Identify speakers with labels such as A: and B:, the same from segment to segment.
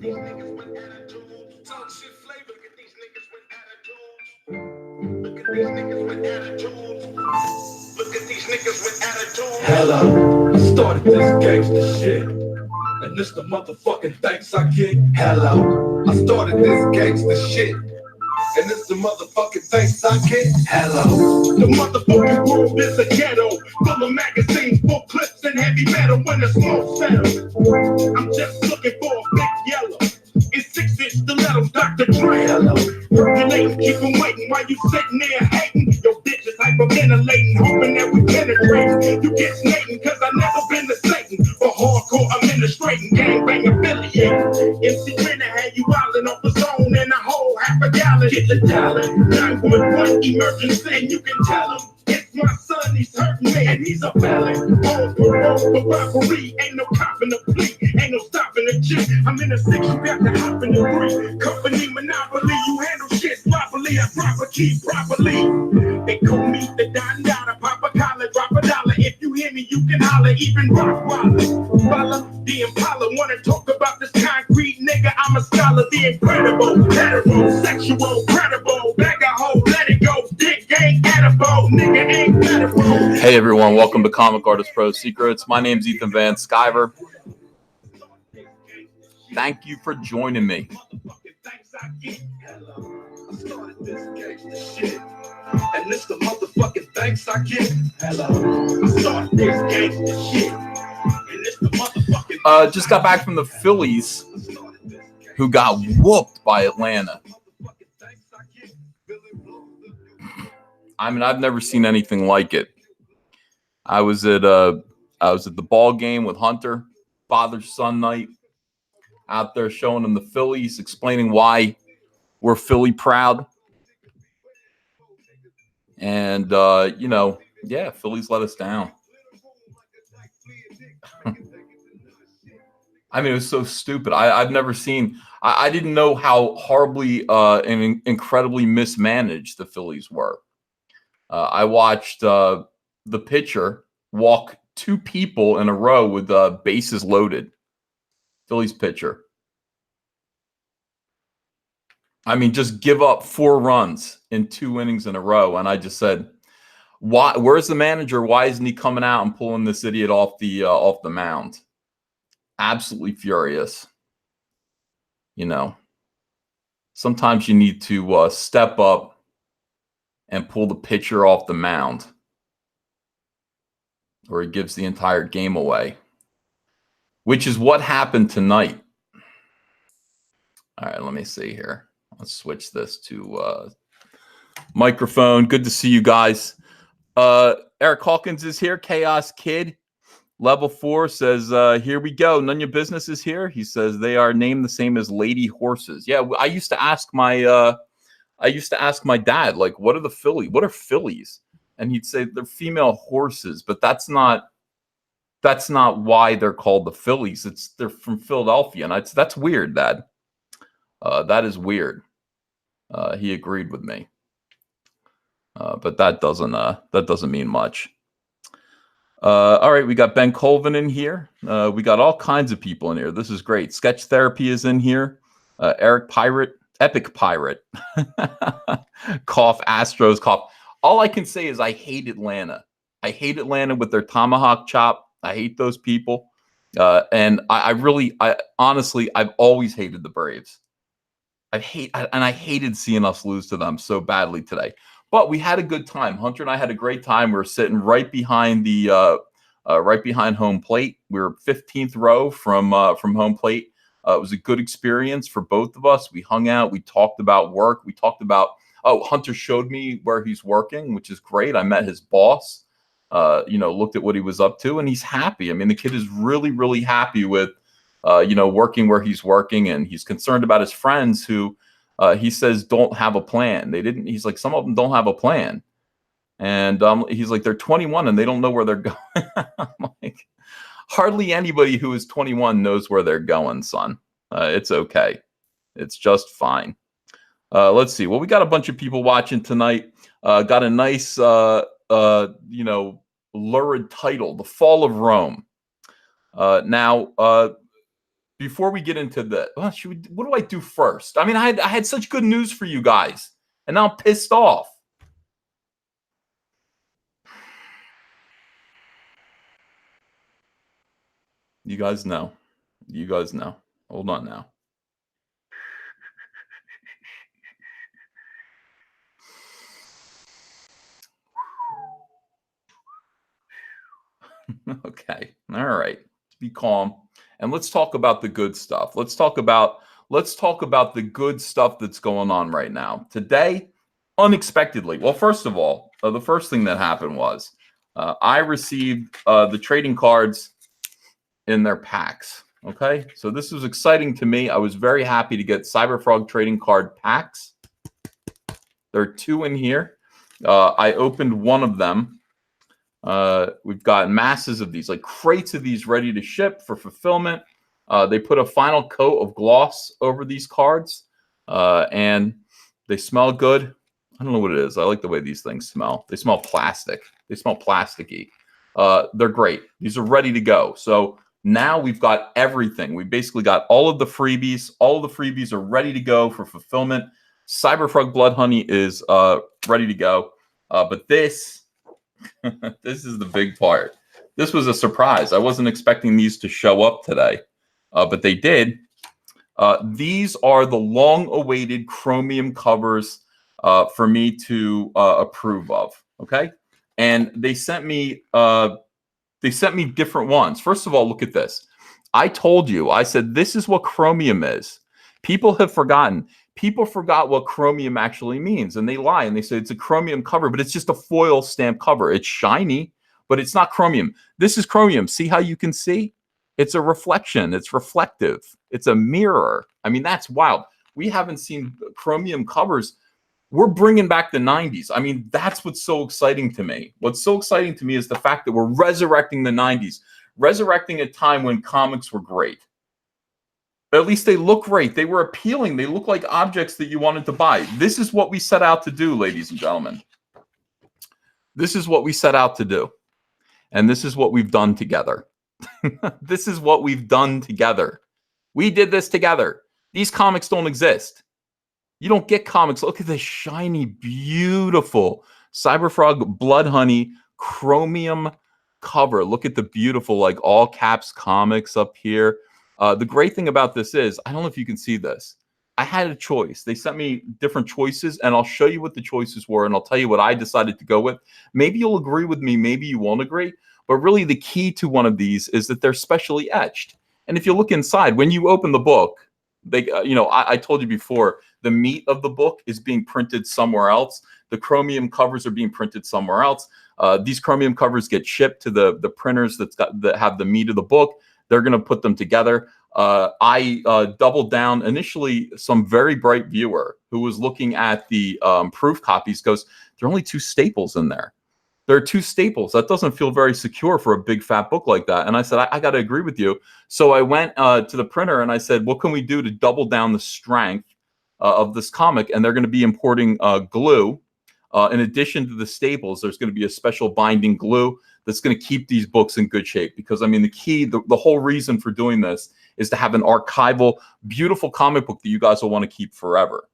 A: these niggas with attitudes. Talk shit flavor. Look at these niggas with attitudes. Look at these niggas with attitudes. Look at these niggas with attitudes.
B: Hello, I started this gangsta shit, and this the motherfucking thanks I get. Hello, I started this gangsta shit, and this the motherfucking thanks I get. Hello,
A: the motherfucking world is a ghetto, full of magazines, full clips, and heavy metal when the smoke settles. I'm just looking for a big yellow. It's 6-inch stilettos, Dr. Dre.
B: hello,
A: Percolating, keep them waiting while you sitting there hating. Your bitch is hyperventilating, hoping that we penetrate. You get snating, cause I never been to Satan. For hardcore administrating, gangbang affiliating. MC Renner had you wildin' off the zone in a whole half a gallon. Get the talent, 911 emergency, and you can tell him. It's my son, he's hurting me, and he's a felon. On parole for robbery, ain't no cop in the plea, ain't no stopping the chick. I'm in a 6, you got to hop in the 3. Company monopoly, you handle shit properly, I proper key properly. They call me the Don Dada, pop a collar, drop a dollar. If you hear me, you can holler, even rock wallers. Follow the Impala, wanna talk about this concrete nigga, I'm a scholar, the incredible, heterosexual, credible, bag a hoe, let it go, dick ain't edible, nigga.
C: Hey everyone, welcome to Comic Artist Pro Secrets. My name's Ethan Van Sciver. Thank you for joining me.
B: and this the motherfucking thanks I get. Hello, I started this gangsta shit, and this the motherfucking.
C: Just got back from the Phillies, who got whooped by Atlanta. I mean, I've never seen anything like it. I was at the ball game with Hunter, father-son night, out there showing him the Phillies, explaining why we're Philly proud. And yeah, Phillies let us down. I mean, it was so stupid. I've never seen. I didn't know how horribly and incredibly mismanaged the Phillies were. I watched the pitcher walk 2 people in a row with bases loaded. Phillies pitcher. I mean, just give up 4 runs in 2 innings in a row. And I just said, "Why? Where's the manager? Why isn't he coming out and pulling this idiot off the mound?" Absolutely furious. You know, sometimes you need to step up and pull the pitcher off the mound, or he gives the entire game away, which is what happened tonight. All right, let me see here. Let's switch this to microphone. Good to see you guys. Eric Hawkins is here. Chaos Kid, level 4, says, here we go. None of your business is here. He says they are named the same as lady horses. Yeah, I used to ask my dad, like, what are Phillies? And he'd say they're female horses, but that's not why they're called the Phillies. They're from Philadelphia, and that's weird, Dad. That is weird. He agreed with me, but that doesn't mean much. All right, we got Ben Colvin in here. We got all kinds of people in here. This is great. Sketch Therapy is in here. Eric Pirate. Epic Pirate. Cough, Astros, cough. All I can say is I hate Atlanta. I hate Atlanta with their tomahawk chop. I hate those people. And I honestly, I've always hated the Braves. I hated seeing us lose to them so badly today. But we had a good time. Hunter and I had a great time. We were sitting right behind right behind home plate. We were 15th row from home plate. It was a good experience for both of us. We hung out. We talked about work. We talked about, Hunter showed me where he's working, which is great. I met his boss, looked at what he was up to, and he's happy. I mean, the kid is really, really happy with, working where he's working, and he's concerned about his friends who he says don't have a plan. He's like, some of them don't have a plan. And he's like, they're 21 and they don't know where they're going. I'm like, hardly anybody who is 21 knows where they're going, son. It's okay. It's just fine. Let's see. Well, we got a bunch of people watching tonight. Got a nice, lurid title, The Fall of Rome. Now, before we get into the, well, what do I do first? I mean, I had such good news for you guys, and now I'm pissed off. You guys know. You guys know. Hold on now. Okay. All right. Be calm. And let's talk about the good stuff. Let's talk about the good stuff that's going on right now. Today, unexpectedly. Well, first of all, the first thing that happened was I received the trading cards in their packs. Okay. So this was exciting to me. I was very happy to get Cyberfrog trading card packs. There are 2 in here. I opened one of them. We've got masses of these, like crates of these ready to ship for fulfillment. They put a final coat of gloss over these cards, and they smell good. I don't know what it is. I like the way these things smell. They smell plastic. They smell plasticky. They're great. These are ready to go. So now we've got everything. We basically got all of the freebies. All of the freebies are ready to go for fulfillment. Cyberfrog Blood Honey is ready to go. But this, this is the big part. This was a surprise. I wasn't expecting these to show up today, but they did. These are the long-awaited Chromium covers for me to approve of. Okay, and they sent me different ones. First of all, look at this. I told you. I said this is what Chromium is. People have forgotten. People forgot what Chromium actually means, and they lie and they say it's a Chromium cover, but it's just a foil stamp cover. It's shiny, but it's not Chromium. This is Chromium. See how you can see? It's a reflection. It's reflective. It's a mirror. I mean, that's wild. We haven't seen Chromium covers. We're bringing back the 90s. I mean, that's what's so exciting to me. What's so exciting to me is the fact that we're resurrecting the 90s, resurrecting a time when comics were great. At least they look great. They were appealing. They look like objects that you wanted to buy. This is what we set out to do, ladies and gentlemen. This is what we set out to do. And this is what we've done together. This is what we've done together. We did this together. These comics don't exist. You don't get comics. Look at this shiny, beautiful Cyberfrog Blood Honey Chromium cover. Look at the beautiful, like all caps comics up here. The great thing about this is, I don't know if you can see this. I had a choice. They sent me different choices, and I'll show you what the choices were, and I'll tell you what I decided to go with. Maybe you'll agree with me. Maybe you won't agree. But really, the key to one of these is that they're specially etched. And if you look inside, when you open the book, they, I told you before, the meat of the book is being printed somewhere else. The Chromium covers are being printed somewhere else. These Chromium covers get shipped to the printers that have the meat of the book. They're going to put them together. I doubled down. Initially, some very bright viewer who was looking at the proof copies goes, there are only 2 staples in there. There are 2 staples. That doesn't feel very secure for a big fat book like that. And I said, I got to agree with you. So I went to the printer and I said, what can we do to double down the strength of this comic? And they're going to be importing glue. In addition to the staples, there's going to be a special binding glue that's going to keep these books in good shape. Because, I mean, the whole reason for doing this is to have an archival, beautiful comic book that you guys will want to keep forever.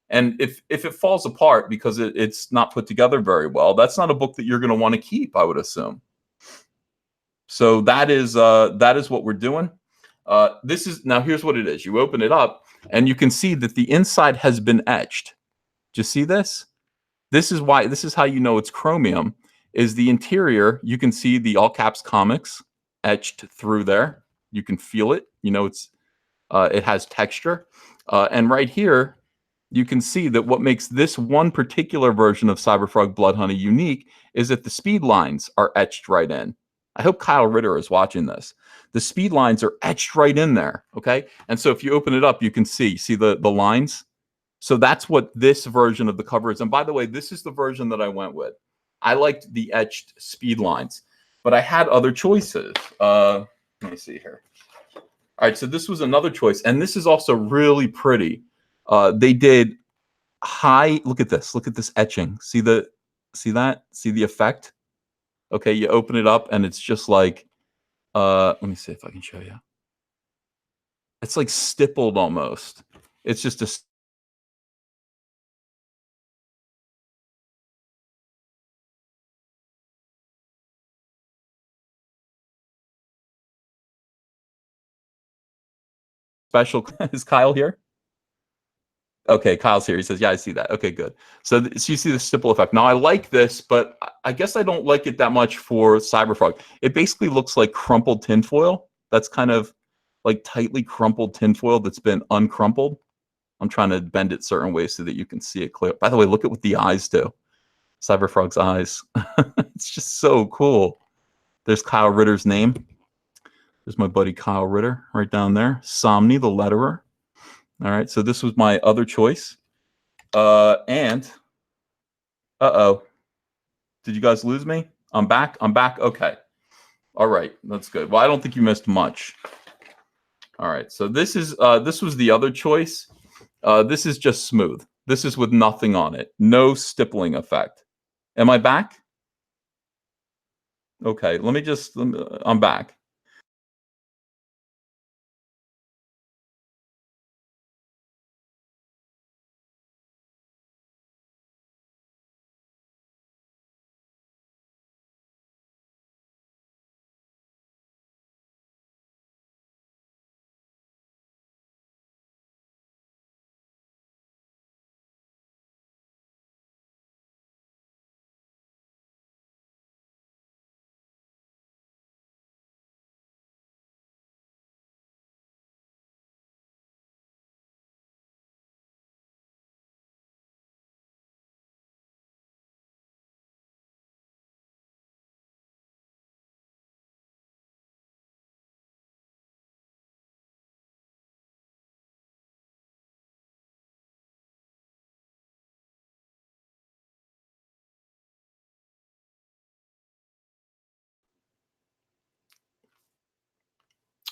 C: And if it falls apart because it's not put together very well, that's not a book that you're going to want to keep, I would assume. So that is what we're doing. Now here's what it is. You open it up and you can see that the inside has been etched. Do you see this? This is how you know it's Chromium. Is the interior, you can see the all caps comics etched through there. You can feel it. You know, it has texture. And right here, you can see that what makes this one particular version of Cyberfrog Blood Honey unique is that the speed lines are etched right in. I hope Kyle Ritter is watching this. The speed lines are etched right in there, okay? And so if you open it up, you can see the lines? So that's what this version of the cover is. And by the way, this is the version that I went with. I liked the etched speed lines, but I had other choices. Let me see here. All right, so this was another choice, and this is also really pretty. They did high. Look at this. Look at this etching. See that? See the effect? Okay, you open it up, and it's just like. Let me see if I can show you. It's like stippled almost. It's just a special. Is Kyle here? Okay, Kyle's here. He says, yeah, I see that. Okay, good. So, so you see the stipple effect. Now, I like this, but I guess I don't like it that much for Cyberfrog. It basically looks like crumpled tinfoil. That's kind of like tightly crumpled tinfoil that's been uncrumpled. I'm trying to bend it certain ways so that you can see it clear. By the way, look at what the eyes do. Cyberfrog's eyes. It's just so cool. There's Kyle Ritter's name. There's my buddy Kyle Ritter right down there. Somni, the letterer. All right, so this was my other choice. And, uh-oh. Did you guys lose me? I'm back? I'm back? Okay. All right, that's good. Well, I don't think you missed much. All right, so this was the other choice. This is just smooth. This is with nothing on it. No stippling effect. Am I back? Okay, I'm back.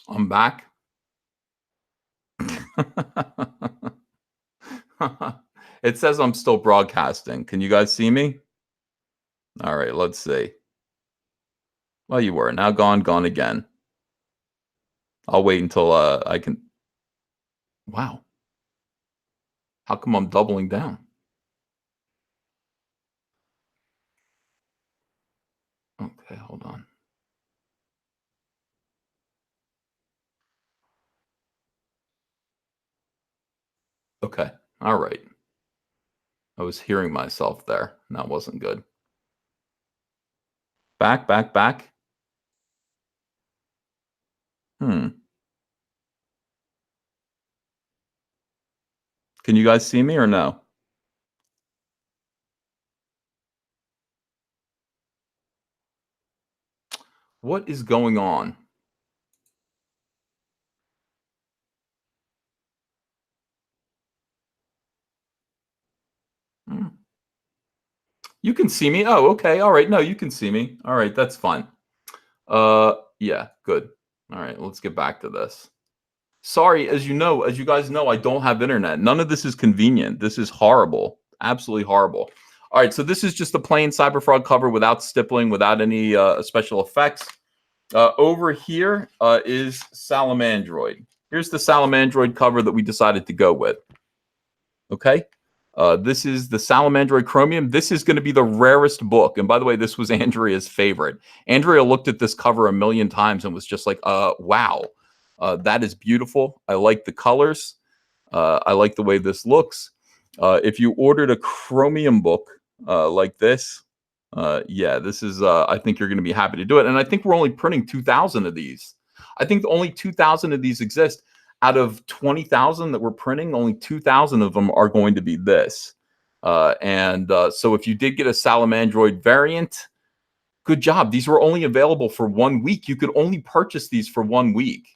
C: I'm back. It says I'm still broadcasting. Can you guys see me? All right, let's see. Well, you were. Now gone again. I'll wait until I can. Wow. How come I'm doubling down? Okay, hold on. Okay. All right. I was hearing myself there. And that wasn't good. Back. Can you guys see me or no? What is going on? You can see me. Oh, okay. All right. No, you can see me. All right, that's fine. Yeah, good. All right, let's get back to this. Sorry, as you guys know, I don't have internet. None of this is convenient. This is horrible. Absolutely horrible. All right, so this is just a plain Cyberfrog cover without stippling, without any special effects. Over here is Salamandroid. Here's the Salamandroid cover that we decided to go with. Okay. This is the Salamandra Chromium. This is going to be the rarest book. And by the way, this was Andrea's favorite. Andrea looked at this cover a million times and was just like, wow, that is beautiful. I like the colors. I like the way this looks. If you ordered a Chromium book like this, yeah, this is, I think you're going to be happy to do it. And I think we're only printing 2,000 of these. I think only 2,000 of these exist. Out of 20,000 that we're printing, only 2,000 of them are going to be this. So if you did get a Salamandroid variant, good job. These were only available for 1 week. You could only purchase these for 1 week.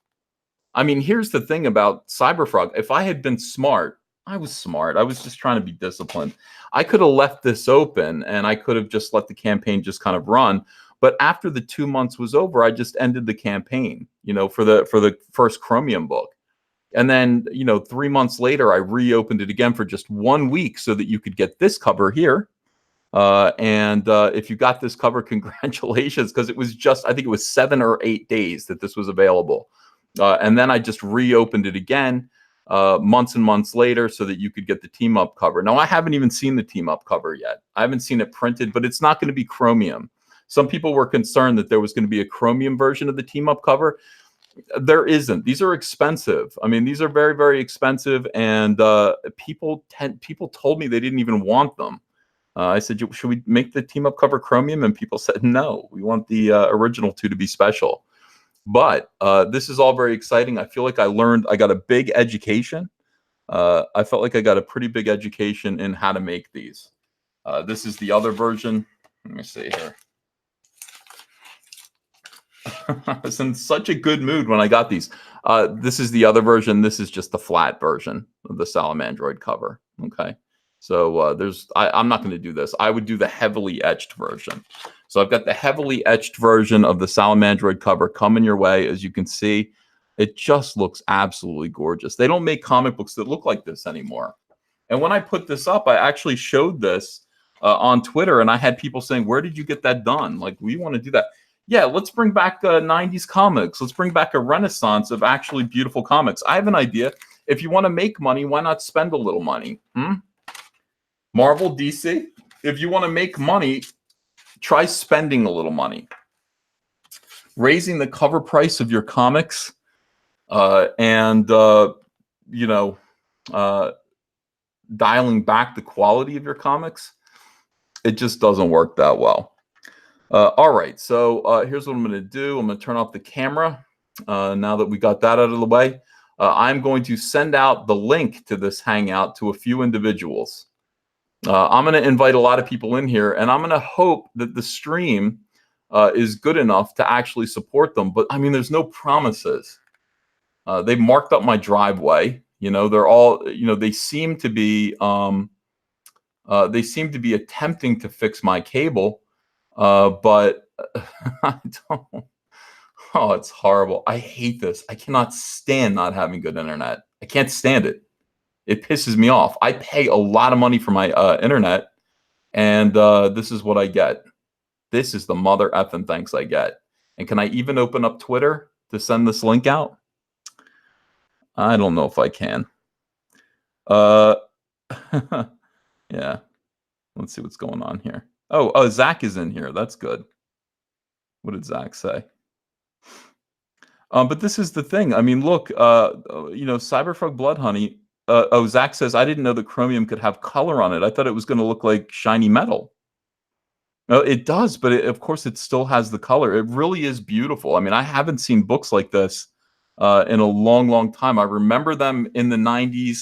C: I mean, here's the thing about Cyberfrog. If I had been smart, I was smart. I was just trying to be disciplined. I could have left this open and I could have just let the campaign just kind of run. But after the 2 months was over, I just ended the campaign, for the first Chromium book. And then, 3 months later, I reopened it again for just 1 week so that you could get this cover here. If you got this cover, congratulations, because it was just, I think it was 7 or 8 days that this was available. And then I just reopened it again months and months later so that you could get the team up cover. Now, I haven't even seen the team up cover yet. I haven't seen it printed, but it's not going to be Chromium. Some people were concerned that there was going to be a Chromium version of the team up cover. There isn't. These are expensive. I mean, these are very, very expensive, and people told me they didn't even want them. I said, should we make the team up cover Chromium? And people said, no, we want the original two to be special. But this is all very exciting. I feel like I got a big education. I felt like I got a pretty big education in how to make these. This is the other version. Let me see here. I was in such a good mood when I got these. This is the other version. This is just the flat version of the Salamandroid cover. Okay. So I'm not going to do this. I would do the heavily etched version. So I've got the heavily etched version of the Salamandroid cover coming your way. As you can see, it just looks absolutely gorgeous. They don't make comic books that look like this anymore. And when I put this up, I actually showed this on Twitter, and I had people saying, where did you get that done? Like, we want to do that. Yeah, let's bring back 90s comics. Let's bring back a renaissance of actually beautiful comics. I have an idea. If you want to make money, why not spend a little money? Marvel, DC, if you want to make money, try spending a little money. Raising the cover price of your comics and dialing back the quality of your comics, it just doesn't work that well. All right, so here's what I'm going to do. I'm going to turn off the camera now that we got that out of the way. I'm going to send out the link to this Hangout to a few individuals. I'm going to invite a lot of people in here, and I'm going to hope that the stream is good enough to actually support them. But I mean, there's no promises. They've marked up my driveway. They're all, they seem to be attempting to fix my cable. But I don't. Oh, it's horrible. I hate this. I cannot stand not having good internet. I can't stand it. It pisses me off. I pay a lot of money for my internet, and this is what I get. This is the mother effing thanks I get. And can I even open up Twitter to send this link out? I don't know if I can. Yeah. Let's see what's going on here. Oh, Zach is in here. That's good. What did Zach say? But this is the thing. I mean, look, Cyberfrog Blood Honey. Zach says, I didn't know that Chromium could have color on it. I thought it was going to look like shiny metal. No, it does, but of course it still has the color. It really is beautiful. I mean, I haven't seen books like this in a long, long time. I remember them in the 90s,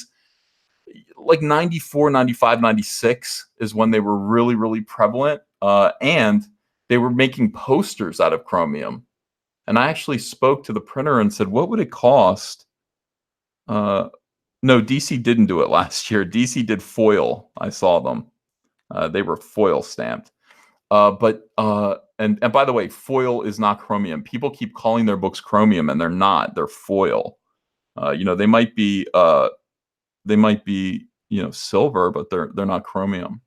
C: like 94, 95, 96 is when they were really, really prevalent. And they were making posters out of Chromium. And I actually spoke to the printer and said, what would it cost? No, DC didn't do it last year. DC did foil. I saw them. They were foil stamped. And by the way, foil is not Chromium. People keep calling their books Chromium, and they're not. They're foil. They might be silver, but they're not Chromium.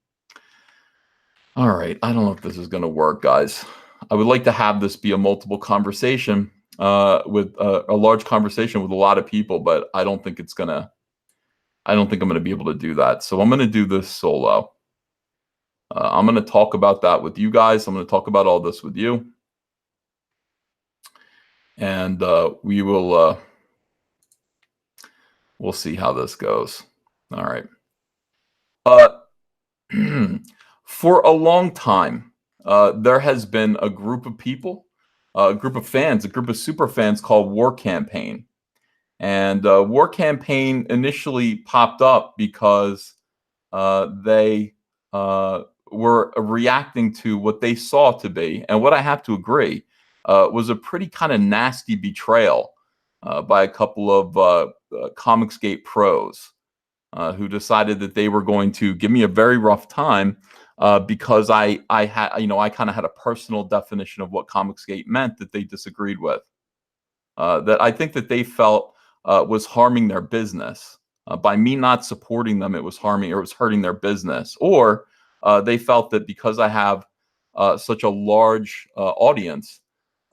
C: All right. I don't know if this is going to work, guys. I would like to have this be a multiple conversation with a large conversation with a lot of people, but I don't think I'm going to be able to do that. So I'm going to do this solo. I'm going to talk about that with you guys. I'm going to talk about all this with you. And we'll see how this goes. All right. For a long time, there has been a group of people, a group of fans, a group of super fans called War Campaign. And War Campaign initially popped up because they were reacting to what they saw to be, and what I have to agree, was a pretty kind of nasty betrayal by a couple of comicsgate pros who decided that they were going to give me a very rough time because I kind of had a personal definition of what comicsgate meant that they disagreed with. That I think that they felt was harming their business. By me not supporting them, it was hurting their business. Or they felt that because I have such a large audience,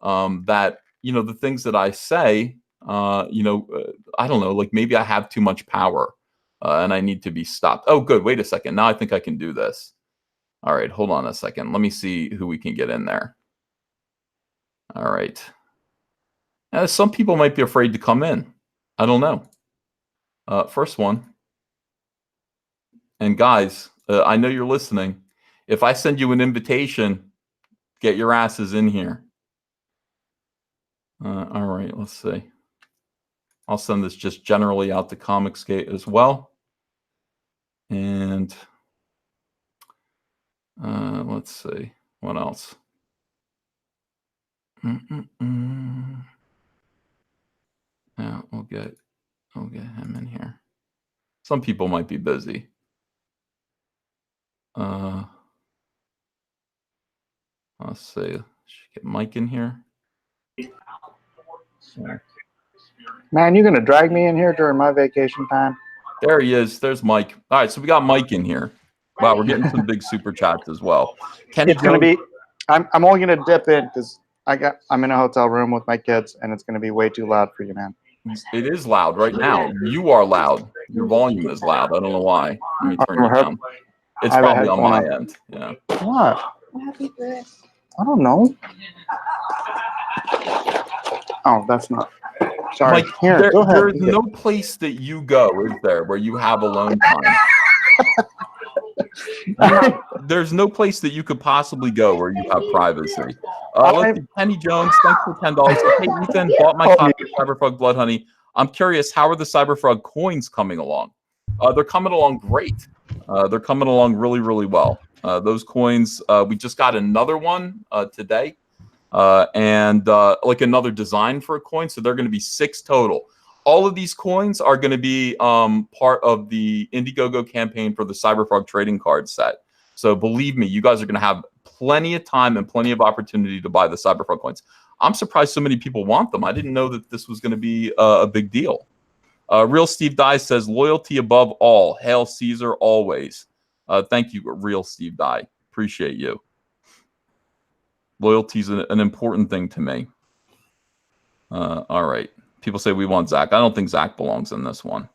C: that the things that I say I don't know, like maybe I have too much power and I need to be stopped. Oh, good. Wait a second. Now I think I can do this. All right, hold on a second. Let me see who we can get in there. All right. Some people might be afraid to come in. I don't know. First one. And guys, I know you're listening. If I send you an invitation, get your asses in here. All right, let's see. I'll send this just generally out to comicsgate as well. And let's see. What else? Yeah, we'll get him in here. Some people might be busy. Let's see. Should get Mike in here. Yeah.
D: Man, you gonna drag me in here during my vacation time?
C: There he is. There's Mike. All right, so we got Mike in here. Wow, we're getting some big super chats as well. Kenny
D: It's gonna be. I'm only gonna dip in because I'm in a hotel room with my kids, and it's gonna be way too loud for you, man.
C: It is loud right now. You are loud. Your volume is loud. I don't know why. Let me turn you down. It's probably on my end. Yeah.
D: What? I don't know. Oh, that's not. Sorry.
C: Mike,
D: Here, go ahead.
C: There is no place that you go, is there, where you have alone time? There's no place that you could possibly go where you have privacy. Let's see, Penny Jones, thanks for $10. Hey, Ethan, bought my copy of Cyberfrog Blood Honey. I'm curious, how are the Cyberfrog coins coming along? They're coming along great. They're coming along really, really well. Those coins, we just got another one today. And like another design for a coin. So they're going to be 6 total. All of these coins are going to be part of the Indiegogo campaign for the Cyberfrog trading card set. So believe me, you guys are going to have plenty of time and plenty of opportunity to buy the Cyberfrog coins. I'm surprised so many people want them. I didn't know that this was going to be a big deal. Real Steve Dye says, loyalty above all. Hail Caesar always. Thank you, Real Steve Dye. Appreciate you. Loyalty is an important thing to me. All right. People say we want Zach. I don't think Zach belongs in this one.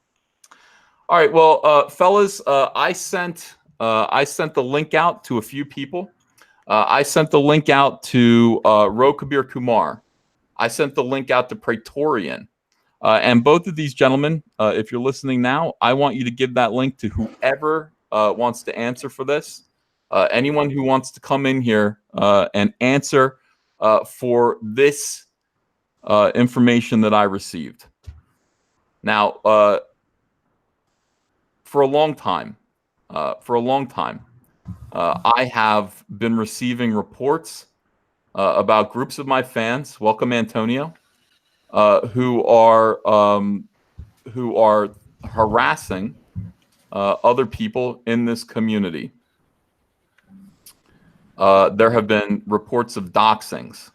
C: All right. Well, fellas, I sent the link out to a few people. I sent the link out to Ro Kabir Kumar. I sent the link out to Praetorian. And both of these gentlemen, if you're listening now, I want you to give that link to whoever wants to answer for this. Anyone who wants to come in here and answer for this information that I received. Now, for a long time, I have been receiving reports about groups of my fans. Welcome, Antonio, who are harassing other people in this community. There have been reports of doxings.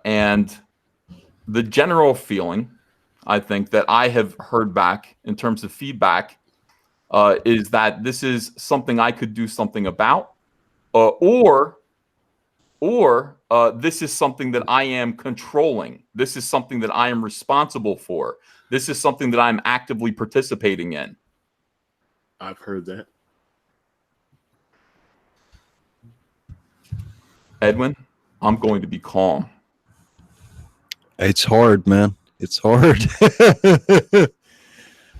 C: And the general feeling, I think, that I have heard back in terms of feedback is that this is something I could do something about, or this is something that I am controlling. This is something that I am responsible for. This is something that I'm actively participating in.
E: I've heard that.
C: Edwin, I'm going to be calm.
F: It's hard, man. It's hard.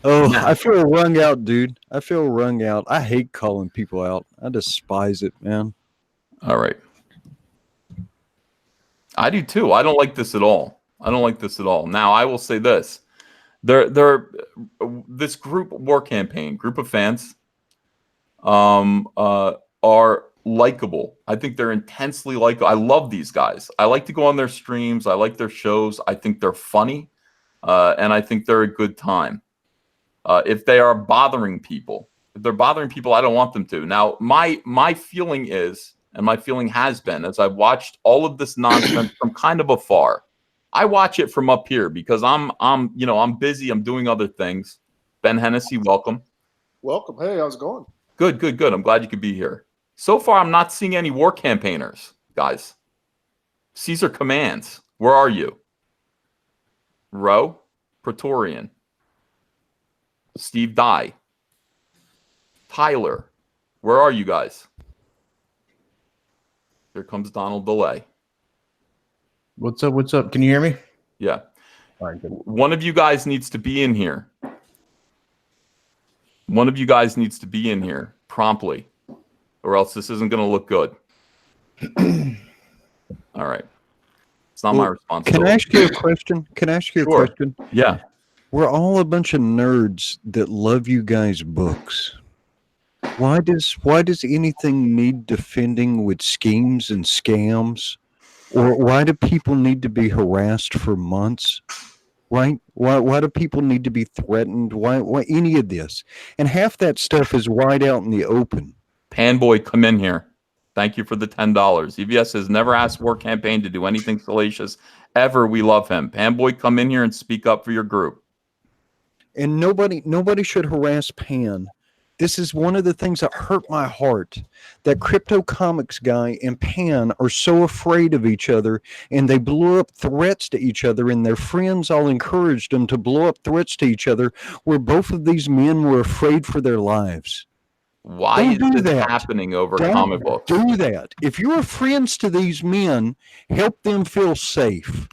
F: I feel wrung out, dude. I feel wrung out. I hate calling people out. I despise it, man.
C: All right. I do too. I don't like this at all. Now, I will say this. This group war campaign, group of fans, are likable. I think they're intensely likable. I love these guys. I like to go on their streams. I like their shows. I think they're funny, and I think they're a good time. If they are bothering people, I don't want them to. Now, my feeling is, and my feeling has been, as I've watched all of this nonsense from kind of afar. I watch it from up here because I'm busy. I'm doing other things. Ben Hennessy, welcome.
E: Welcome. Hey, how's it going?
C: Good. I'm glad you could be here. So far, I'm not seeing any war campaigners, guys. Caesar commands. Where are you? Rowe, Praetorian. Steve Dye. Tyler. Where are you guys? Here comes Donald Delay.
G: What's up? What's up? Can you hear me?
C: Yeah.
G: All right, good.
C: One of you guys needs to be in here. One of you guys needs to be in here promptly, or else this isn't going to look good. All right. It's not my responsibility.
F: Can I ask you a question?
C: Sure.
F: A question?
C: Yeah.
F: We're all a bunch of nerds that love you guys' books. Why does anything need defending with schemes and scams? Or why do people need to be harassed for months? Right? Why do people need to be threatened? Why any of this? And half that stuff is wide out in the open.
C: Panboy, come in here. Thank you for the $10. EVS has never asked War Campaign to do anything salacious ever. We love him. Panboy, come in here and speak up for your group.
F: And nobody should harass Pan. This is one of the things that hurt my heart, that Crypto Comics guy and Pan are so afraid of each other, and they blew up threats to each other, and their friends all encouraged them to blow up threats to each other, where both of these men were afraid for their lives.
C: Why is this happening over comic books?
F: Do that. If you're friends to these men, help them feel safe.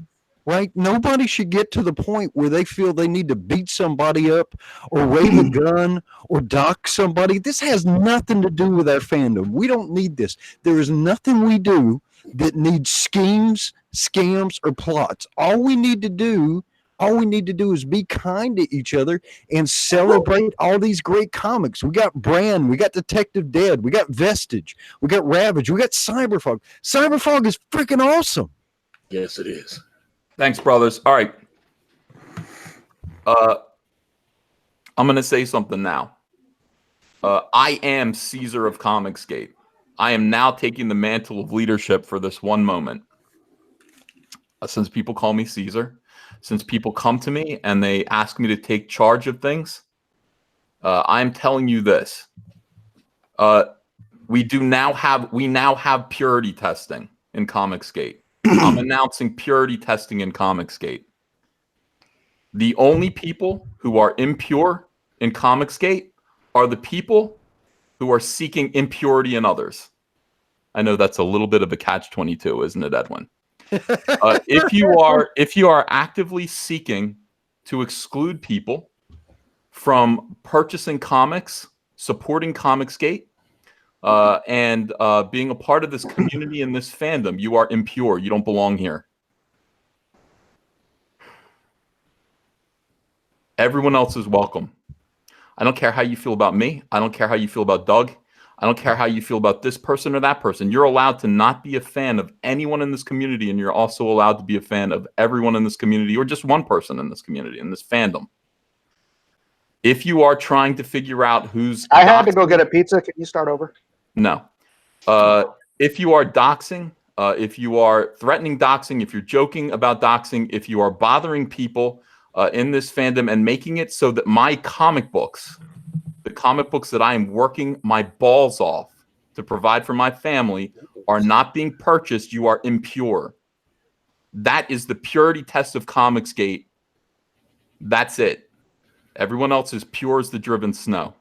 F: Right? Nobody should get to the point where they feel they need to beat somebody up or wave a gun or dock somebody. This has nothing to do with our fandom. We don't need this. There is nothing we do that needs schemes, scams, or plots. All we need to do is be kind to each other and celebrate all these great comics. We got Brand, we got Detective Dead, we got Vestige, we got Ravage, we got Cyberfog. Cyberfog is freaking awesome.
E: Yes, it is.
C: Thanks, brothers. All right. I'm going to say something now. I am Caesar of Comicsgate. I am now taking the mantle of leadership for this one moment. Since people call me Caesar, since people come to me and they ask me to take charge of things, I'm telling you this. We now have purity testing in Comicsgate. I'm announcing purity testing in Comicsgate. The only people who are impure in Comicsgate are the people who are seeking impurity in others. I know that's a little bit of a catch-22, isn't it, Edwin? If you are actively seeking to exclude people from purchasing comics, supporting Comicsgate, and being a part of this community and this fandom, you are impure. You don't belong here. Everyone else is welcome. I don't care how you feel about me. I don't care how you feel about Doug. I don't care how you feel about this person or that person. You're allowed to not be a fan of anyone in this community, and you're also allowed to be a fan of everyone in this community, or just one person in this community, in this fandom. If you are trying to figure out who's...
D: I had to go get a pizza. Can you start over?
C: No. If you are doxing, if you are threatening doxing, if you're joking about doxing, if you are bothering people in this fandom and making it so that my comic books, the comic books that I am working my balls off to provide for my family, are not being purchased, you are impure. That is the purity test of Comicsgate. That's it. Everyone else is pure as the driven snow.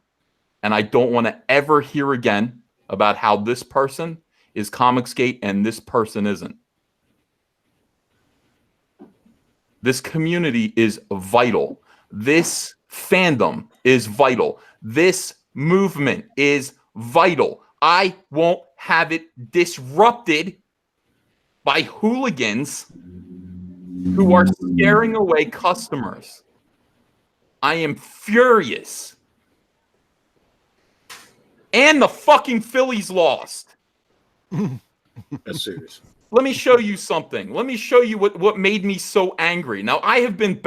C: And I don't want to ever hear again about how this person is Comicsgate and this person isn't. This community is vital. This fandom is vital. This movement is vital. I won't have it disrupted by hooligans who are scaring away customers. I am furious. And the fucking Phillies lost.
E: That's serious.
C: Let me show you something. Let me show you what made me so angry. Now, I've been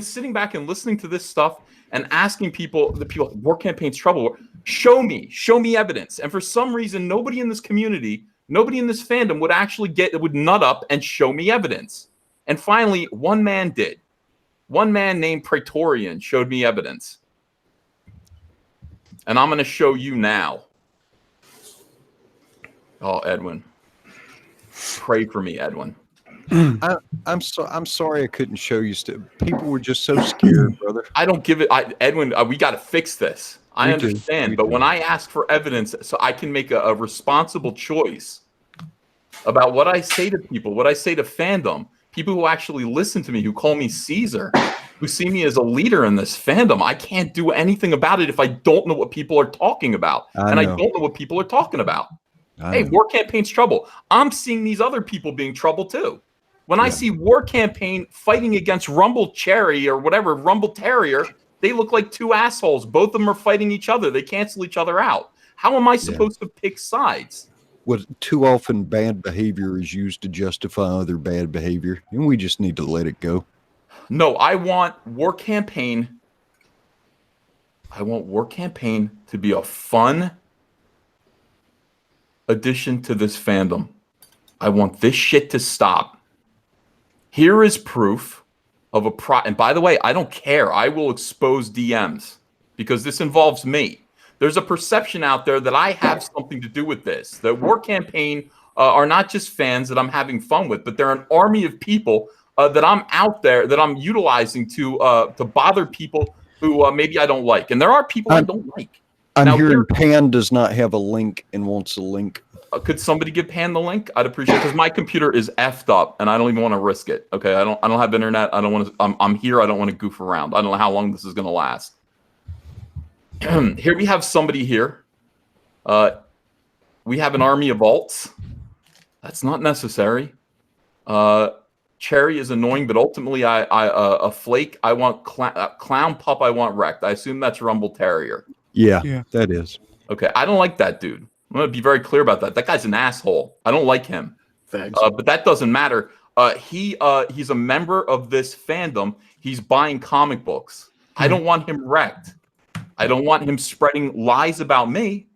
C: sitting back and listening to this stuff and asking the people, War Campaign's trouble, show me evidence. And for some reason, nobody in this community, nobody in this fandom would nut up and show me evidence. And finally, one man did. One man named Praetorian showed me evidence. And I'm going to show you now. Oh, Edwin. Pray for me, Edwin.
F: I'm sorry I couldn't show you. People were just so scared, brother.
C: I don't give it. Edwin, we got to fix this. I
F: Me too.
C: understand,
F: Me
C: but
F: too.
C: when I ask for evidence so I can make a responsible choice about what I say to people, what I say to fandom, people who actually listen to me, who call me Caesar, who see me as a leader in this fandom, I can't do anything about it if I don't know what people are talking about.
F: I
C: And I
F: know.
C: don't know what people are talking about.
F: I
C: Hey,
F: know.
C: War Campaign's trouble. I'm seeing these other people being trouble too. When I
F: Yeah.
C: see War Campaign fighting against Rumble Cherry or whatever, Rumble Terrier, they look like two assholes. Both of them are fighting each other. They cancel each other out. How am I supposed to pick sides?
F: What too often bad behavior is used to justify other bad behavior, and we just need to let it go.
C: No, I want War Campaign. I want War Campaign to be a fun addition to this fandom. I want this shit to stop. Here is proof of and by the way, I don't care. I will expose DMs because this involves me. There's a perception out there that I have something to do with this. The War Campaign are not just fans that I'm having fun with, but they're an army of people that I'm out there, that I'm utilizing to bother people who maybe I don't like. And there are people I don't like.
F: I'm
C: Now,
F: hearing Pan does not have a link and wants a link.
C: could somebody give Pan the link? I'd appreciate it because my computer is effed up and I don't even want to risk it. Okay, I don't have internet. I don't want to. I'm here. I don't want to goof around. I don't know how long this is going to last. Here we have somebody here. We have an army of alts. That's not necessary. Cherry is annoying, but ultimately, a flake. I want clown pup. I want wrecked. I assume that's Rumble Terrier.
F: Yeah, that is.
C: Okay, I don't like that dude. I'm going to be very clear about that. That guy's an asshole. I don't like him.
E: Thanks.
C: But that doesn't matter. He's a member of this fandom. He's buying comic books. I don't want him wrecked. I don't want him spreading lies about me.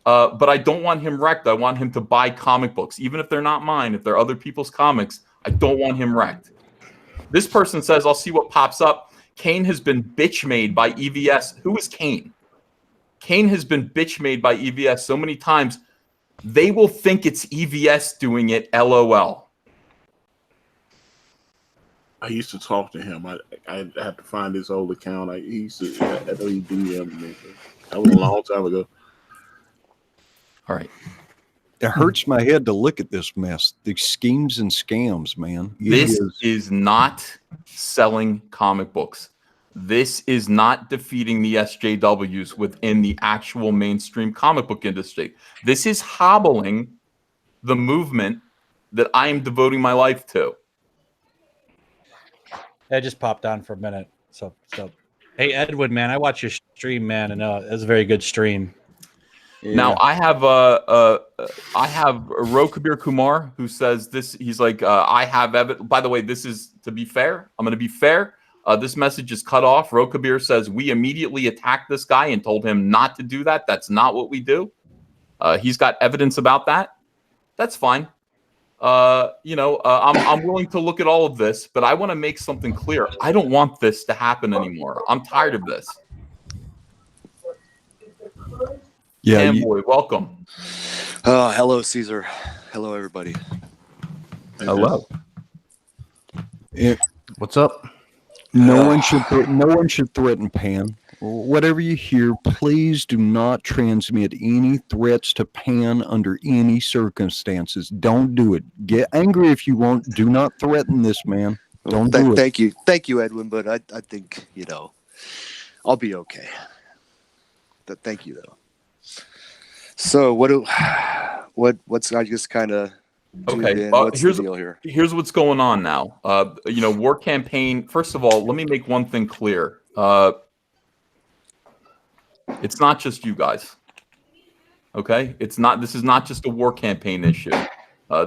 C: But I don't want him wrecked. I want him to buy comic books, even if they're not mine. If they're other people's comics, I don't want him wrecked. This person says, I'll see what pops up. Kane has been bitch made by EVS. Who is Kane? Kane has been bitch made by EVS so many times, they will think it's EVS doing it, LOL.
E: I used to talk to him. I had to find his old account. I know he DM'd me. That was a long time ago.
C: All right.
F: It hurts my head to look at this mess. The schemes and scams, man.
C: This is not selling comic books. This is not defeating the SJWs within the actual mainstream comic book industry. This is hobbling the movement that I am devoting my life to.
H: I just popped on for a minute. So hey, Edwin, man, I watch your stream, man, and it was a very good stream.
F: Yeah.
C: Now I have Rokabir Kumar who says this. He's like, I have evidence. By the way, this is to be fair. I'm going to be fair. This message is cut off. Rokabir says we immediately attacked this guy and told him not to do that. That's not what we do. He's got evidence about that. That's fine. I'm willing to look at all of this, but I want to make something clear. I don't want this to happen anymore. I'm tired of this.
F: Yeah,
C: Boy, welcome.
I: Oh, hello, Caesar. Hello, everybody.
C: Hello.
G: What's up?
F: No one should threaten Pan. Whatever you hear, please do not transmit any threats to Pan under any circumstances. Don't do it. Get angry if you want. Do not threaten this man. Don't do it.
I: Thank you, Edwin. But I think I'll be okay. Thank you, though. So what's I just kind of
C: okay.
I: What's the deal here?
C: Here's what's going on now. War Campaign. First of all, let me make one thing clear. It's not just you guys. Okay, it's not. This is not just a War Campaign issue.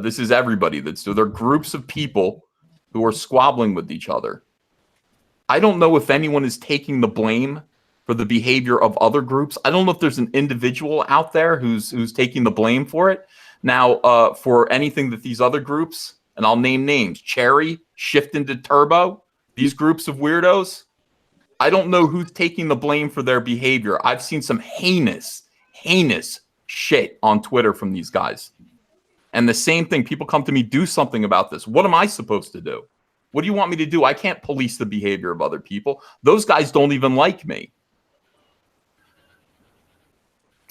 C: This is everybody. There are groups of people who are squabbling with each other. I don't know if anyone is taking the blame for the behavior of other groups. I don't know if there's an individual out there who's taking the blame for it. Now, for anything that these other groups, and I'll name names, Cherry, Shift into Turbo, these groups of weirdos, I don't know who's taking the blame for their behavior. I've seen some heinous shit on Twitter from these guys. And the same thing, people come to me, do something about this. What am I supposed to do? What do you want me to do? I can't police the behavior of other people. Those guys don't even like me.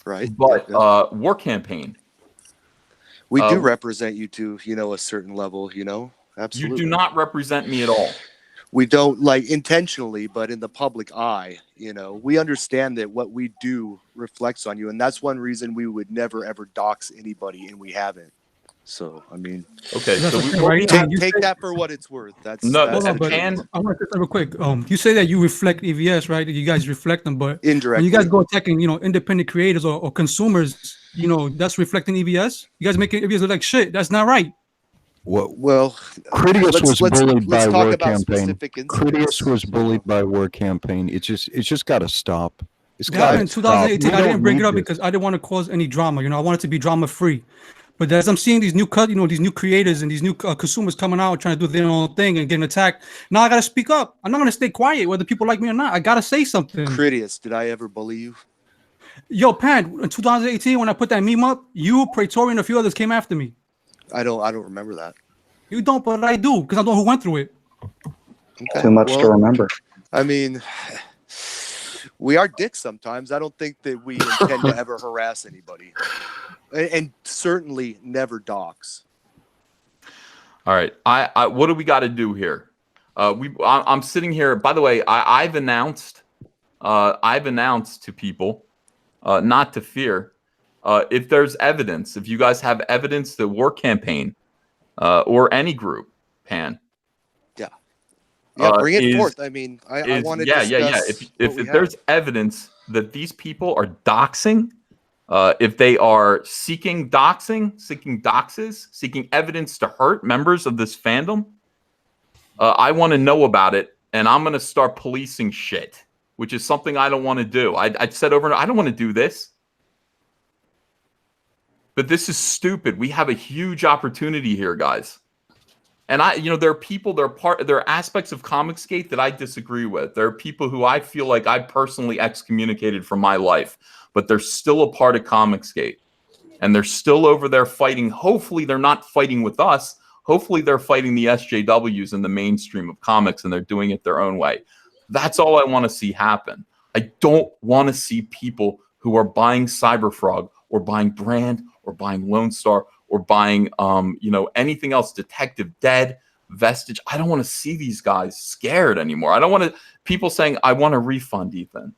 I: Right.
C: But
I: Yeah.
C: War Campaign.
I: We do represent you to, a certain level, Absolutely.
C: You do not represent me at all.
I: We don't intentionally, but in the public eye, we understand that what we do reflects on you. And that's one reason we would never, ever dox anybody, and we haven't. So, I mean,
C: okay.
J: So
I: take that for what it's worth. That's
C: no.
I: that's
J: Hold on, but
C: Pan,
J: I want to say real quick. You say that you reflect EVS, right? You guys reflect them, but
I: indirectly.
J: when you guys go attacking, independent creators or consumers, that's reflecting EVS. You guys making EVS look like shit. That's not right.
I: Well,
F: Critias was bullied by
I: talk
F: War
I: about
F: Campaign.
I: specific incidents.
F: Critias was bullied by War Campaign. It's just got to stop. It's
J: It happened in
F: stop.
J: 2018.
F: We
J: I didn't
F: don't
J: bring it
F: need
J: up
F: this.
J: because I didn't want to cause any drama. I wanted to be drama free. But as I'm seeing these new these new creators and these new consumers coming out trying to do their own thing and getting attacked, now I got to speak up. I'm not going to stay quiet whether people like me or not. I got to say something.
I: Critias, did I ever bully you?
J: Yo, Pan, in 2018 when I put that meme up, you, Praetorian, and a few others came after me.
I: I don't remember that.
J: You don't, but I do because I'm the one who went through it.
I: Okay.
D: Too much to remember.
I: I mean, we are dicks sometimes. I don't think that we intend to ever harass anybody, and certainly never dox.
C: all right. I what do we got to do here? I'm sitting here. By the way, I've announced to people not to fear. If there's evidence, if you guys have evidence that War Campaign or any group, Pan.
I: Yeah, bring it forth. I mean, I want to discuss.
C: If there's evidence that these people are doxing, if they are seeking doxes, seeking evidence to hurt members of this fandom, I want to know about it, and I'm going to start policing shit, which is something I don't want to do. I said over and over, I don't want to do this. But this is stupid. We have a huge opportunity here, guys. And there are people, there are aspects of comicsgate that I disagree with. There are people who I feel like I personally excommunicated from my life, but they're still a part of comicsgate. And they're still over there fighting. Hopefully they're not fighting with us. Hopefully they're fighting the SJWs in the mainstream of comics, and they're doing it their own way. That's all I want to see happen. I don't want to see people who are buying Cyberfrog or buying Brand or buying Lone Star or buying, anything else, Detective Dead, Vestige. I don't want to see these guys scared anymore. I don't want people saying, I want a refund, Ethan.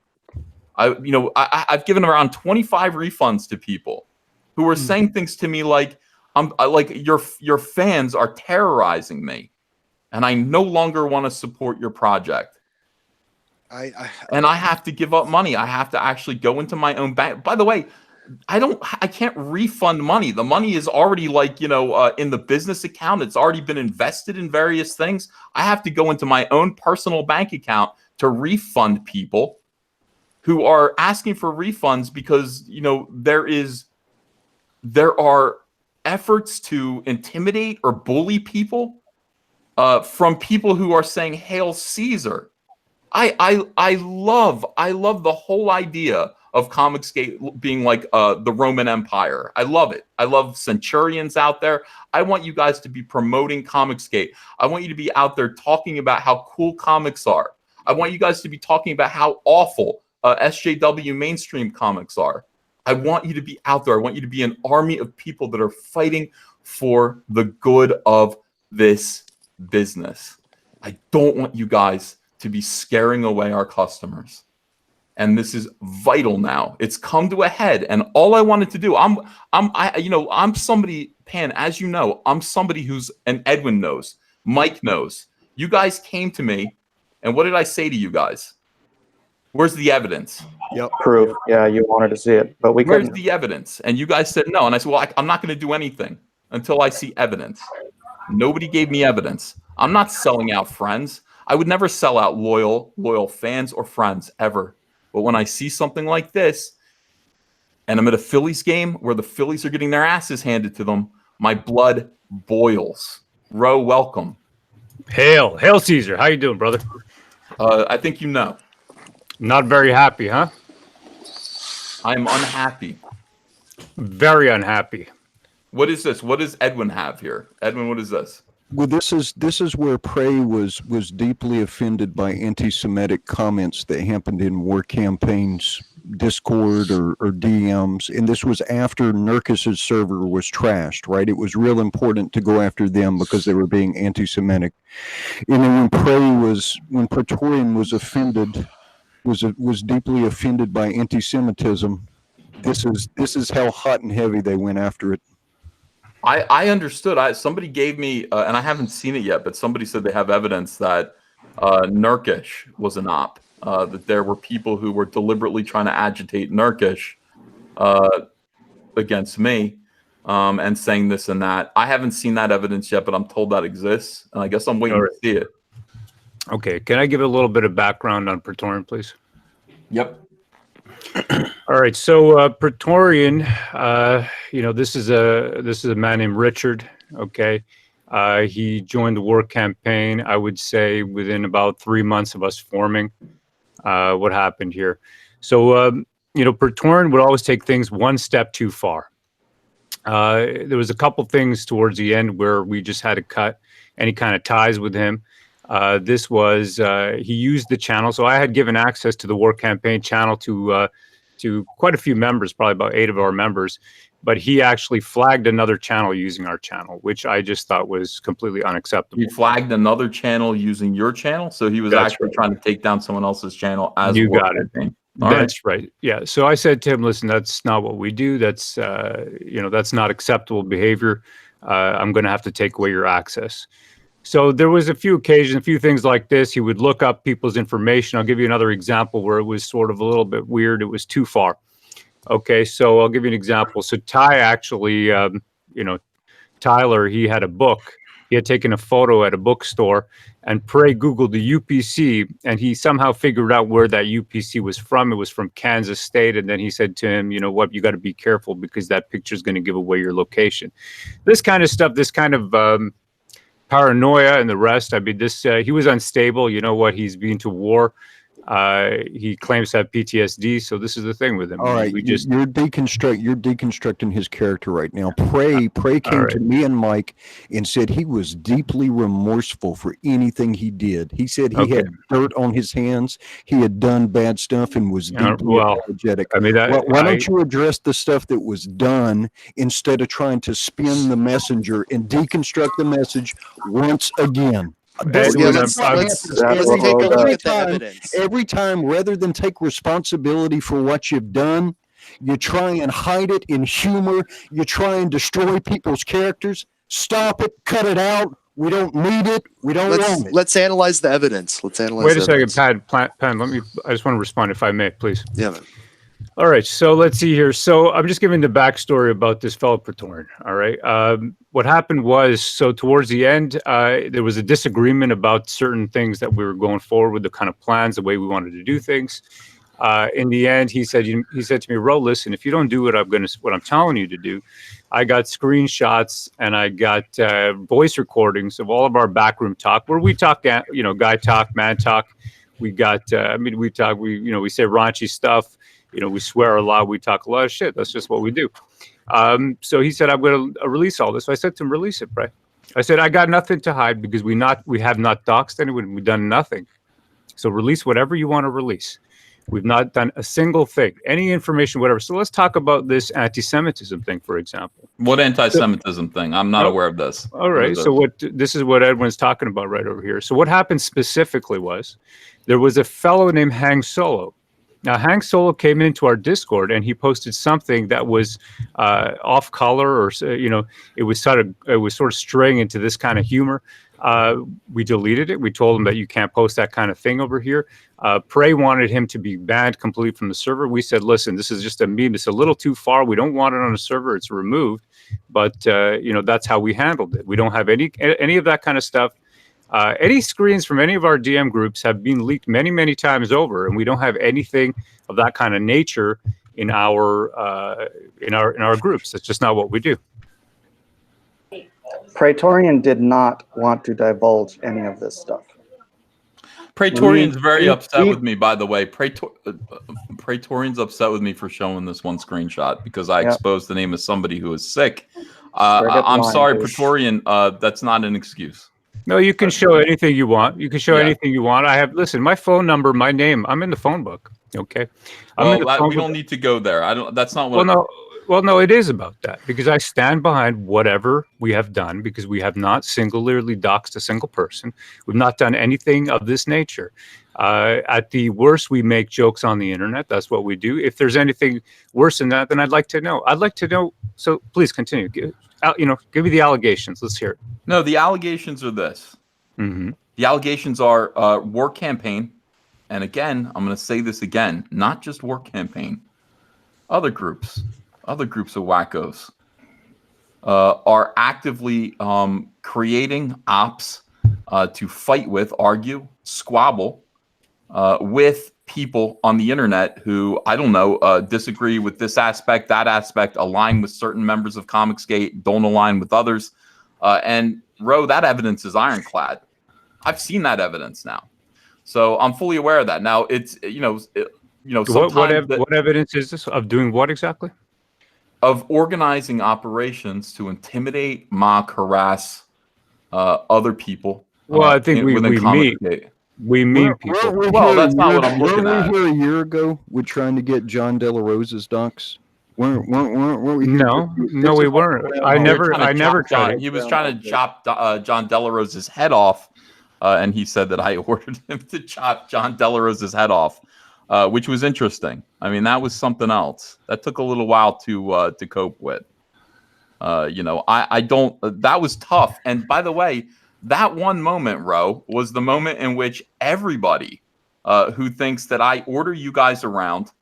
C: I've given around 25 refunds to people who were saying things to me like, your fans are terrorizing me, and I no longer want to support your project. And I have to give up money. I have to actually go into my own bank. By the way, I can't refund money. The money is already in the business account. It's already been invested in various things. I have to go into my own personal bank account to refund people who are asking for refunds because, there are efforts to intimidate or bully people from people who are saying, Hail Caesar. I love the whole idea of comicsgate being like the Roman Empire. I love it. I love centurions out there. I want you guys to be promoting comicsgate. I want you to be out there talking about how cool comics are. I want you guys to be talking about how awful SJW mainstream comics are. I want you to be out there. I want you to be an army of people that are fighting for the good of this business. I don't want you guys to be scaring away our customers. And this is vital now. It's come to a head. And all I wanted to do, I'm somebody, Pan, as you know, I'm somebody who's, and Edwin knows, Mike knows. You guys came to me, and what did I say to you guys? Where's the evidence?
D: Yep. Proof. Yeah, you wanted to see it, but we
C: Where's
D: couldn't.
C: the evidence? And you guys said no. And I said, well, I'm not going to do anything until I see evidence. Nobody gave me evidence. I'm not selling out friends. I would never sell out loyal fans or friends ever. But when I see something like this, and I'm at a Phillies game where the Phillies are getting their asses handed to them, my blood boils. Ro, welcome.
K: Hail Caesar. How you doing, brother?
C: I think you know.
K: Not very happy, huh?
C: I'm unhappy.
K: Very unhappy.
C: What is this? What does Edwin have here? Edwin, what is this?
F: Well, this is where Prey was deeply offended by anti-Semitic comments that happened in War Campaign's Discord or DMs, and this was after Nurkis's server was trashed. Right, it was real important to go after them because they were being anti-Semitic. And then when Praetorian was offended, was deeply offended by anti-Semitism. This is how hot and heavy they went after it.
C: I understood. Somebody gave me, and I haven't seen it yet, but somebody said they have evidence that Nurkish was an op. That there were people who were deliberately trying to agitate Nurkish against me, and saying this and that. I haven't seen that evidence yet, but I'm told that exists, and I guess I'm waiting to see it.
K: Okay, can I give a little bit of background on Praetorian, please?
C: Yep.
K: All right, so Praetorian, this is a man named Richard. Okay, he joined the war campaign, I would say, within about 3 months of us forming. What happened here? So, Praetorian would always take things one step too far. There was a couple things towards the end where we just had to cut any kind of ties with him. This was he used the channel. So I had given access to the war campaign channel to quite a few members, probably about 8 of our members. But he actually flagged another channel using our channel, which I just thought was completely unacceptable.
C: He flagged another channel using your channel, so he was actually trying to take down someone else's channel as
K: you
C: war
K: got it.
C: campaign.
K: That's right. Yeah. So I said to him, "Listen, that's not what we do. That's that's not acceptable behavior. I'm going to have to take away your access." So there was a few occasions, a few things like this. He would look up people's information. I'll give you another example where it was sort of a little bit weird. It was too far. Okay, so I'll give you an example. So Ty actually, Tyler, he had a book. He had taken a photo at a bookstore, and Prey Googled the UPC, and he somehow figured out where that UPC was from. It was from Kansas State, and then he said to him, "You know what? You got to be careful because that picture is going to give away your location." This kind of stuff, this kind of paranoia and the rest. I mean, he was unstable. You know what? He's been to war. He claims to have PTSD, so this is the thing with him.
F: All right, you're deconstructing his character right now. Prey came to me and Mike and said he was deeply remorseful for anything he did. He said he had dirt on his hands, he had done bad stuff, and was deeply apologetic.
K: I mean,
F: why don't you address the stuff that was done instead of trying to spin the messenger and deconstruct the message once again?
I: Let's take a look at the evidence.
F: Every time, rather than take responsibility for what you've done, you try and hide it in humor. You try and destroy people's characters. Stop it. Cut it out. We don't need it. We don't want it.
I: Let's analyze the evidence. Wait
K: a second, Pan. I just want to respond, if I may, please.
I: Yeah, man.
K: All right, so let's see here. So I'm just giving the backstory about this fellow Praetorian. All right, what happened was, so towards the end, there was a disagreement about certain things that we were going forward with, the kind of plans, the way we wanted to do things. In the end, he said to me, "Ro, listen, if you don't do what I'm telling you to do," I got screenshots and I got voice recordings of all of our backroom talk, where we talk, guy talk, man talk. We got, we talk, we say raunchy stuff. We swear a lot. We talk a lot of shit. That's just what we do. So he said, "I'm going to release all this." So I said to him, "Release it, Prey." I said, "I got nothing to hide because we have not doxed anyone. We've done nothing. So release whatever you want to release. We've not done a single thing, any information, whatever. So let's talk about this anti-Semitism thing, for example."
C: What anti-Semitism thing? I'm not aware of this.
K: All right. So this is what Edwin's talking about right over here. So what happened specifically was there was a fellow named Hang Solo. Now, Hank Solo came into our Discord and he posted something that was off color, or it was sort of straying into this kind of humor. We deleted it. We told him that you can't post that kind of thing over here. Prey wanted him to be banned completely from the server. We said, "Listen, this is just a meme. It's a little too far. We don't want it on the server. It's removed." But that's how we handled it. We don't have any of that kind of stuff. Any screens from any of our DM groups have been leaked many, many times over, and we don't have anything of that kind of nature in our groups. That's just not what we do.
D: Praetorian did not want to divulge any of this stuff.
C: Praetorian's very upset with me, by the way. Praetorian's upset with me for showing this one screenshot because I exposed the name of somebody who is sick
D: Straight up
C: I'm
D: lying,
C: sorry,
D: dude.
C: Praetorian. That's not an excuse.
K: No, you can show anything you want. You can show
C: Yeah.
K: anything you want. Listen, my phone number, my name, I'm in the phone book. Okay. I'm in the phone
C: We
K: book.
C: don't need to go there. I don't. That's not what.
K: Well, no, it is about that because I stand behind whatever we have done because we have not singularly doxed a single person. We've not done anything of this nature. At the worst, we make jokes on the internet. That's what we do. If there's anything worse than that, then I'd like to know. I'd like to know. So please continue. Give me the allegations. Let's hear it.
C: No, the allegations are this.
K: Mm-hmm.
C: The allegations are war campaign, and again, I'm going to say this again, not just war campaign. Other groups of wackos are actively creating ops to fight with, argue, squabble with people on the internet who, I don't know, disagree with this aspect, that aspect, align with certain members of comicsgate, don't align with others. And Ro, that evidence is ironclad. I've seen that evidence now. So I'm fully aware of that. Now it's,
K: What evidence is this of doing what exactly?
C: Of organizing operations to intimidate, mock, harass other people.
K: Well, I think we meet people.
C: Well, that's not what I'm looking at.
F: Weren't we here a year ago with trying to get John De La Rosa's docs? Weren't we?
K: No, we weren't. I never tried.
C: He was trying to chop John De La Rosa's head off, and he said that I ordered him to chop John De La Rosa's head off. Which was interesting. I mean, that was something else. That took a little while to cope with. I don't. That was tough. And by the way, that one moment, Ro, was the moment in which everybody who thinks that I order you guys around,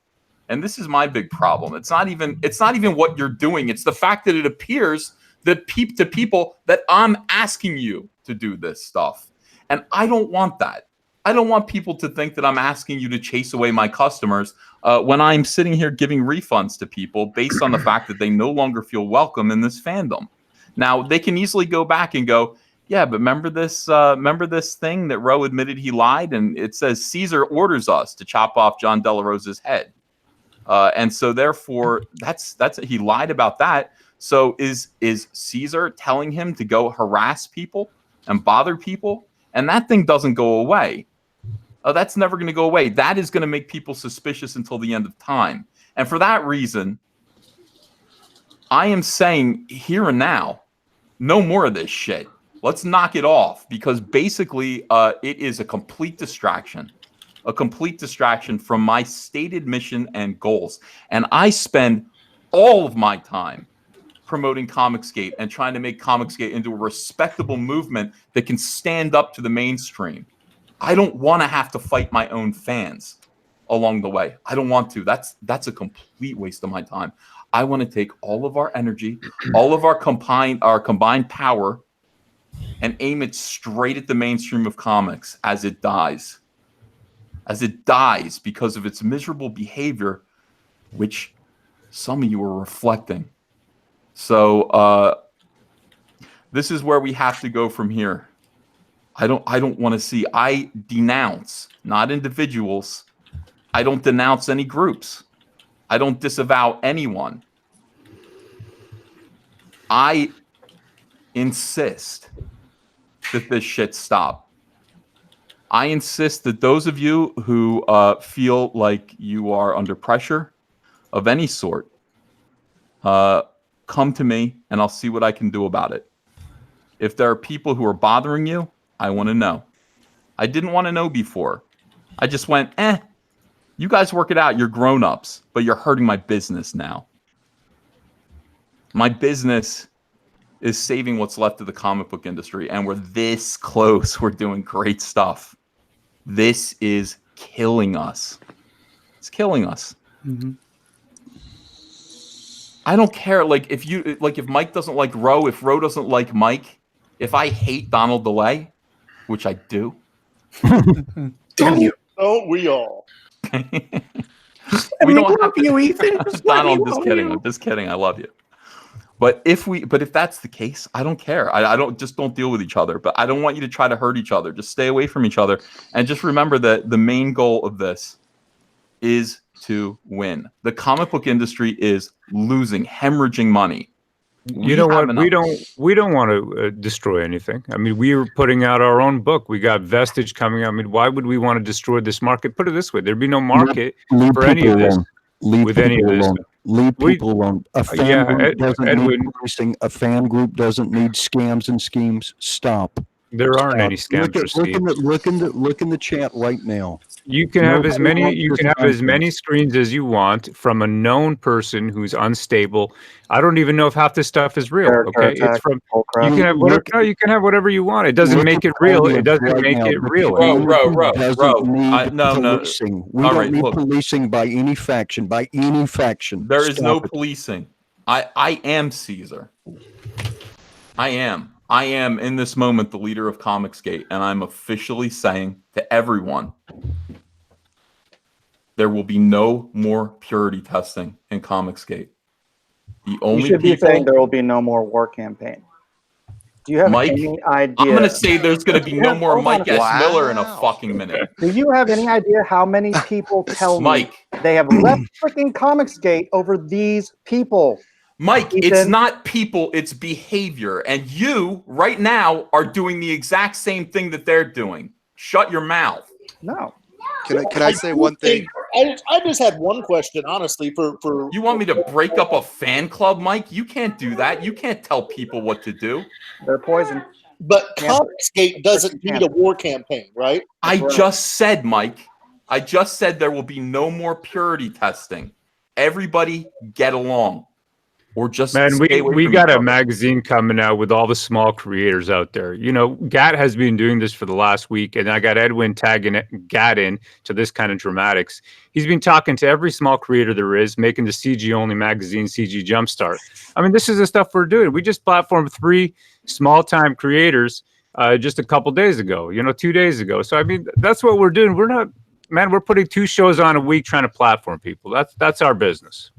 C: and this is my big problem. It's not even what you're doing. It's the fact that it appears that to people that I'm asking you to do this stuff, and I don't want that. I don't want people to think that I'm asking you to chase away my customers when I'm sitting here giving refunds to people based on the fact that they no longer feel welcome in this fandom. Now, they can easily go back and go, yeah, but remember this thing that Ro admitted he lied? And it says Caesar orders us to chop off John De La Rosa's head. And so therefore, that's he lied about that. So is Caesar telling him to go harass people and bother people? And that thing doesn't go away. That's never going to go away. That is going to make people suspicious until the end of time. And for that reason, I am saying here and now, no more of this shit. Let's knock it off because basically it is a complete distraction from my stated mission and goals. And I spend all of my time promoting Comicsgate and trying to make Comicsgate into a respectable movement that can stand up to the mainstream. I don't want to have to fight my own fans along the way. I don't want to. That's a complete waste of my time. I want to take all of our energy, all of our combined power, and aim it straight at the mainstream of comics as it dies. As it dies because of its miserable behavior, which some of you are reflecting. So this is where we have to go from here. I don't want to see. I denounce, not individuals. I don't denounce any groups. I don't disavow anyone. I insist that this shit stop. I insist that those of you who feel like you are under pressure of any sort, come to me and I'll see what I can do about it. If there are people who are bothering you, I want to know. I didn't want to know before. I just went, you guys work it out. You're grown-ups, but you're hurting my business now. My business is saving what's left of the comic book industry, and we're this close. We're doing great stuff. This is killing us. It's killing us.
J: Mm-hmm.
C: I don't care. If Mike doesn't like Ro, if Ro doesn't like Mike, if I hate Donald DeLay, which I do.
I: Damn you. Don't we all?
C: We don't have you, Ethan. Donald, I'm just kidding. I love you. But if that's the case, I don't care. I don't deal with each other. But I don't want you to try to hurt each other. Just stay away from each other. And just remember that the main goal of this is to win. The comic book industry is losing, hemorrhaging money.
K: You know what? We don't want to destroy anything. I mean, we are putting out our own book. We got Vestige coming out. I mean, why would we want to destroy this market? Put it this way: there'd be no market for any of this.
F: Leave people alone. Leave people alone. A fan group doesn't
K: Edwin,
F: need policing. A fan group doesn't need scams and schemes. Stop.
K: There aren't any scams or schemes.
F: Look in the chat right now.
K: You can have as many screens as you want from a known person who's unstable. I don't even know if half this stuff is real. Okay, it's from you can have whatever you want. It doesn't make it real. It doesn't make it real.
C: Bro.
F: No. We don't need policing by any faction. By any faction.
C: There is no policing. I am Caesar. I am in this moment the leader of comicsgate, and I'm officially saying to everyone, there will be no more purity testing in comicsgate. The only
D: you should be saying there will be no more war campaign. Do you have any idea?
C: I'm going to say there's going to be no more Mike S. Miller in a fucking minute.
D: Do you have any idea how many people tell me they have left freaking comicsgate over these people?
C: Mike, it's not people, it's behavior. And you, right now, are doing the exact same thing that they're doing. Shut your mouth.
D: No.
I: Can I say one thing?
L: I just had one question, honestly. For
C: you want me to break up a fan club, Mike? You can't do that. You can't tell people what to do.
D: They're poison.
L: But comicsgate doesn't need a war campaign, right?
C: I just said, Mike, there will be no more purity testing. Everybody get along. Or just
K: we got a magazine coming out with all the small creators out there. You know, Gat has been doing this for the last week, and I got Edwin tagging Gat in to this kind of dramatics. He's been talking to every small creator there is, making the CG only magazine, CG Jumpstart. I mean, this is the stuff we're doing. We just platformed 3 small time creators just a couple days ago. 2 days ago. So I mean, that's what we're doing. We're putting 2 shows on a week trying to platform people. That's our business.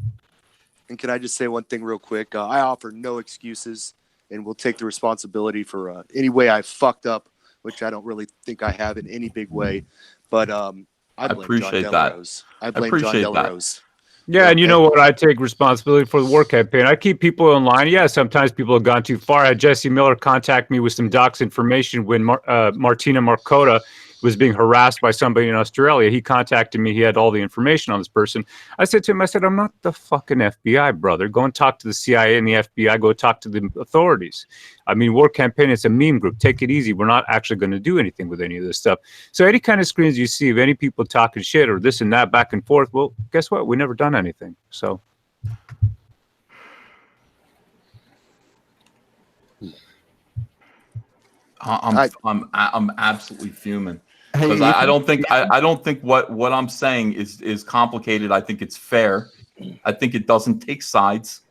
I: And can I just say one thing real quick? I offer no excuses, and will take the responsibility for any way I fucked up, which I don't really think I have in any big way. But I blame John Delarose. I blame John Delarose.
K: Yeah, and you know what? I take responsibility for the war campaign. I keep people in line. Yeah, sometimes people have gone too far. I had Jesse Miller contact me with some docs information when Martina Marcota was being harassed by somebody in Australia. He contacted me. He had all the information on this person. I said to him, I'm not the fucking FBI, brother. Go and talk to the CIA and the FBI. Go talk to the authorities. I mean, war campaign, it's a meme group. Take it easy. We're not actually going to do anything with any of this stuff. So any kind of screens you see of any people talking shit or this and that back and forth, well, guess what? We never done anything. So.
C: I'm absolutely fuming. Because I don't think what I'm saying is complicated. I think it's fair. I think it doesn't take sides.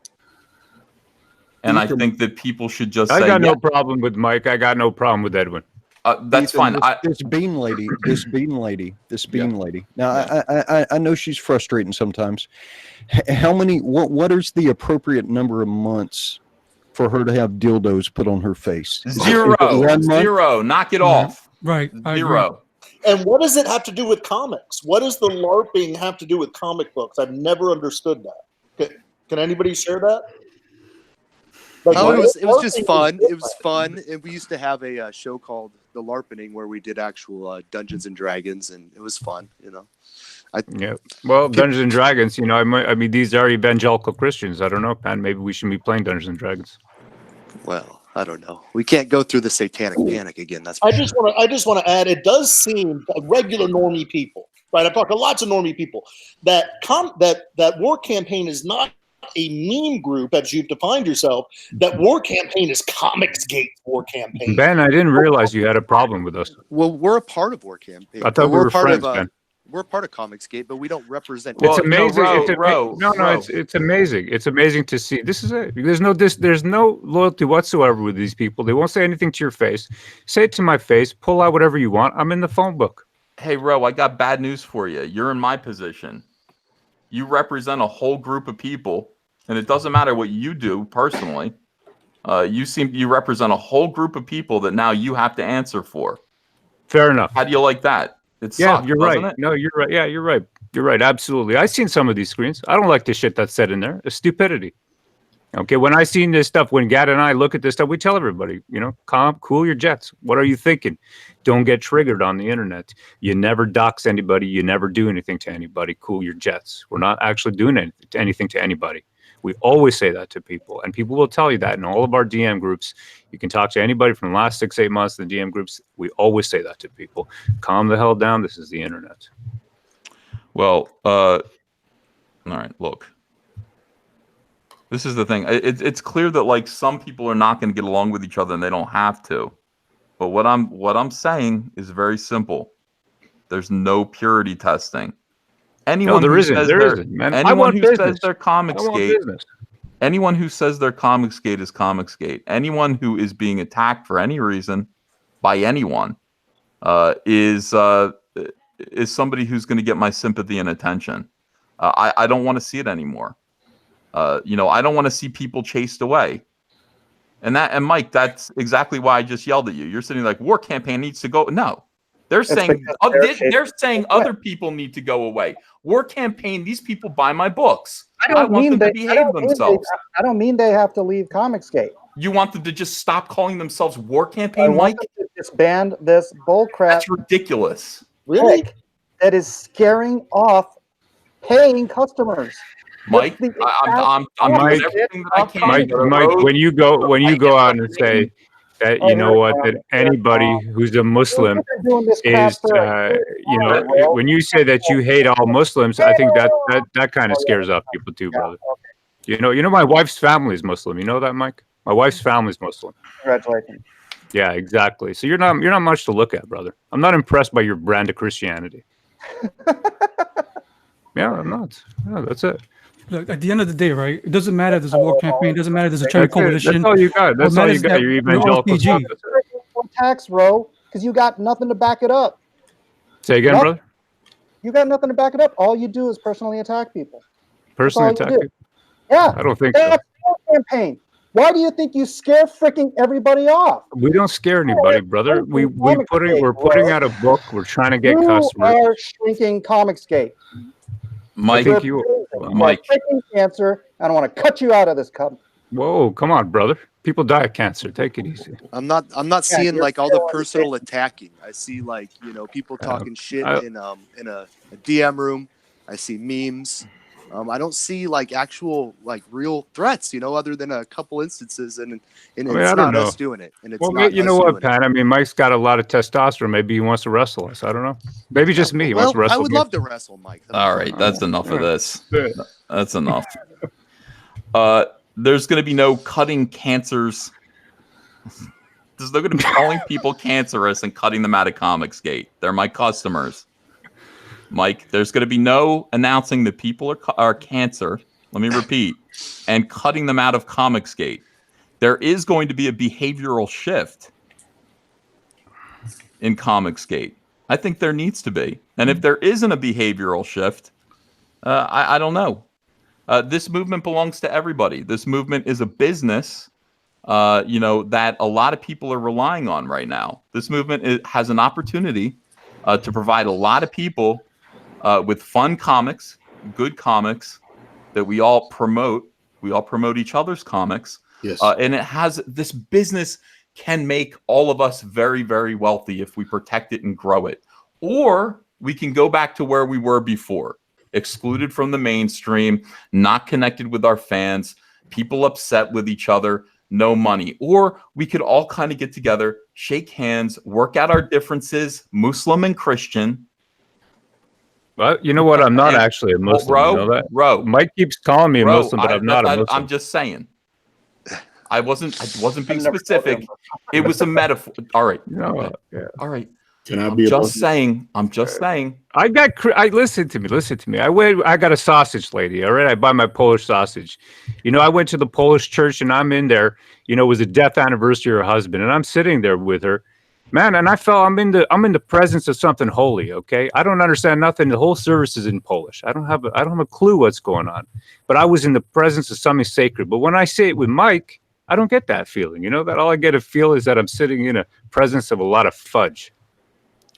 C: And I think that people should just say,
K: I got no problem with Mike. I got no problem with Edwin.
C: That's fine.
F: This bean lady. Now, I know she's frustrating sometimes. How many? What is the appropriate number of months for her to have dildos put on her face?
C: 0. Knock it off.
J: Right.
C: 0.
L: And what does it have to do with comics? What does the LARPing have to do with comic books? I've never understood that. Can anybody share that?
I: Like, it was just fun. It was fun. And we used to have a show called The LARPening where we did actual Dungeons and Dragons, and it was fun,
K: Yeah. Well, Dungeons and Dragons, I mean, these are evangelical Christians. I don't know, Pan. Maybe we should be playing Dungeons and Dragons.
I: Well, I don't know. We can't go through the satanic panic again. That's
L: I just want to add. It does seem that regular normie people, right? I've talked to lots of normie people that war campaign is not a meme group as you've defined yourself. That war campaign is comicsgate war campaign.
K: Ben, I didn't realize you had a problem with us.
I: Well, we're a part of war campaign.
K: I thought we were friends, Ben.
I: We're part of comicsgate, but we don't represent.
K: It's amazing. It's amazing. It's amazing to see. This is it. There's no loyalty whatsoever with these people. They won't say anything to your face. Say it to my face. Pull out whatever you want. I'm in the phone book.
C: Hey, Ro, I got bad news for you. You're in my position. You represent a whole group of people, and it doesn't matter what you do personally. You represent a whole group of people that now you have to answer for.
K: Fair enough.
C: How do you like that?
K: You're right. No, you're right. Yeah, you're right. You're right. Absolutely. I've seen some of these screens. I don't like the shit that's said in there. It's stupidity. Okay, when I seen this stuff, when Gad and I look at this stuff, we tell everybody, cool your jets. What are you thinking? Don't get triggered on the internet. You never dox anybody. You never do anything to anybody. Cool your jets. We're not actually doing anything to anybody. We always say that to people, and people will tell you that in all of our DM groups. You can talk to anybody from the last 6-8 months in the DM groups. We always say that to people. Calm the hell down. This is the internet.
C: Well, all right, look. This is the thing. It's clear that like some people are not going to get along with each other and they don't have to. But what I'm saying is very simple. There's no purity testing. Anyone
K: there
C: who
K: isn't.
C: says
K: There isn't, man.
C: anyone who says they're
K: I want
C: comicsgate,
K: business.
C: anyone who says they're comicsgate is comicsgate. Anyone who is being attacked for any reason by anyone is somebody who's going to get my sympathy and attention. I don't want to see it anymore. I don't want to see people chased away. And Mike, that's exactly why I just yelled at you. You're sitting like war campaign needs to go. No, they're saying other people need to go away. War campaign. These people buy my books. I want them to behave themselves.
M: I don't mean they have to leave Comicsgate.
C: You want them to just stop calling themselves war campaign, Mike?
M: To disband this bull crap.
C: That's ridiculous.
L: Really?
M: That is scaring off paying customers.
C: Mike, I'm doing everything that I can.
K: Mike, when you go out and say that that anybody who's a Muslim is when you say that you hate all Muslims, I think that kind of scares off people too, brother. My wife's family is Muslim. You know that, Mike? My wife's family is Muslim.
M: Congratulations.
K: Yeah, exactly. So you're not much to look at, brother. I'm not impressed by your brand of Christianity. Yeah, I'm not. Yeah, that's it.
J: Look, at the end of the day, right? It doesn't matter if there's a war campaign. It doesn't matter if there's a charity coalition.
K: That's all you got. That's all you got. Your evangelical stuff.
M: Tax row because you got nothing to back it up.
K: Say again, brother.
M: You got nothing to back it up. All you do is personally attack people.
K: Personally attack people?
M: Yeah.
K: I don't think so.
M: That's a campaign. Why do you think you scare freaking everybody off?
K: We don't scare anybody, brother. We're putting out a book. We're trying to get customers.
M: You are shrinking Comicsgate.
C: Mike,
M: Mike, cancer. I don't want to cut you out of this cup.
K: Whoa, come on, brother. People die of cancer. Take it easy.
I: I'm not seeing like all the personal attacking. I see like people talking shit in a DM room. I see memes. I don't see like actual like real threats, other than a couple instances, and it's not us doing it. And it's not
K: you know what, Pat? I mean, Mike's got a lot of testosterone. Maybe he wants to wrestle us. I don't know. Maybe just me. He wants to wrestle.
I: I would love to wrestle Mike.
C: All right, that's enough of this. That's enough. There's going to be no cutting cancers. There's no going to be calling people cancerous and cutting them out of Comicsgate. They're my customers. Mike, there's going to be no announcing that people are cancer. Let me repeat, and cutting them out of Comicsgate. There is going to be a behavioral shift in Comicsgate. I think there needs to be. And if there isn't a behavioral shift, I don't know. This movement belongs to everybody. This movement is a business, that a lot of people are relying on right now. This movement has an opportunity to provide a lot of people with fun comics, good comics that we all promote. We all promote each other's comics.
E: Yes.
C: And this business can make all of us very, very wealthy if we protect it and grow it. Or we can go back to where we were before, excluded from the mainstream, not connected with our fans, people upset with each other, no money. Or we could all kind of get together, shake hands, work out our differences, Muslim and Christian.
K: Well, you know what? I'm not actually a Muslim. You know that? Mike keeps calling me a Muslim, but I'm not a Muslim.
C: I'm just saying. I wasn't being specific. It was a metaphor. All right.
K: No, yeah.
C: All right.
E: Can I be
C: I'm just saying.
K: Listen to me. I got a sausage lady. All right. I buy my Polish sausage. I went to the Polish church and I'm in there. It was the death anniversary of her husband, and I'm sitting there with her. Man, and I felt I'm in the presence of something holy. Okay, I don't understand nothing. The whole service is in Polish. I don't have a clue what's going on, but I was in the presence of something sacred. But when I say it with Mike, I don't get that feeling. That all I get a feel is that I'm sitting in a presence of a lot of fudge.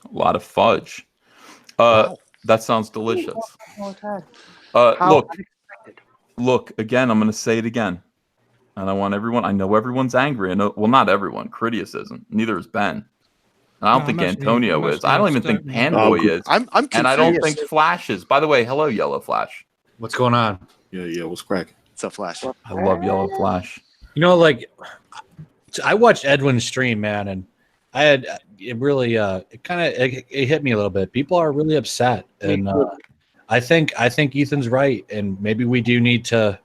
C: A lot of fudge. That sounds delicious. Look. Again, I'm going to say it again. and I want everyone. I know everyone's angry. I know, well, not everyone. Critias isn't. Neither is Ben. And I don't
J: No,
C: think
J: I'm actually-
C: Antonio
J: I'm
C: is. I don't even
J: actually
C: think
J: upset,
C: Panboy is.
I: I'm
C: and I don't
I: confused.
C: think Flash is. By the way, hello, Yellow Flash.
K: What's going on?
E: Yeah. What's cracking?
I: It's a Flash.
C: I love Yellow Flash.
H: You know, like I watched Edwin's stream, man, and I had it really it kind of it hit me a little bit. People are really upset, and I think Ethan's right, and maybe we need to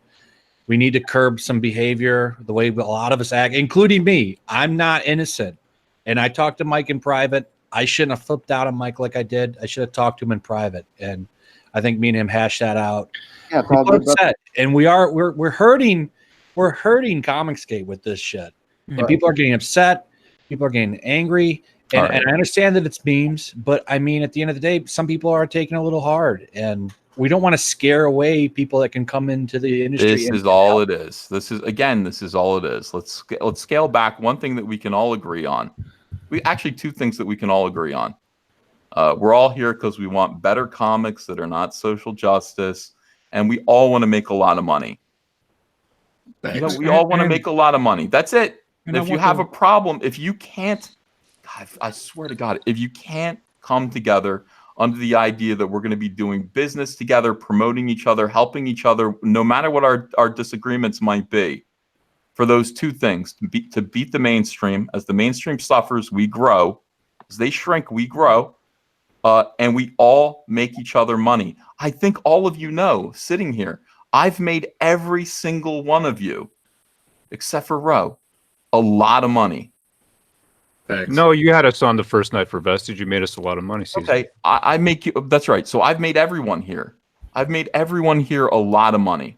H: curb some behavior, the way a lot of us act, including me. I'm not innocent, and I talked to Mike in private. I shouldn't have flipped out on Mike like I did. I should have talked to him in private, and I think me and him hashed that out.
D: Yeah, it's all
H: People are
D: good, brother.
H: upset, and we're hurting comicsgate with this shit. And
D: Right.
H: people are getting upset. People are getting angry. And,
C: All right.
H: and I understand that it's memes, but I mean, at the end of the day, some people are taking it a little hard. And we don't want to scare away people that can come into the industry.
C: This is all it is. This is all it is. Let's scale back. One thing that we can all agree on. Two things that we can all agree on. We're all here because we want better comics that are not social justice, and we all want to make a lot of money. You know, we all want to make a lot of money. That's it. And if you have a problem, if you can't, God, I swear to God, if you can't come together under the idea that we're going to be doing business together, promoting each other, helping each other, no matter what our disagreements might be, for those two things, to beat the mainstream. As the mainstream suffers, we grow. As they shrink, we grow. And we all make each other money. I think all of you know, sitting here, I've made every single one of you, except for Ro, a lot of money.
E: Thanks.
K: No, you had us on the first night for Vestige. You made us a lot of money, Caesar.
C: Okay, I make you. That's right. So I've made everyone here. I've made everyone here a lot of money.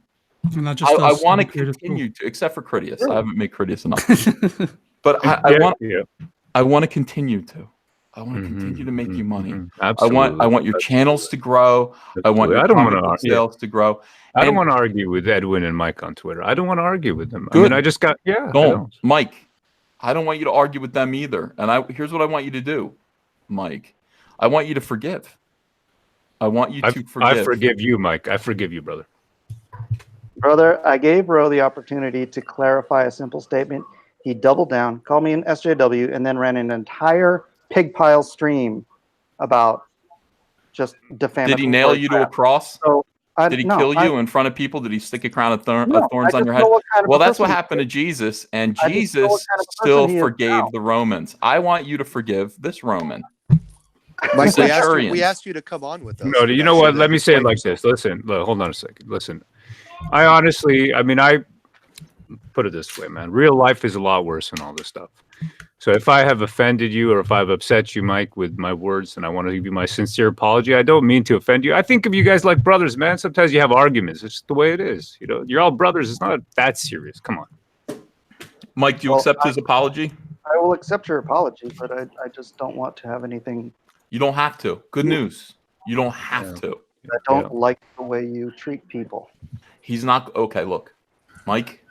J: And not just
C: I
J: us,
C: want to
J: creators too.
C: continue to, except for Critias. I haven't made Critias enough. But I want to continue to. I want to continue to make you money. I want your channels to grow. I want your comic book sales to grow.
K: I don't want to argue with Edwin and Mike on Twitter. I don't want to argue with them.
C: Good.
K: I mean, I just got
C: Don't, Mike. I don't want you to argue with them either. And here's what I want you to do, Mike. I want you to forgive. I want you to forgive.
K: I forgive you, Mike. I forgive you, brother.
D: Brother, I gave Ro the opportunity to clarify a simple statement. He doubled down, called me an SJW, and then ran an entire pig pile stream about just defamatory.
C: Did he nail you to a cross?
D: So,
C: did he kill you in front of people? Did he stick a crown of thorns on your head? Well, that's what happened to Jesus, and Jesus still forgave the Romans. I want you to forgive this Roman.
I: Mike, we asked you to come on with us.
K: No, you know what? Let me say it like this. Listen, hold on a second. Listen, I honestly, I put it this way, man. Real life is a lot worse than all this stuff. So if I have offended you or if I've upset you, Mike, with my words, and I want to give you my sincere apology, I don't mean to offend you. I think of you guys like brothers, man. Sometimes you have arguments. It's just the way it is. You know, you're all brothers. It's not that serious. Come on.
C: Mike, do you accept his apology?
D: I will accept your apology, but I just don't want to have anything.
C: You don't have to. Good news. You don't have to.
D: I don't like the way you treat people.
C: He's not. Okay, look, Mike.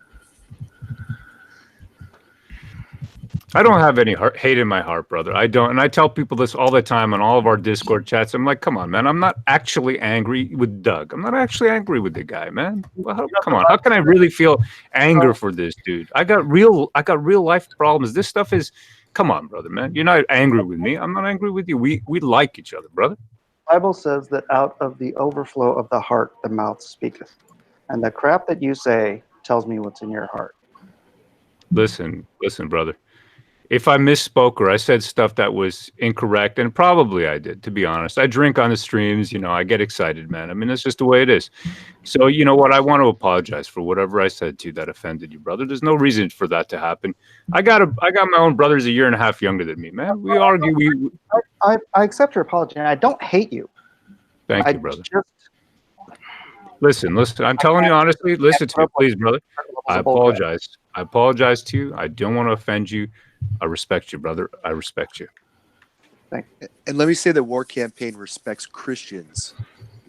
K: I don't have any hate in my heart, brother. I don't. And I tell people this all the time on all of our Discord chats. I'm like, come on, man. I'm not actually angry with Doug. I'm not actually angry with the guy, man. Well, come on. How can I really feel anger for this dude? I got real life problems. This stuff is, come on, brother, man. You're not angry with me. I'm not angry with you. We like each other, brother.
D: The Bible says that out of the overflow of the heart, the mouth speaketh. And the crap that you say tells me what's in your heart.
K: Listen, brother. If I misspoke or I said stuff that was incorrect, and probably I did, to be honest. I drink on the streams, you know, I get excited, man. I mean, that's just the way it is. So, you know what? I want to apologize for whatever I said to you that offended you, brother. There's no reason for that to happen. I got my own brothers a year and a half younger than me, man. We argue.
D: I accept your apology, and I don't hate you.
K: Thank you, brother. Listen. I'm telling you honestly. Listen to me, please, brother. I apologize. I apologize to you. I don't want to offend you. I respect you, brother. I respect you.
I: And let me say that War Campaign respects Christians.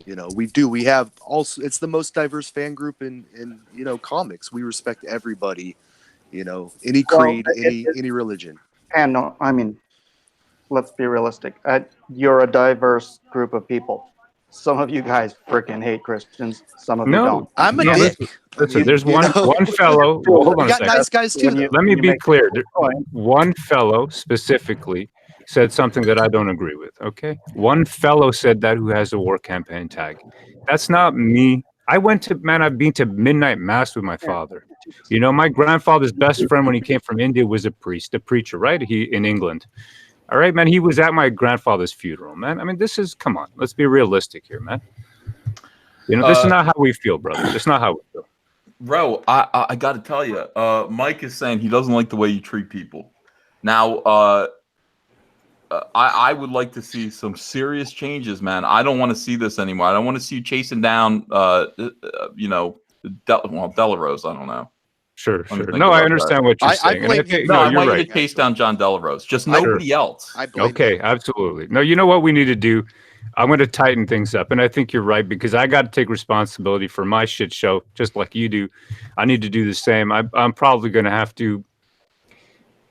I: You know, we do. We have also. It's the most diverse fan group in you know, comics. We respect everybody. You know, any creed, any religion.
D: And no, I mean, let's be realistic. You're a diverse group of people. some of you guys freaking hate Christians. Some of you
K: No,
D: don't.
I: I'm a
K: no,
I: dick.
K: listen,
D: You-
K: there's
D: you
K: one
I: know.
K: fellow. Well, hold on
I: We
K: a
I: got
K: second.
I: nice guys too.
D: When you-
I: though.
K: Let me
D: you
K: be
D: make
K: clear.
D: the point,
K: One fellow specifically said something that I don't agree with. Okay, one fellow said that who has a war campaign tag. That's not me. I've been to midnight mass with my father. You know, my grandfather's best friend when he came from India was a priest, a preacher, right? He in England. All right, man. He was at my grandfather's funeral, man. I mean, come on. Let's be realistic here, man. You know, this is not how we feel, brother. This is not how we feel.
C: Bro, I got to tell you, Mike is saying he doesn't like the way you treat people. Now, I would like to see some serious changes, man. I don't want to see this anymore. I don't want to see you chasing down, Delarose. I don't know.
K: Sure.
C: Let me think
K: No, I
C: about
K: understand
C: that.
K: what you're
I: I
K: saying.
I: blame
K: And
I: him.
C: No, I
K: you're
C: want you
K: right.
C: to chase down John Delarose. Just nobody else.
I: I blame
K: Okay,
I: him.
K: absolutely. No, you know what we need to do? I'm going to tighten things up. And I think you're right because I got to take responsibility for my shit show, just like you do. I need to do the same. I'm probably going to have to.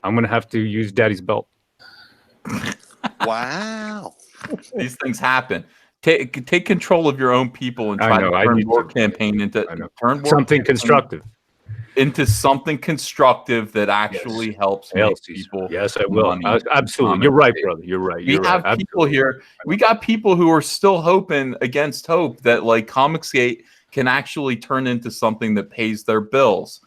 K: I'm going to have to use Daddy's belt.
I: Wow.
C: These things happen. Take control of your own people and
K: I
C: try
K: know,
C: to
K: I
C: turn
K: need
C: war
K: to.
C: campaign into
K: Something constructive.
C: into something constructive that actually helps make
K: Hail Caesar.
C: people.
K: Yes, I will.
C: money.
K: Absolutely. You're right, brother. You're right.
C: We
K: You're
C: have
K: right.
C: people here. We got people who are still hoping against hope that like comicsgate can actually turn into something that pays their bills.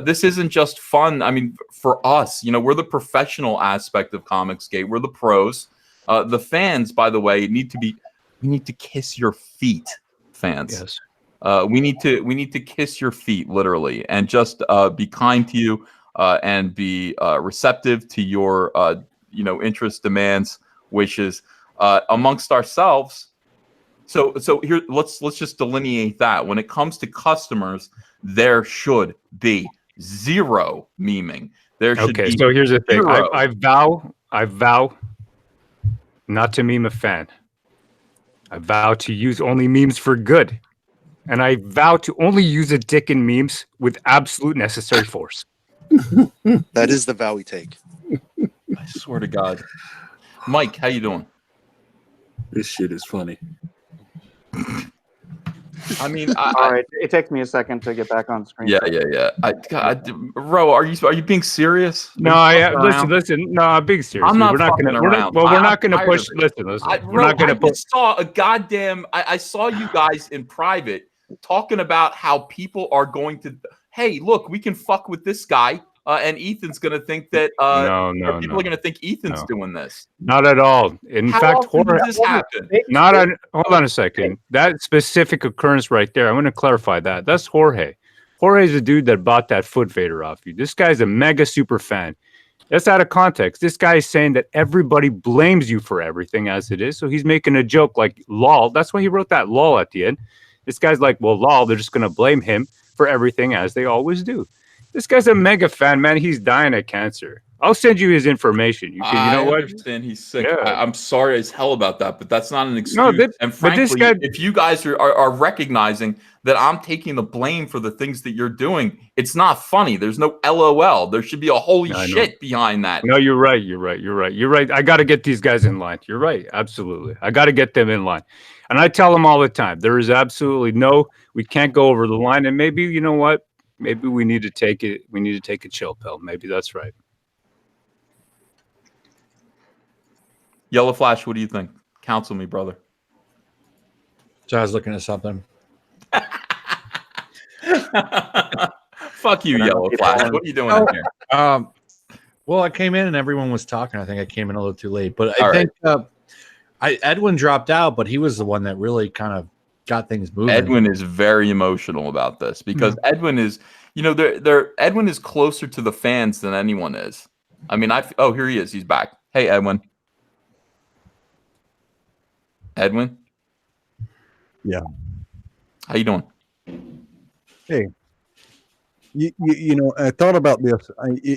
C: This isn't just fun. I mean, for us, you know, we're the professional aspect of comicsgate. We're the pros. The fans, by the way, we need to kiss your feet, fans.
K: Yes.
C: We need to kiss your feet, literally, and just be kind to you and be receptive to your interests, demands, wishes amongst ourselves. So here, let's just delineate that. When it comes to customers, there should be zero memeing. There should
K: Okay,
C: be
K: so here's the thing.
C: zero.
K: I vow not to meme a fan. I vow to use only memes for good. And I vow to only use a dick in memes with absolute necessary force.
I: That is the vow we take.
C: I swear to God. Mike, how you doing?
E: This shit is funny.
C: I mean,
D: all right. It takes me a second to get back on screen.
C: Yeah. Ro, are you being serious?
K: No, listen. No, I'm being serious.
C: I'm not
K: we're not
C: fucking
K: gonna,
C: around.
K: we're not going to
C: tired
K: push.
C: of it.
K: Listen.
C: We're not going to push. I just saw a goddamn. I saw you guys in private talking about how people are going to. Hey, look, we can fuck with this guy, and Ethan's going to think that. People are going to think Ethan's doing this.
K: Not at all. In
C: How
K: fact,
C: often does this happen?
K: Hold on a second. That specific occurrence right there, I'm going to clarify that. That's Jorge. Jorge's the dude that bought that foot Vader off you. This guy's a mega super fan. That's out of context. This guy is saying that everybody blames you for everything as it is. So he's making a joke like lol. That's why he wrote that lol at the end. This guy's like, well, lol, they're just going to blame him for everything as they always do. This guy's a mega fan, man. He's dying of cancer. I'll send you his information. You know what?
C: I understand he's sick.
K: Yeah.
C: I'm sorry as hell about that, but that's not an excuse.
K: No,
C: and
K: but this
C: frankly,
K: guy-
C: if you guys are recognizing that I'm taking the blame for the things that you're doing, it's not funny. There's no LOL. There should be a holy shit behind that.
K: No, you're right. You're right. I got to get these guys in line. You're right. Absolutely. I got to get them in line. And I tell them all the time, there is absolutely we can't go over the line. And maybe, you know what? Maybe we need to take it. We need to take a chill pill. Maybe that's right.
C: Yellow Flash, what do you think? Counsel me, brother.
H: So I was looking at something.
C: Fuck you, Yellow Flash. What are you doing in here?
H: Well, I came in and everyone was talking. I think I came in a little too late, but
C: All
H: I think Edwin dropped out, but he was the one that really kind of got things moving.
C: Edwin is very emotional about this because Edwin is, Edwin is closer to the fans than anyone is. I mean, here he is. He's back. Hey, Edwin. Edwin?
F: Yeah.
C: How you doing?
F: Hey, you know, I thought about this.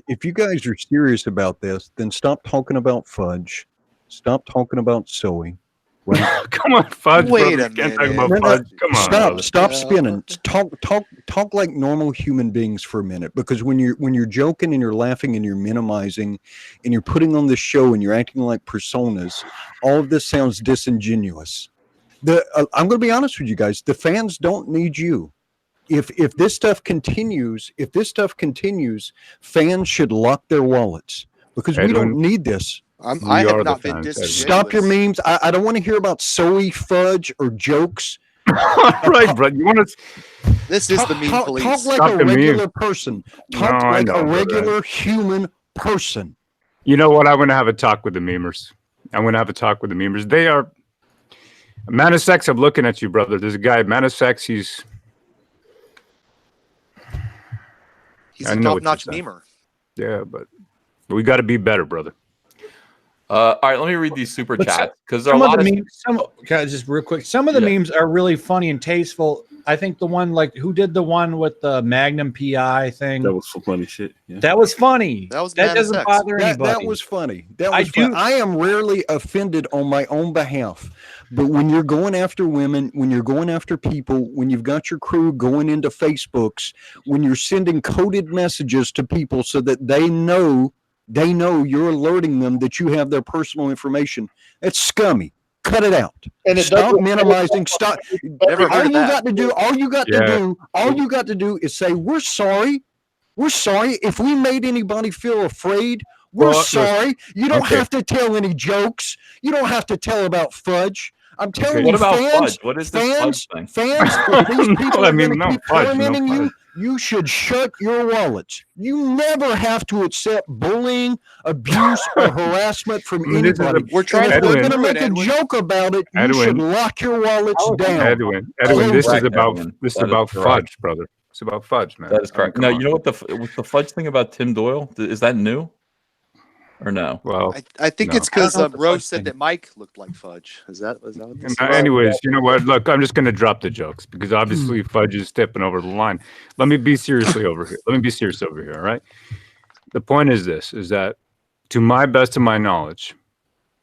F: If you guys are serious about this, then stop talking about fudge. Stop talking about sewing. Right?
K: Come on, fudge.
I: Wait
K: brother.
I: a
K: Can't talk
I: minute.
K: about fudge. Come on.
F: Stop spinning. Talk like normal human beings for a minute. Because when you're joking and you're laughing and you're minimizing and you're putting on this show and you're acting like personas, all of this sounds disingenuous. I'm going to be honest with you guys. The fans don't need you. If this stuff continues, fans should lock their wallets because we don't need this.
I: I have not been disingenuous.
F: Stop your memes. I don't want to hear about soy fudge or jokes.
K: Right, bro. You want to?
I: This is the meme police.
F: Talk like
K: Stop
F: a
K: the
F: regular
K: meme.
F: person.
K: No,
F: Talk
K: I
F: like
K: know,
F: a
K: brother.
F: regular human person.
K: You know what? I'm going to have a talk with the memers. They are Manisex. I'm looking at you, brother. There's a guy, Manisex.
I: He's a top-notch memer.
K: Yeah, but we got to be better, brother.
C: All right, let me read these super chats because there are a
H: Some
C: lot
H: of the
C: of
H: memes. Guys, just real quick. Some of the memes are really funny and tasteful. I think the one who did the one with the Magnum PI thing.
E: That was for funny shit. Yeah.
H: That was funny.
I: That
H: doesn't bother anybody.
F: That was funny. I am rarely offended on my own behalf, but when you're going after women, when you're going after people, when you've got your crew going into Facebooks, when you're sending coded messages to people so that they know you're alerting them that you have their personal information, it's scummy. Cut it out.
L: And
F: Stop minimizing. Stop.
I: Never heard
F: All
I: of
F: you
I: that.
F: got to do. All you got to do is say, "We're sorry. We're sorry if we made anybody feel afraid. We're sorry." You don't have to tell any jokes. You don't have to tell about fudge. I'm telling you,
C: What about
F: fans,
C: fudge? What is this fudge thing?
F: Fans, if these people are going to keep
K: fudge,
F: tormenting
K: no
F: you, you should shut your wallets. You never have to accept bullying, abuse, or harassment from anybody.
I: We're trying
F: And if
I: to
F: they're
I: go
F: going to
I: through
F: make
I: it,
F: a
I: Edwin.
F: joke about it, you should lock your wallets down.
K: Edwin,
C: That
K: this
C: is
K: is about
C: correct.
K: this is
C: That is
K: about
C: correct.
K: fudge, brother. It's about fudge, man.
C: That is correct.
K: I mean,
C: No,
K: come
C: you know what with the fudge thing about Tim Doyle? Is that new or no?
K: Well,
I: I think
K: no.
I: it's because
H: I don't know if the
I: Rose
H: fudge
I: said
H: thing-
I: that Mike looked like fudge. Is that what this is?
K: Anyways, you know what? Look, I'm just going to drop the jokes because obviously fudge is stepping over the line. Let me be seriously over here. All right. The point is this: is that to my best of my knowledge,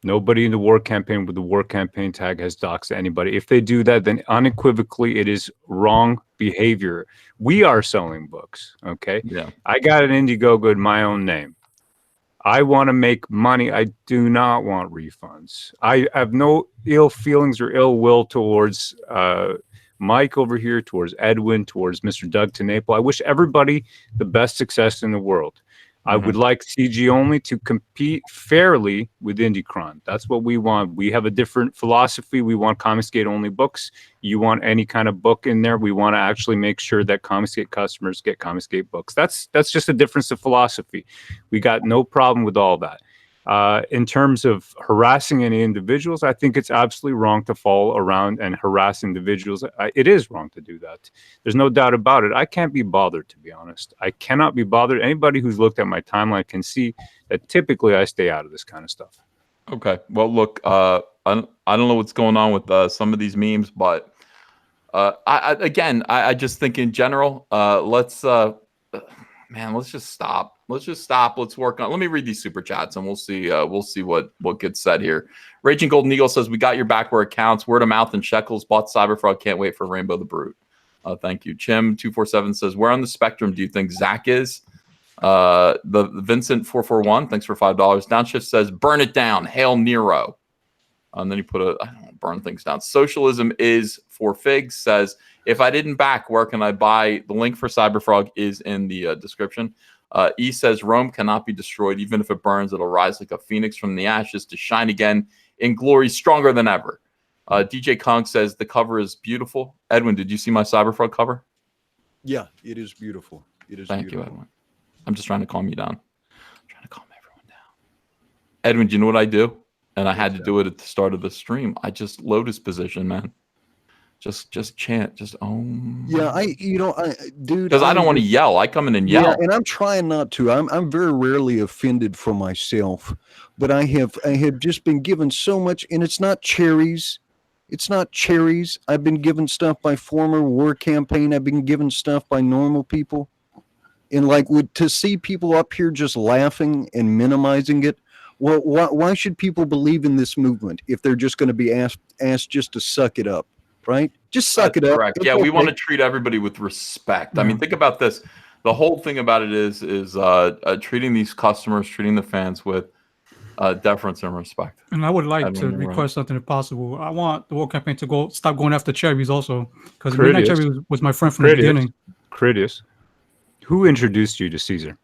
K: nobody in the war campaign with the war campaign tag has doxed anybody. If they do that, then unequivocally it is wrong behavior. We are selling books. Okay.
C: Yeah.
K: I got an Indiegogo in my own name. I want to make money. I do not want refunds. I have no ill feelings or ill will towards Mike over here, towards Edwin, towards Mr. Doug Tenaple. I wish everybody the best success in the world. I would like CG only to compete fairly with IndieCron. That's what we want. We have a different philosophy. We want comicsgate only books. You want any kind of book in there. We want to actually make sure that comicsgate customers get comicsgate books. That's just a difference of philosophy. We got no problem with all that. In terms of harassing any individuals, I think it's absolutely wrong to fall around and harass individuals. It is wrong to do that. There's no doubt about it. I can't be bothered, to be honest. I cannot be bothered. Anybody who's looked at my timeline can see that typically I stay out of this kind of stuff.
C: Okay. Well, look, I don't know what's going on with some of these memes, but I just think in general, let's just stop. Let's work on. Let me read these super chats and we'll see what gets said here. Raging Golden Eagle says, "We got your back where it counts. Word of mouth and shekels. Bought Cyberfrog. Can't wait for Rainbow the Brute." Thank you. Chim247 says, "Where on the spectrum do you think Zach is?" The Vincent 441, thanks for $5. Downshift says, "Burn it down. Hail Nero." And then he put I don't want to burn things down. Socialism is for figs says, "If I didn't back, where can I buy?" The link for Cyberfrog is in the description. E says, "Rome cannot be destroyed. Even if it burns, it'll rise like a phoenix from the ashes to shine again in glory, stronger than ever." DJ Kong says, "The cover is beautiful." Edwin, did you see my Cyberfrog cover?
F: Yeah, it is beautiful. It is
C: Thank
F: beautiful.
C: you, Edwin. I'm just trying to calm you down. I'm trying to calm everyone down. Edwin, do you know what I do? And I had to do it at the start of the stream. I just lotus position, man. Just chant, just
F: Yeah, dude.
C: Because I don't want to yell. I come in and yell.
F: Yeah, and I'm trying not to. I'm very rarely offended for myself, but I have just been given so much, and it's not cherries. It's not cherries. I've been given stuff by former war campaign. I've been given stuff by normal people, and to see people up here just laughing and minimizing it. Well, why should people believe in this movement if they're just going to be asked just to suck it up? Right? Just suck it up.
C: Correct. Yeah, we want to treat everybody with respect. I mean, think about this. The whole thing about it is treating these customers, treating the fans with Deference and respect.
J: And I would like
C: Edwin,
J: to
C: you're right.
J: request something if possible. I want the war campaign to stop going after cherries also, because Midnight Cherry was my friend from the beginning.
K: Critius, who introduced you to Caesar?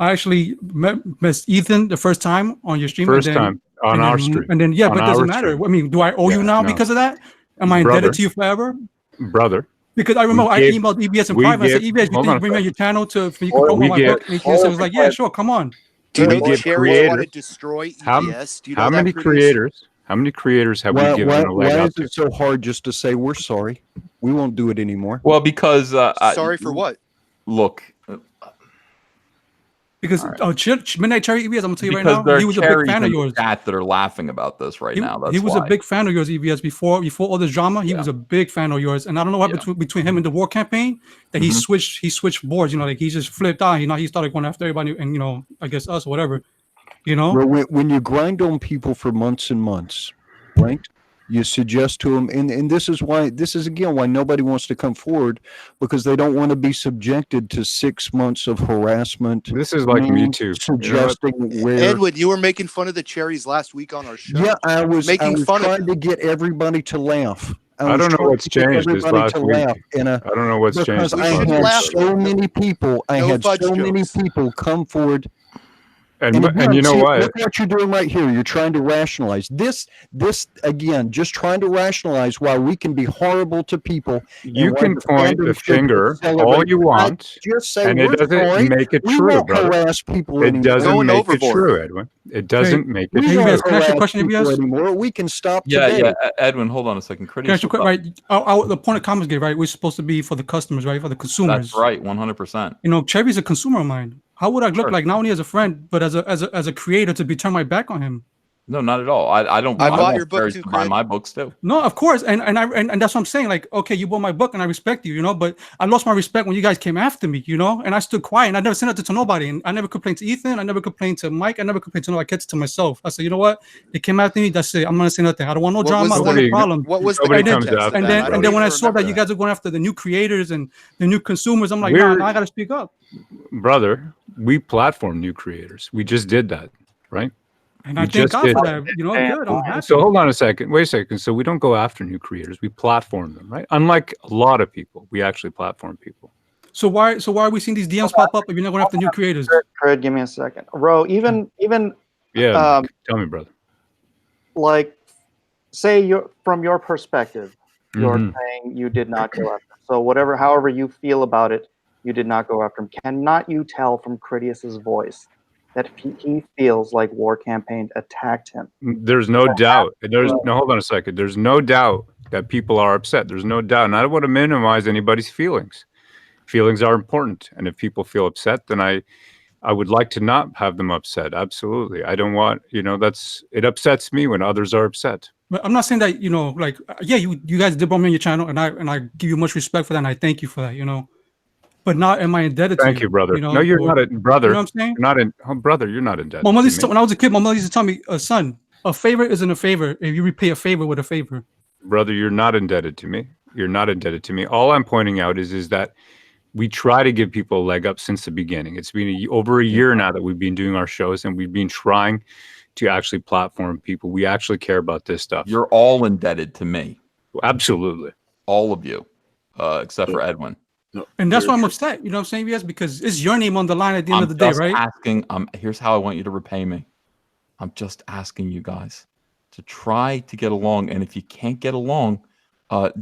J: I actually met Ethan the first time on your stream.
K: First
J: and then,
K: time on our stream.
J: And then, yeah,
K: On
J: but it doesn't
K: our
J: matter.
K: stream.
J: I mean, do I owe you now because of that? Am I indebted to you forever?
K: Brother.
J: Because I remember I emailed EBS in private. I said, EBS, you think you bring me on your channel for you can promote my book? And he was like, yeah, sure, come on.
I: Do you
K: We
I: think
K: give
I: cherries want to
K: creators.
I: destroy
K: How,
I: EBS? Do you know
K: how
I: that,
K: many
I: Critius?
K: creators? How many creators have we given a leg
F: why
K: up
F: is
K: to?
F: it so hard just to say we're sorry? We won't do it anymore.
C: Well, because
I: Sorry for what?
C: Look,
J: Because Midnight Cherry EBS, I'm gonna tell you right
C: because
J: now,
C: there
J: he
C: are
J: was a big
C: cherries
J: fan
C: in
J: of
C: the
J: yours.
C: chat that are laughing about this right now. That's
J: He was
C: why.
J: a big fan of yours, EBS, before all this drama. He was a big fan of yours, and I don't know what between him and the war campaign that he switched boards. You know, like he just flipped out. You know, he started going after everybody, and I guess us or whatever. You know,
F: well, when you grind on people for months and months, right? You suggest to them, and this is again why nobody wants to come forward, because they don't want to be subjected to 6 months of harassment.
K: This is like Me Too.
F: Suggesting where
I: Edwin, you were making fun of the cherries last week on our show.
F: Yeah, I was
I: making fun
F: trying
I: of
F: to get everybody to laugh.
K: I don't know what's changed this last week. I don't know what's changed.
F: Because I had so many people. I had so many people come forward.
K: And
F: again,
K: you know what?
F: Look what you're doing right here. You're trying to rationalize this again, just trying to rationalize why we can be horrible to people.
K: You can point the finger all you want,
F: just say
K: and it doesn't make it true, brother.
F: Harass people
K: it doesn't
F: anymore.
K: make it true, Edwin. It doesn't make it
F: we
K: true.
F: don't harass people anymore. We can stop today.
C: Yeah, Edwin, hold on a second.
J: Right? The point of comicsgate, right? We're supposed to be for the customers, right? For the consumers.
C: That's right, 100%.
J: You know, Cherry's a consumer of mine. How would I look like not only as a friend, but as a creator to turn my back on him?
C: No, not at all. I don't.
I: I bought
C: want
I: your book
C: Paris
I: too,
C: to buy
I: Craig.
C: my books too.
J: No, of course, and that's what I'm saying. Like, okay, you bought my book, and I respect you, but I lost my respect when you guys came after me, and I stood quiet, and I never sent it to nobody, and I never complained to Ethan, I never complained to Mike, I never complained to nobody. I kept it to myself. I said, you know what? They came after me. That's it. I'm not gonna say nothing. I don't want no drama. I don't want no problem.
I: What was the
J: context?
I: context?
J: And then when I saw that you guys are going after the new creators and the new consumers, I'm like, nah, I gotta speak up.
K: Brother, we platform new creators. We just did that, right?
J: And I thank God for that. Good. I'm happy.
K: So hold on a second. Wait a second. So we don't go after new creators. We platform them, right? Unlike a lot of people, we actually platform people.
J: So why are we seeing these DMs pop up if you're not going after new creators?
D: Craig, give me a second. Ro, even
K: yeah, tell me, brother.
D: Like, say from your perspective, you're saying you did not go after him. So however you feel about it, you did not go after him. Cannot you tell from Critias's voice that he feels like War Campaign attacked him?
K: There's no doubt. Hold on a second. There's no doubt that people are upset. There's no doubt. And I don't want to minimize anybody's feelings. Feelings are important. And if people feel upset, then I would like to not have them upset. Absolutely. I don't want, it upsets me when others are upset.
J: But I'm not saying that, you guys did bring me on your channel, and I give you much respect for that, and I thank you for that, But not am I indebted to you.
K: Thank you, brother. No, you're not a brother.
J: You know what I'm saying?
K: You're not in, brother, you're not indebted.
J: My mother when I was a kid, my mother used to tell me, son, a favor isn't a favor if you repay a favor with a favor.
K: Brother, you're not indebted to me. You're not indebted to me. All I'm pointing out is that we try to give people a leg up since the beginning. It's been over a year now that we've been doing our shows, and we've been trying to actually platform people. We actually care about this stuff.
C: You're all indebted to me.
K: Absolutely.
C: All of you, except for Edwin.
J: And that's why I'm upset. You know what I'm saying? Yes, because it's your name on the line at the end of the day, right?
C: Asking, here's how I want you to repay me. I'm just asking you guys to try to get along. And if you can't get along,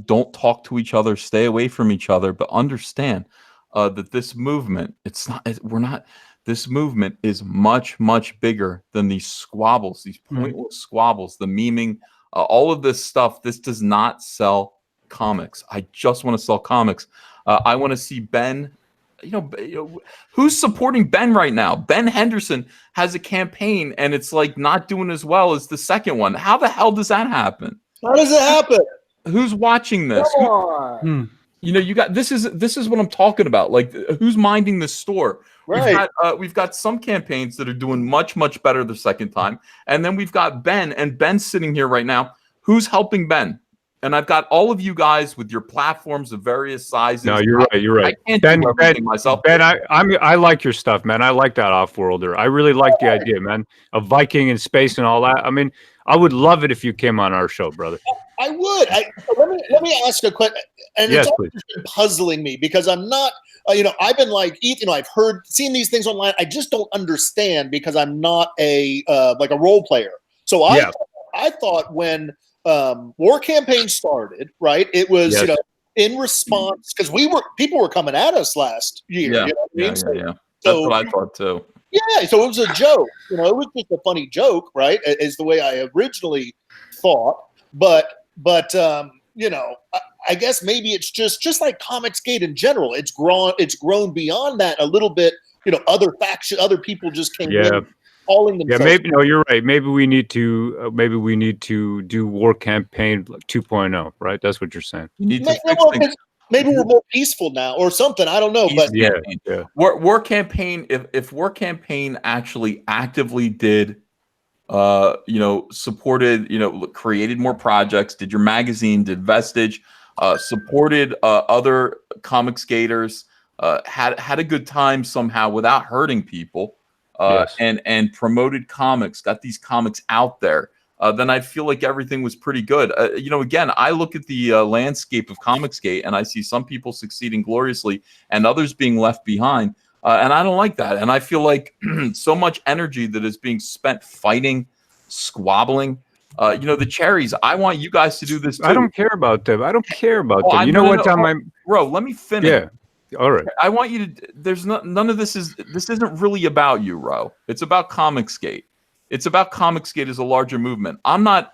C: don't talk to each other, stay away from each other, but understand that this movement, this movement is much, much bigger than these squabbles, these pointless squabbles, the memeing, all of this stuff. This does not sell comics. I just want to sell comics. I want to see Ben. Who's supporting Ben right now? Ben Henderson has a campaign, and it's like not doing as well as the second one. How the hell does that happen?
L: How does it happen?
C: Who's watching this?
L: Come on.
C: You got this is what I'm talking about. Like, who's minding the store?
L: Right.
C: We've got some campaigns that are doing much, much better the second time, and then we've got Ben, and Ben's sitting here right now. Who's helping Ben? and I've got all of you guys with your platforms of various sizes.
K: No, you're right. You're right.
C: I can't
K: Ben,
C: do everything myself.
K: Ben, I like your stuff, man. I like that Off-Worlder. I really like the idea, man, of Viking and space and all that. I mean, I would love it if you came on our show, brother.
L: I would. Let me ask a question, and
K: Yes,
L: it's
K: please.
L: always been puzzling me because I'm not. I've been like, I've seen these things online. I just don't understand because I'm not a like a role player. So I thought when War Campaign started, right? It was in response because people were coming at us last year.
C: Yeah,
L: you know what I mean?
C: yeah. That's what I thought too.
L: Yeah, so it was a joke. It was just a funny joke, right? Is the way I originally thought. But I guess maybe it's just like comicsgate in general. It's grown beyond that a little bit. Other people just came in calling themselves.
K: Yeah, maybe no, you're right. Maybe we need to do War Campaign 2.0, right? That's what you're saying.
C: You need to fix things.
L: Maybe we're more peaceful now or something. I don't know. But
C: War Campaign, if War Campaign actually actively did supported, created more projects, did your magazine, did Vestige, supported other comic skaters, had a good time somehow without hurting people, and promoted comics, got these comics out there, then I feel like everything was pretty good. Again, I look at the landscape of comicsgate and I see some people succeeding gloriously and others being left behind. And I don't like that. And I feel like so much energy that is being spent fighting, squabbling. The cherries, I want you guys to do this too.
K: I don't care about them. I don't care about them. You know what time I'm...
C: Bro, let me finish.
K: Yeah. All right.
C: I want you to... None of this isn't really about you, Ro. It's about comicsgate. It's about comicsgate as a larger movement. I'm not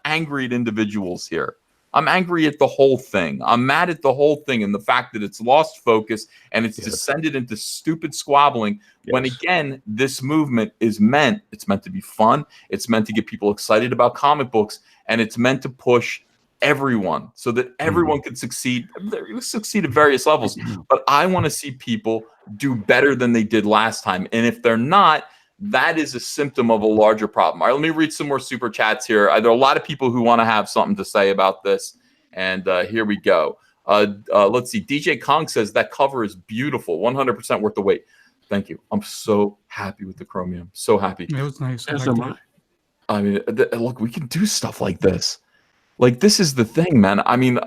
C: angry at individuals here. I'm angry at the whole thing. I'm mad at the whole thing and the fact that it's lost focus and it's descended into stupid squabbling. When again, this movement it's meant to be fun. It's meant to get people excited about comic books, and it's meant to push everyone so that everyone can succeed. They succeed at various levels, but I want to see people do better than they did last time. And if they're not, that is a symptom of a larger problem. All right, let me read some more super chats here. There are a lot of people who want to have something to say about this, and here we go. Let's see. DJ Kong says that cover is beautiful, 100% worth the wait. Thank you. I'm so happy with the Chromium. So happy.
J: It was nice.
C: I mean, look, we can do stuff like this. Like, this is the thing, man. I mean,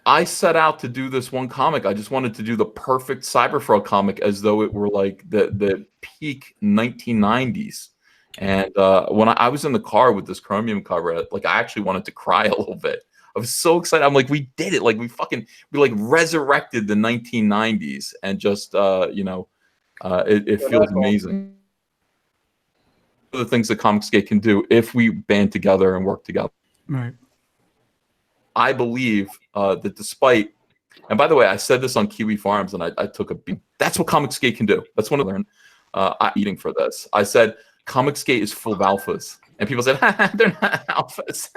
C: I set out to do this one comic. I just wanted to do the perfect Cyberfrog comic as though it were like the peak 1990s. And when I was in the car with this Chromium cover, like I actually wanted to cry a little bit. I was so excited. I'm like, we did it. Like we resurrected the 1990s, and just it feels amazing. The things that Comicsgate can do if we band together and work together.
J: Right.
C: I believe that despite, and by the way, I said this on Kiwi Farms, and I took a beat. That's what Comicsgate can do. That's what I learned eating for this. I said Comicsgate is full of alphas, and people said they're not alphas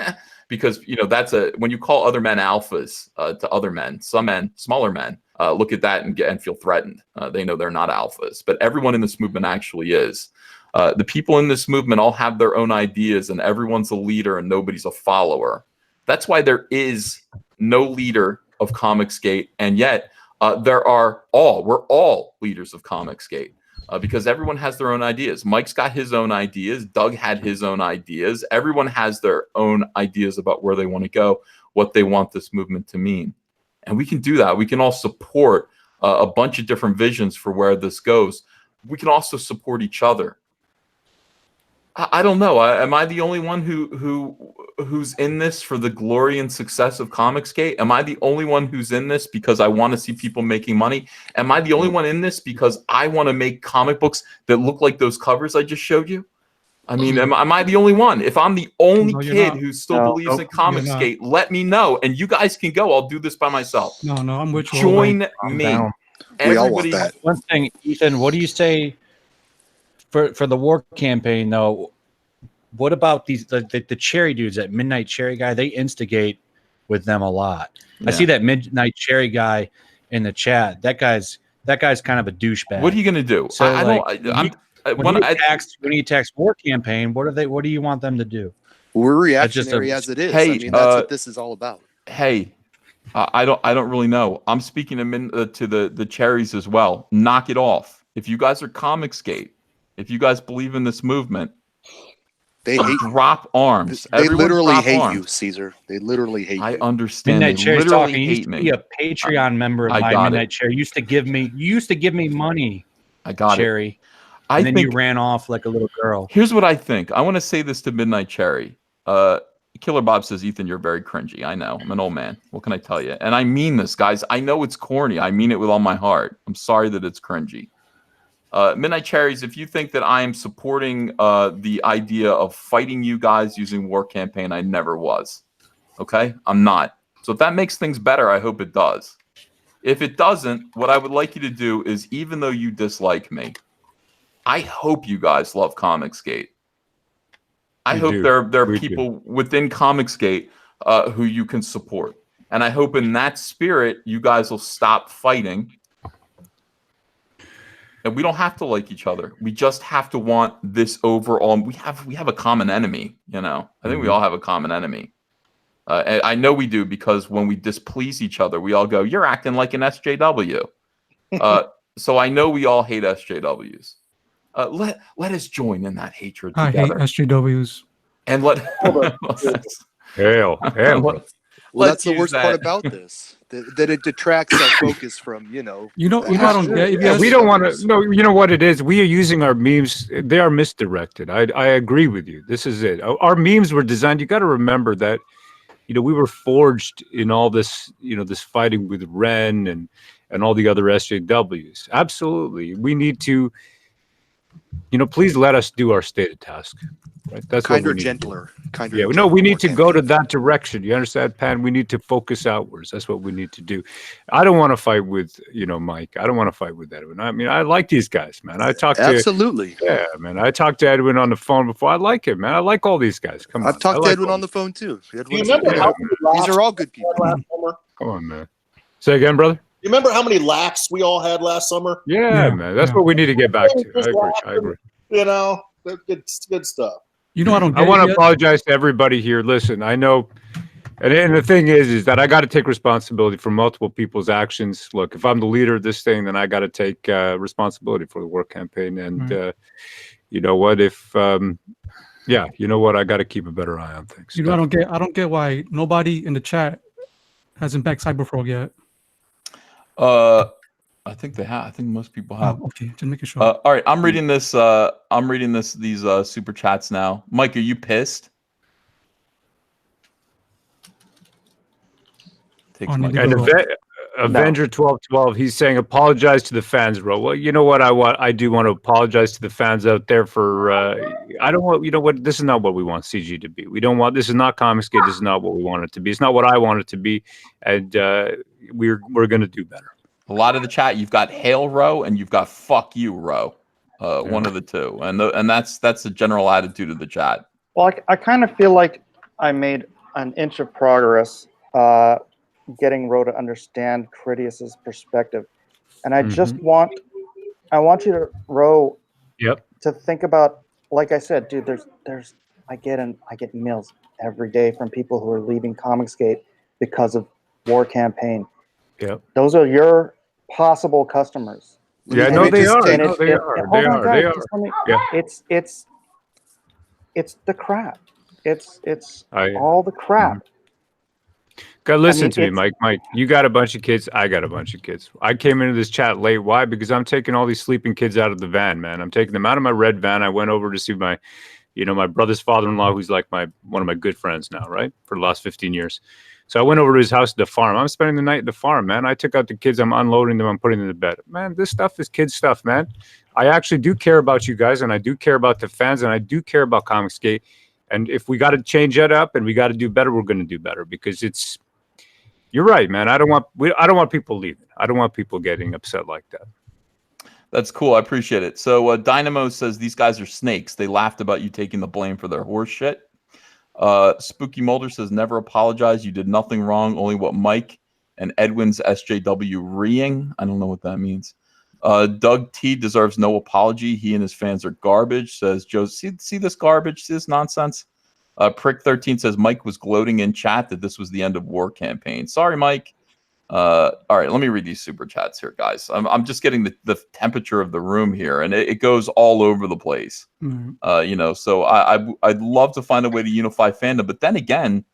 C: because that's when you call other men alphas to other men, some men, smaller men, look at that and feel threatened. They know they're not alphas, but everyone in this movement actually is. The people in this movement all have their own ideas, and everyone's a leader and nobody's a follower. That's why there is no leader of Comicsgate, and yet we're all leaders of Comicsgate because everyone has their own ideas. Mike's got his own ideas. Doug had his own ideas. Everyone has their own ideas about where they want to go, what they want this movement to mean. And we can do that. We can all support a bunch of different visions for where this goes. We can also support each other. I don't know. Am I the only one who's in this for the glory and success of Comicsgate? Am I the only one who's in this because I want to see people making money? Am I the only one in this because I want to make comic books that look like those covers I just showed you? I mean, am I the only one? If I'm the only kid who still believes in Comicsgate, let me know. And you guys can go. I'll do this by myself.
J: No, I'm with you.
C: Join me.
I: We all want that.
H: One thing, Ethan, what do you say for the War Campaign, though? What about the Cherry dudes, that Midnight Cherry guy? They instigate with them a lot. Yeah. I see that Midnight Cherry guy in the chat. That guy's kind of a douchebag.
C: What are you gonna do?
H: So when he attacks War Campaign, what do you want them to do?
I: We're
H: That's just
I: reactionary
H: a-
I: as it is.
C: Hey,
I: I mean, that's what this is all about.
C: Hey, I don't really know. I'm speaking to the cherries as well. Knock it off. If you guys are comicsgate, if you guys believe in this movement,
I: They hate
C: drop arms.
I: They
C: Everyone
I: literally
C: drop
I: hate
C: arms.
I: you, Caesar. They literally hate
C: I
I: you.
C: understand.
H: Midnight
C: They
H: Chair's
C: literally
H: talking. You used
C: hate
H: to
C: me.
H: be a Patreon member of
C: I
H: mine,
C: got
H: Midnight
C: it.
H: Chair. You used to give me money,
C: I got
H: Cherry.
C: it.
H: And then you ran off like a little girl.
C: Here's what I think. I want to say this to Midnight Cherry. Killer Bob says, Ethan, you're very cringy. I know. I'm an old man. What can I tell you? And I mean this, guys. I know it's corny. I mean it with all my heart. I'm sorry that it's cringy. Midnight Cherries, if you think that I am supporting the idea of fighting you guys using War Campaign, I never was. Okay? I'm not. So if that makes things better, I hope it does. If it doesn't, what I would like you to do is, even though you dislike me, I hope you guys love Comicsgate. I
K: We
C: hope
K: do.
C: there are
K: We
C: people within Comicsgate who you can support. And I hope in that spirit, you guys will stop fighting. And we don't have to like each other. We just have to want this overall. We have a common enemy, you know. I think we all have a common enemy. And I know we do, because when we displease each other, we all go, "You're acting like an SJW." So I know we all hate SJWs. Let us join in that hatred
J: I hate
C: together.
J: SJWs.
C: And let
K: Hell.
I: Well, that's the worst part about this. That it detracts our focus from,
J: You know I don't get. If you ask-
K: We don't want to. No, you know what it is. We are using our memes. They are misdirected. I agree with you. This is it. Our memes were designed. You got to remember that. You know, we were forged in all this. You know, this fighting with Ren and all the other SJWs. Absolutely, we need to. You know, please let us do our stated task. Right? That's
I: kinder,
K: what we need
I: gentler, kinder.
K: Yeah, no, we need to go to that direction. You understand, Pan? We need to focus outwards. That's what we need to do. I don't want to fight with, Mike. I don't want to fight with Edwin. I mean, I like these guys, man. I talked to
I: Absolutely.
K: Yeah, man. I talked to Edwin on the phone before. I like him, man. I like all these guys. Come on.
I: I've talked
K: I
I: to
K: like
I: Edwin
K: all
I: on the phone too.
L: Do you remember how many
I: These are all good people.
L: last summer?
K: Come on, man. Say again, brother.
L: You remember how many laughs we all had last summer?
K: Yeah, man. That's what we need to get back to. I agree.
L: You know, it's good stuff.
J: You know I don't.
K: I want to apologize to everybody here. Listen, I know, and the thing is that I got to take responsibility for multiple people's actions. Look, if I'm the leader of this thing, then I got to take responsibility for the work campaign. And you know what? If you know what? I got to keep a better eye on things.
J: You know I don't get why nobody in the chat hasn't backed Cyberfrog yet.
C: I think they have. I think most people have.
J: Oh, okay, just making sure.
C: All right, I'm reading this. These super chats now. Mike, are you pissed? Takes Mike.
K: And Avenger 1212, he's saying apologize to the fans, bro. Well, you know what? I do want to apologize to the fans out there for. I don't want. You know what? This is not what we want CG to be. We don't want. This is not Comicsgate. This is not what we want it to be. It's not what I want it to be, and we're going to do better.
C: A lot of the chat, you've got hail row and you've got fuck you row, one of the two, and that's the general attitude of the chat.
D: Well, I kind of feel like I made an inch of progress getting Ro to understand Critias's perspective, and I just want you to Ro to think about, like I said, dude. I get emails every day from people who are leaving Comicsgate because of War Campaign.
K: Yep.
D: Those are your possible customers.
K: Yeah, no, they are. No, they are. They are. They are. Yeah.
D: It's the crap. It's all the crap.
K: God, listen to me, Mike. Mike, you got a bunch of kids. I got a bunch of kids. I came into this chat late. Why? Because I'm taking all these sleeping kids out of the van, man. I'm taking them out of my red van. I went over to see my brother's father-in-law, who's like one of my good friends now, right? For the last 15 years. So I went over to his house at the farm. I'm spending the night at the farm, man. I took out the kids. I'm unloading them. I'm putting them to bed. Man, this stuff is kid stuff, man. I actually do care about you guys, and I do care about the fans, and I do care about Comicsgate. And if we got to change that up and we got to do better, we're going to do better, because you're right, man. I don't want people leaving. I don't want people getting upset like that.
C: That's cool. I appreciate it. So Dynamo says these guys are snakes. They laughed about you taking the blame for their horse shit. Spooky Mulder says never apologize. You did nothing wrong. Only what Mike and Edwin's SJW reeing. I don't know what that means. Doug T deserves no apology. He and his fans are garbage. Says Joe, see this garbage, see this nonsense. Prick13 says Mike was gloating in chat that this was the end of war campaign. Sorry, Mike. All right, let me read these super chats here, guys. I'm just getting the temperature of the room here, and it goes all over the place. You know, so I'd love to find a way to unify fandom, but then again,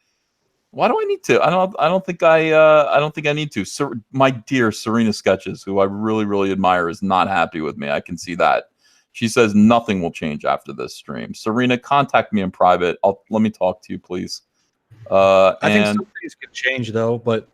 C: why do I need to? I don't think I need to. My dear Serena Sketches, who I really admire, is not happy with me. I can see that. She says nothing will change after this stream. Serena, contact me in private. Let me talk to you, please.
H: I think some things can change though, but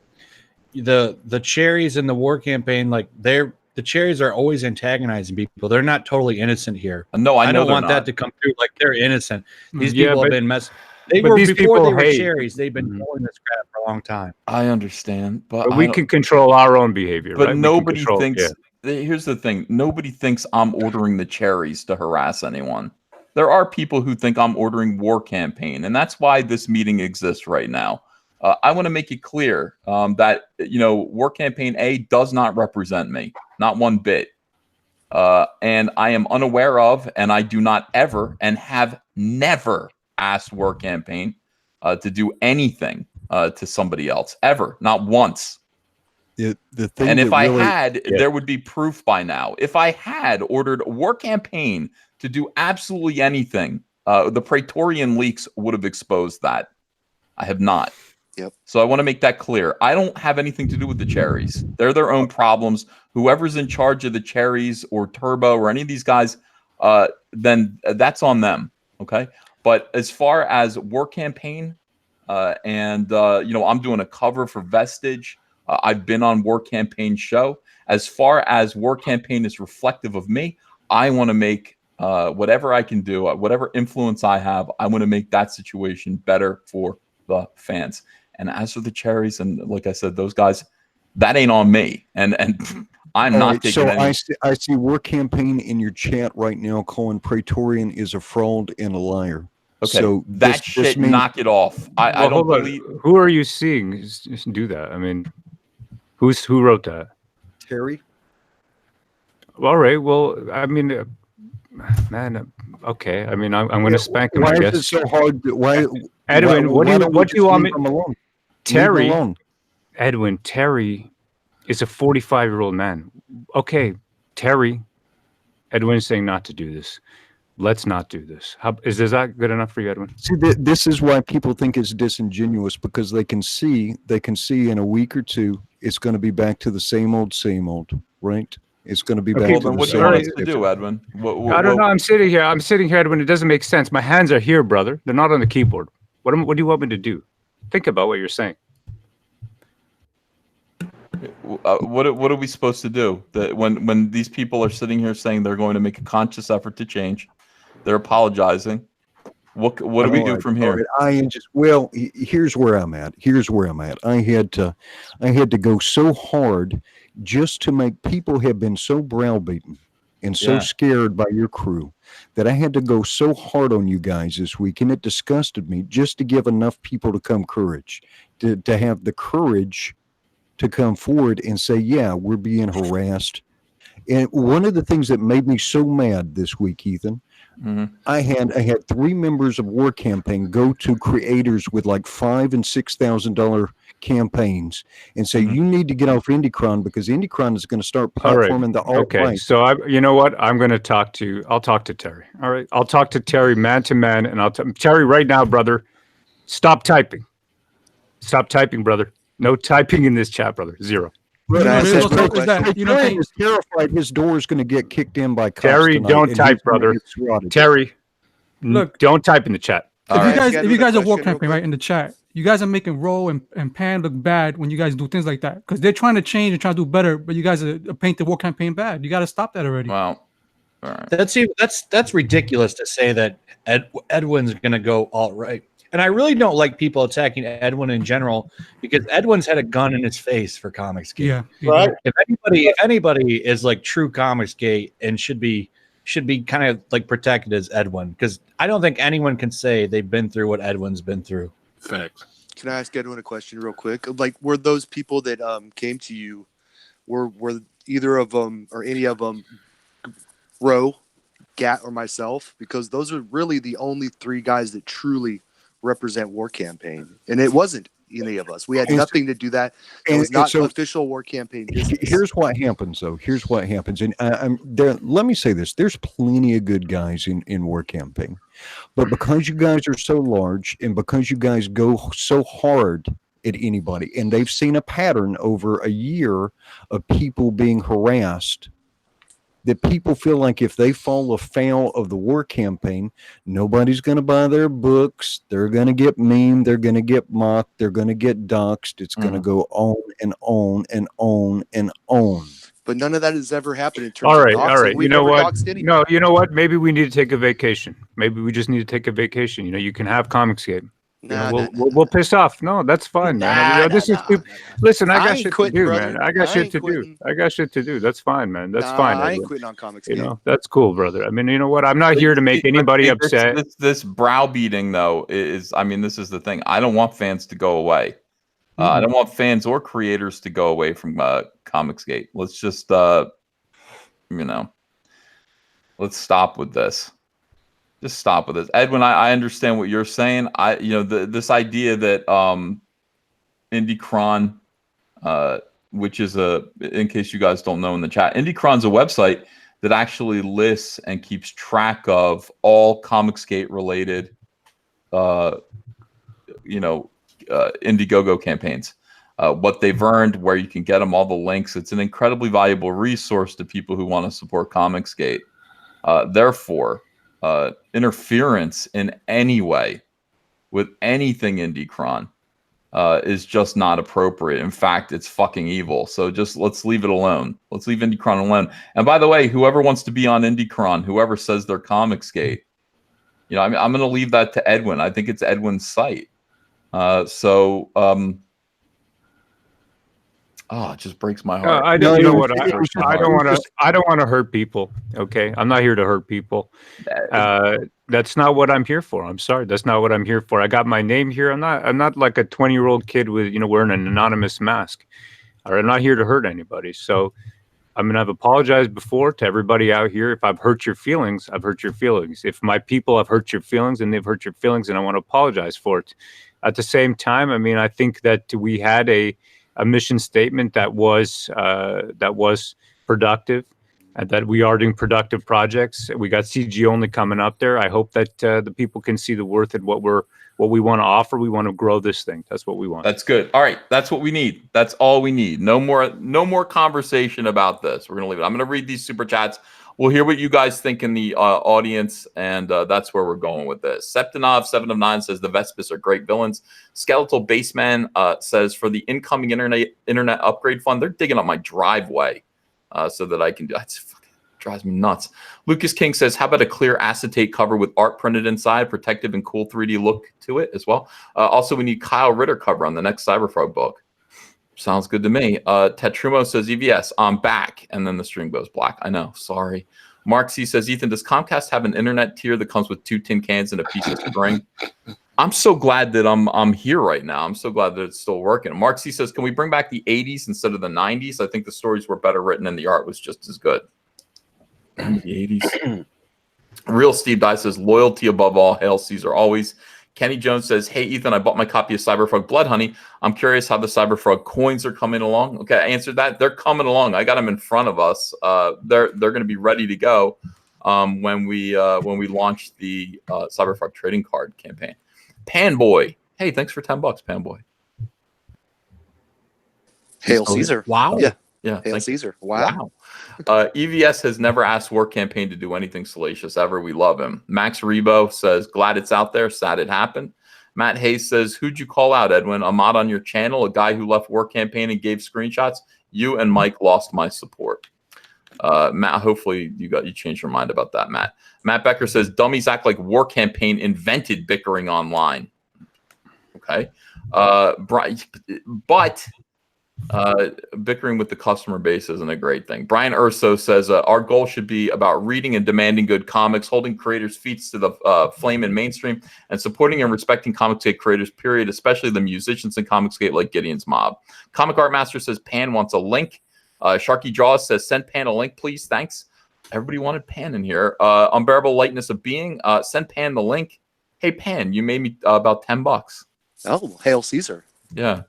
H: the cherries in the war campaign, like the cherries are always antagonizing people. They're not totally innocent here.
C: No, I
H: don't
C: know
H: want that to come through. Like they're innocent. These
K: Yeah,
H: people have
K: but-
H: been messed. They
K: but
H: were
K: these
H: before they
K: people
H: were
K: hate.
H: cherries. They've been doing this crap for a long time.
C: I understand,
K: But we can control our own behavior,
C: But
K: right? We can
C: nobody
K: control-
C: thinks.
K: yeah.
C: Here's the thing: nobody thinks I'm ordering the cherries to harass anyone. There are people who think I'm ordering war campaign, and that's why this meeting exists right now. I want to make it clear that war campaign A does not represent me, not one bit, and I am unaware of, and I do not ever, and have never asked war campaign to do anything to somebody else ever, not once.
F: The thing
C: And if
F: that
C: I
F: really-
C: had, there would be proof by now. If I had ordered a war campaign to do absolutely anything, the Praetorian leaks would have exposed that. I have not.
I: Yep.
C: So I want to make that clear. I don't have anything to do with the cherries. They're their own problems. Whoever's in charge of the cherries or Turbo or any of these guys, then that's on them. Okay. But as far as war campaign, and I'm doing a cover for Vestige. I've been on War Campaign show. As far as War Campaign is reflective of me, I want to make whatever I can do, whatever influence I have, I want to make that situation better for the fans. And as for the cherries, and like I said, those guys, that ain't on me. And I'm
F: All
C: not
F: right,
C: taking
F: so
C: any.
F: I see War Campaign in your chat right now calling Praetorian is a fraud and a liar.
C: Okay,
F: so
C: that shit,
F: means-
C: knock it off. I don't
K: hold on.
C: believe.
K: Who are you seeing do that? I mean, who wrote that?
F: Terry.
K: All right. Well, I mean, man. Okay. I mean, I'm going to spank him.
F: Why
K: I
F: is
K: guess.
F: it so hard? Why,
K: Edwin, what do you want me?
F: Leave him alone.
K: Terry.
F: Leave him alone.
K: Edwin, Terry is a 45-year-old man. Okay, Terry. Edwin's saying not to do this. Let's not do this. Is that good enough for you, Edwin?
F: See, this is why people think it's disingenuous, because they can see in a week or two it's going to be back to the same old, right? It's going to be back
C: Well,
F: to
C: then
F: the
C: what do
F: same
C: you want
F: old.
C: us to do, Edwin?
K: I don't know. I'm sitting here, Edwin. It doesn't make sense. My hands are here, brother. They're not on the keyboard. What do you want me to do? Think about what you're saying.
C: What are we supposed to do? That when these people are sitting here saying they're going to make a conscious effort to change, they're apologizing. What do we do from here?
F: Here's where I'm at. I had to go so hard just to make people have been so browbeaten and so scared by your crew that I had to go so hard on you guys this week, and it disgusted me just to give enough people to have the courage to come forward and say, yeah, we're being harassed. And one of the things that made me so mad this week, Ethan, I had 3 members of War Campaign go to creators with like $5,000 and $6,000 campaigns and say, you need to get off Indicron because Indicron is going to start platforming the alt-right.
K: Okay, so you know what? I'll talk to Terry. All right, I'll talk to Terry man to man, and Terry right now, brother. Stop typing, brother. No typing in this chat, brother. 0.
F: Terry is terrified his door is going to get kicked in by cops
K: Terry,
F: tonight,
K: don't
F: and
K: type,
F: he's gonna
K: brother.
F: get swatted.
K: Terry,
J: Look,
K: don't type in the chat.
J: If you guys are war campaign right in the chat, you guys are making Roll and Pan look bad when you guys do things like that because they're trying to change and trying to do better, but you guys are painting war campaign bad. You got to stop that already.
C: Wow. All right.
H: That's ridiculous to say that Edwin's going to go alt-right. And I really don't like people attacking Edwin in general because Edwin's had a gun in his face for Comicsgate.
J: Yeah,
L: right.
H: If anybody is like true Comicsgate and should be kind of like protected as Edwin, because I don't think anyone can say they've been through what Edwin's been through.
E: Facts.
I: Can I ask Edwin a question real quick? Like, were those people that came to you, were either of them or any of them Ro, Gat, or myself? Because those are really the only 3 guys that truly represent War Campaign, and it wasn't any of us. We had
F: And-
I: nothing to do that. It
F: and-
I: was
F: and
I: not
F: so-
I: official War Campaign business.
F: Here's what happens, though. Here's what happens, and I'm there. Let me say this: there's plenty of good guys in War Campaign, but because you guys are so large, and because you guys go so hard at anybody, and they've seen a pattern over a year of people being harassed, that people feel like if they fall afoul of the War Campaign, nobody's going to buy their books. They're going to get memed. They're going to get mocked. They're going to get doxxed. It's going to go on and on and on and on.
I: But none of that has ever happened in terms
K: All
I: of
K: right,
I: doxing.
K: all right.
I: We've
K: You know
I: never
K: what?
I: doxed anybody.
K: No, you know what? Maybe we need to take a vacation. Maybe we just need to take a vacation. You know, you can have Comicsgate. You know, we'll piss off. No, that's fine, man. You know, this is stupid. Listen, I got shit to do, man. I got shit to do. I got shit to do. That's fine, man. That's fine.
I: I ain't
K: Edwin.
I: quitting on Comicsgate.
K: You know, that's cool, brother. I mean, you know what? I'm not here to make anybody upset.
C: This browbeating, though, is, I mean, this is the thing. I don't want fans to go away. I don't want fans or creators to go away from Comicsgate. Let's just, you know, let's stop with this. Just stop with this. Edwin, I understand what you're saying. This idea that IndieCron, which is in case you guys don't know in the chat, IndieCron's a website that actually lists and keeps track of all Comicsgate related, Indiegogo campaigns, what they've earned, where you can get them, all the links. It's an incredibly valuable resource to people who want to support Comicsgate. Therefore, interference in any way with anything IndieCron is just not appropriate. In fact, it's fucking evil. So just let's leave it alone. Let's leave IndieCron alone. And by the way, whoever wants to be on IndieCron, whoever says they're Comicsgate, you know, I'm going to leave that to Edwin. I think it's Edwin's site. Oh, it just breaks my heart.
K: I don't know what I don't want to. I don't want to hurt people. Okay, I'm not here to hurt people. That's not what I'm here for. I'm sorry, that's not what I'm here for. I got my name here. I'm not like a 20-year-old kid with wearing an anonymous mask. All right, I'm not here to hurt anybody. So, I mean, I've apologized before to everybody out here. If I've hurt your feelings, I've hurt your feelings. If my people have hurt your feelings and they've hurt your feelings, and I want to apologize for it. At the same time, I mean, I think that we had a mission statement that was productive, and that we are doing productive projects. We got CG only coming up there. I hope that the people can see the worth in what we want to offer. We want to grow this thing. That's what we want.
C: That's good. All right, that's what we need. That's all we need. No more conversation about this. We're gonna leave it. I'm gonna read these super chats. We'll hear what you guys think in the audience, and that's where we're going with this. Septinov 7 of 9 says the Vespis are great villains. Skeletal Baseman says for the incoming internet upgrade fund, they're digging up my driveway so that I can do. That drives me nuts. Lucas King says, how about a clear acetate cover with art printed inside, protective and cool 3D look to it as well. Also, we need Kyle Ritter cover on the next Cyberfrog book. Sounds good to me. Tetrumo says, EVS, I'm back. And then the stream goes black. I know. Sorry. Mark C says, Ethan, does Comcast have an internet tier that comes with 2 tin cans and a piece of string? I'm so glad that I'm here right now. I'm so glad that it's still working. Mark C says, can we bring back the 80s instead of the 90s? I think the stories were better written and the art was just as good. The 80s. Real Steve Dye says, loyalty above all. Hail Caesar always. Kenny Jones says, hey, Ethan, I bought my copy of Cyberfrog Blood Honey. I'm curious how the Cyberfrog coins are coming along. Okay, I answered that. They're coming along. I got them in front of us. They're going to be ready to go when we launch the Cyberfrog trading card campaign. Panboy. Hey, thanks for $10, Panboy.
I: Hail Caesar.
H: Wow.
C: Yeah.
I: Hail Caesar. Wow.
C: EVS has never asked War Campaign to do anything salacious ever. We love him. Max Rebo says, glad it's out there. Sad it happened. Matt Hayes says, who'd you call out, Edwin? A mod on your channel, a guy who left War Campaign and gave screenshots? You and Mike lost my support. Matt, hopefully you changed your mind about that, Matt. Matt Becker says, dummies act like War Campaign invented bickering online. Okay. But bickering with the customer base isn't a great thing. Brian Urso says our goal should be about reading and demanding good comics, holding creators' feet to the flame in mainstream, and supporting and respecting Comicsgate creators, period, especially the musicians in Comicsgate like Gideon's Mob. Comic Art Master says Pan wants a link. Sharky Jaws says send Pan a link, please. Thanks. Everybody wanted Pan in here. Unbearable Lightness of Being. Send Pan the link. Hey, Pan, you made me about $10.
I: Oh, hail Caesar.
C: Yeah.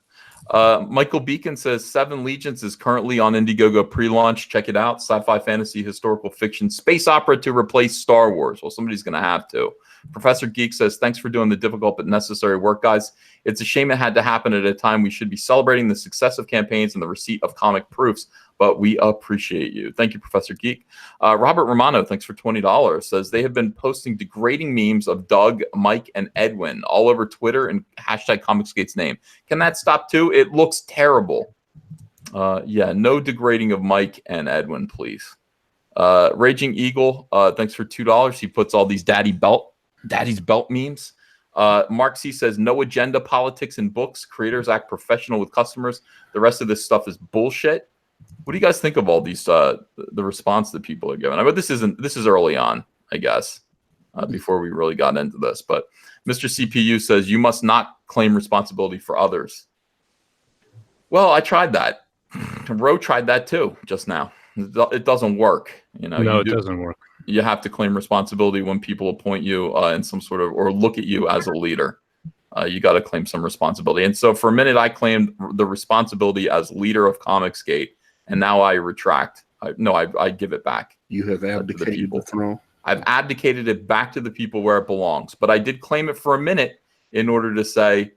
C: Michael Beacon says 7 Legions is currently on Indiegogo pre-launch. Check it out. Sci-fi, fantasy, historical fiction, space opera to replace Star Wars. Well, somebody's going to have to. Professor Geek says, thanks for doing the difficult but necessary work, guys. It's a shame it had to happen at a time we should be celebrating the success of campaigns and the receipt of comic proofs, but we appreciate you. Thank you, Professor Geek. Robert Romano, thanks for $20, says they have been posting degrading memes of Doug, Mike, and Edwin all over Twitter and hashtag comicsgate's name. Can that stop too? It looks terrible. Yeah, no degrading of Mike and Edwin, please. Raging Eagle, thanks for $2. He puts all these daddy's belt memes. Mark C says no agenda politics in books. Creators act professional with customers. The rest of this stuff is bullshit. What do you guys think of all these the response that people are giving? I mean, this is early on, I guess, before we really got into this. But Mr. CPU says you must not claim responsibility for others. Well, I tried that. Ro tried that too just now. It doesn't work.
K: No, it doesn't work.
C: You have to claim responsibility when people appoint you in some sort of, or look at you as a leader. You got to claim some responsibility. And so for a minute, I claimed the responsibility as leader of Comicsgate, and now I retract. I give it back.
E: You have abdicated the throne.
C: I've abdicated it back to the people where it belongs. But I did claim it for a minute in order to say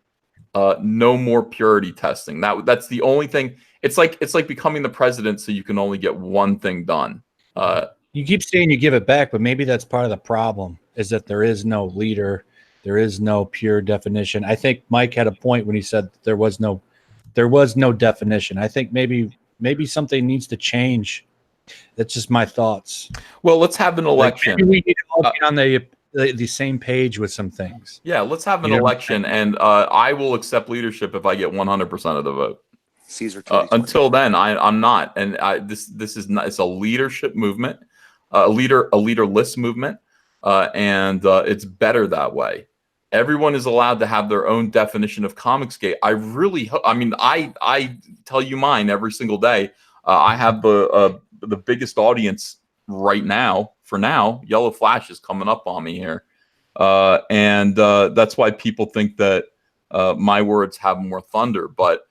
C: no more purity testing. That's the only thing. It's like becoming the president, so you can only get one thing done.
H: You keep saying you give it back, but maybe that's part of the problem, is that there is no leader. There is no pure definition. I think Mike had a point when he said there was no definition. I think maybe something needs to change. That's just my thoughts.
C: Well, let's have an election.
H: Maybe we need to all be on the same page with some things.
C: Yeah, let's have an election, and I will accept leadership if I get 100% of the vote.
I: Caesar.
C: Until then, I'm not, and this is not. It's a leadership movement, a leaderless movement, and it's better that way. Everyone is allowed to have their own definition of Comicsgate. I really hope. I mean, I tell you mine every single day. I have the biggest audience right now. For now, Yellow Flash is coming up on me here, and that's why people think that my words have more thunder. But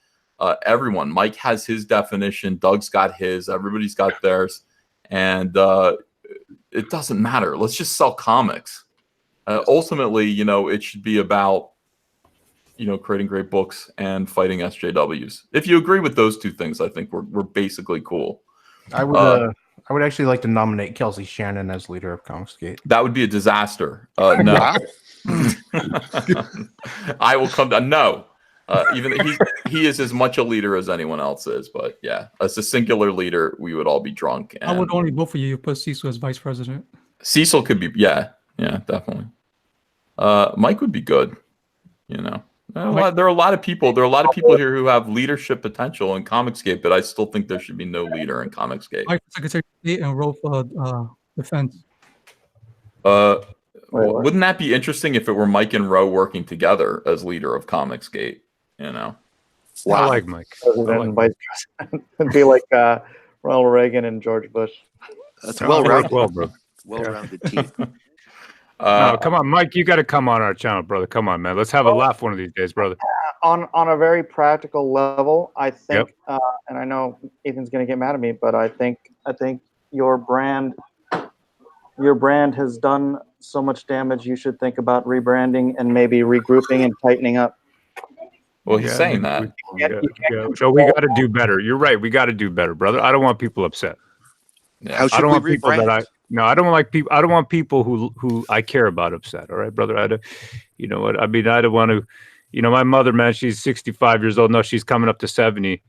C: everyone, Mike has his definition, Doug's got his, everybody's got theirs, and it doesn't matter. Let's just sell comics. Ultimately, it should be about creating great books and fighting SJWs. If you agree with those two things, I think we're basically cool.
G: I would actually like to nominate Kelsey Shannon as leader of Comicsgate.
C: That would be a disaster. No. I will come down. No. Even he is as much a leader as anyone else is, but yeah, as a singular leader, we would all be drunk.
J: I would only vote for you. You put Cecil as vice president.
C: Cecil could be, yeah, definitely. Mike would be good. There are a lot of people. There are a lot of people here who have leadership potential in Comicsgate, but I still think there should be no leader in Comicsgate.
J: Mike, Secretary of State and Ro for Defense.
C: Wouldn't that be interesting if it were Mike and Ro working together as leader of Comicsgate?
K: Wow. I like Mike.
D: President and vice president. It'd be like Ronald Reagan and George Bush.
I: That's well-rounded.
K: Well, bro.
I: Well-rounded team.
K: No, come on, Mike. You got to come on our channel, brother. Come on, man. Let's have a laugh one of these days, brother.
D: On a very practical level, I think, and I know Ethan's going to get mad at me, but I think your brand has done so much damage. You should think about rebranding and maybe regrouping and tightening up.
C: Well, he's saying that.
K: So we got to do better. You're right. We got to do better, brother. I don't want people upset.
I: Yeah. How should we rebrand?
K: I don't like people. I don't want people who I care about upset. All right, brother. I don't want to. My mother, man, she's 65 years old. No, she's coming up to 70.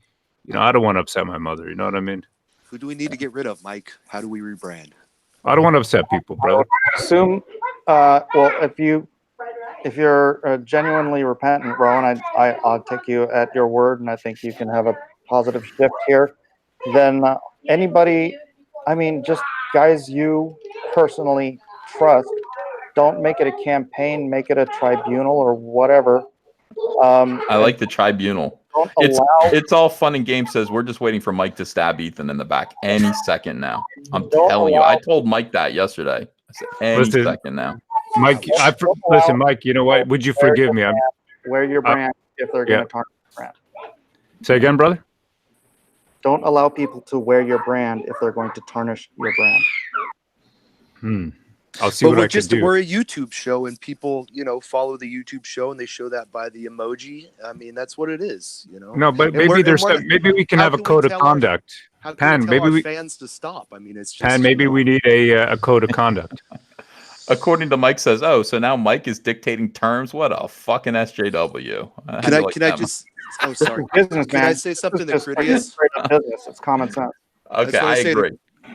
K: I don't want to upset my mother. You know what I mean?
I: Who do we need to get rid of, Mike? How do we rebrand?
K: I don't want to upset people, brother.
D: I assume, if you're genuinely repentant, Rowan, I'll take you at your word, and I think you can have a positive shift here. Then anybody, just guys you personally trust, don't make it a campaign, make it a tribunal or whatever.
C: I like the tribunal. It's all fun and games. Says we're just waiting for Mike to stab Ethan in the back any second now. I'm telling you. I told Mike that yesterday. I said any second now.
K: Mike, listen, Mike. You know what? Would you forgive me?
D: Wear your brand if they're going to tarnish your brand.
K: Say again, brother.
D: Don't allow people to wear your brand if they're going to tarnish your brand.
K: I'll see what I can do.
I: We're a YouTube show, and people, follow the YouTube show, and they show that by the emoji. I mean, that's what it is,
K: No, but maybe maybe we can have a code of conduct.
I: Pan, maybe we fans to stop. I mean, it's just
K: Pan. Maybe we need a code of conduct.
C: According to Mike says, so now Mike is dictating terms. What a fucking SJW.
I: Can I just? Oh, sorry.
D: Business,
I: Can I say something to Critias?
D: Business. It's common sense.
C: Okay, I agree.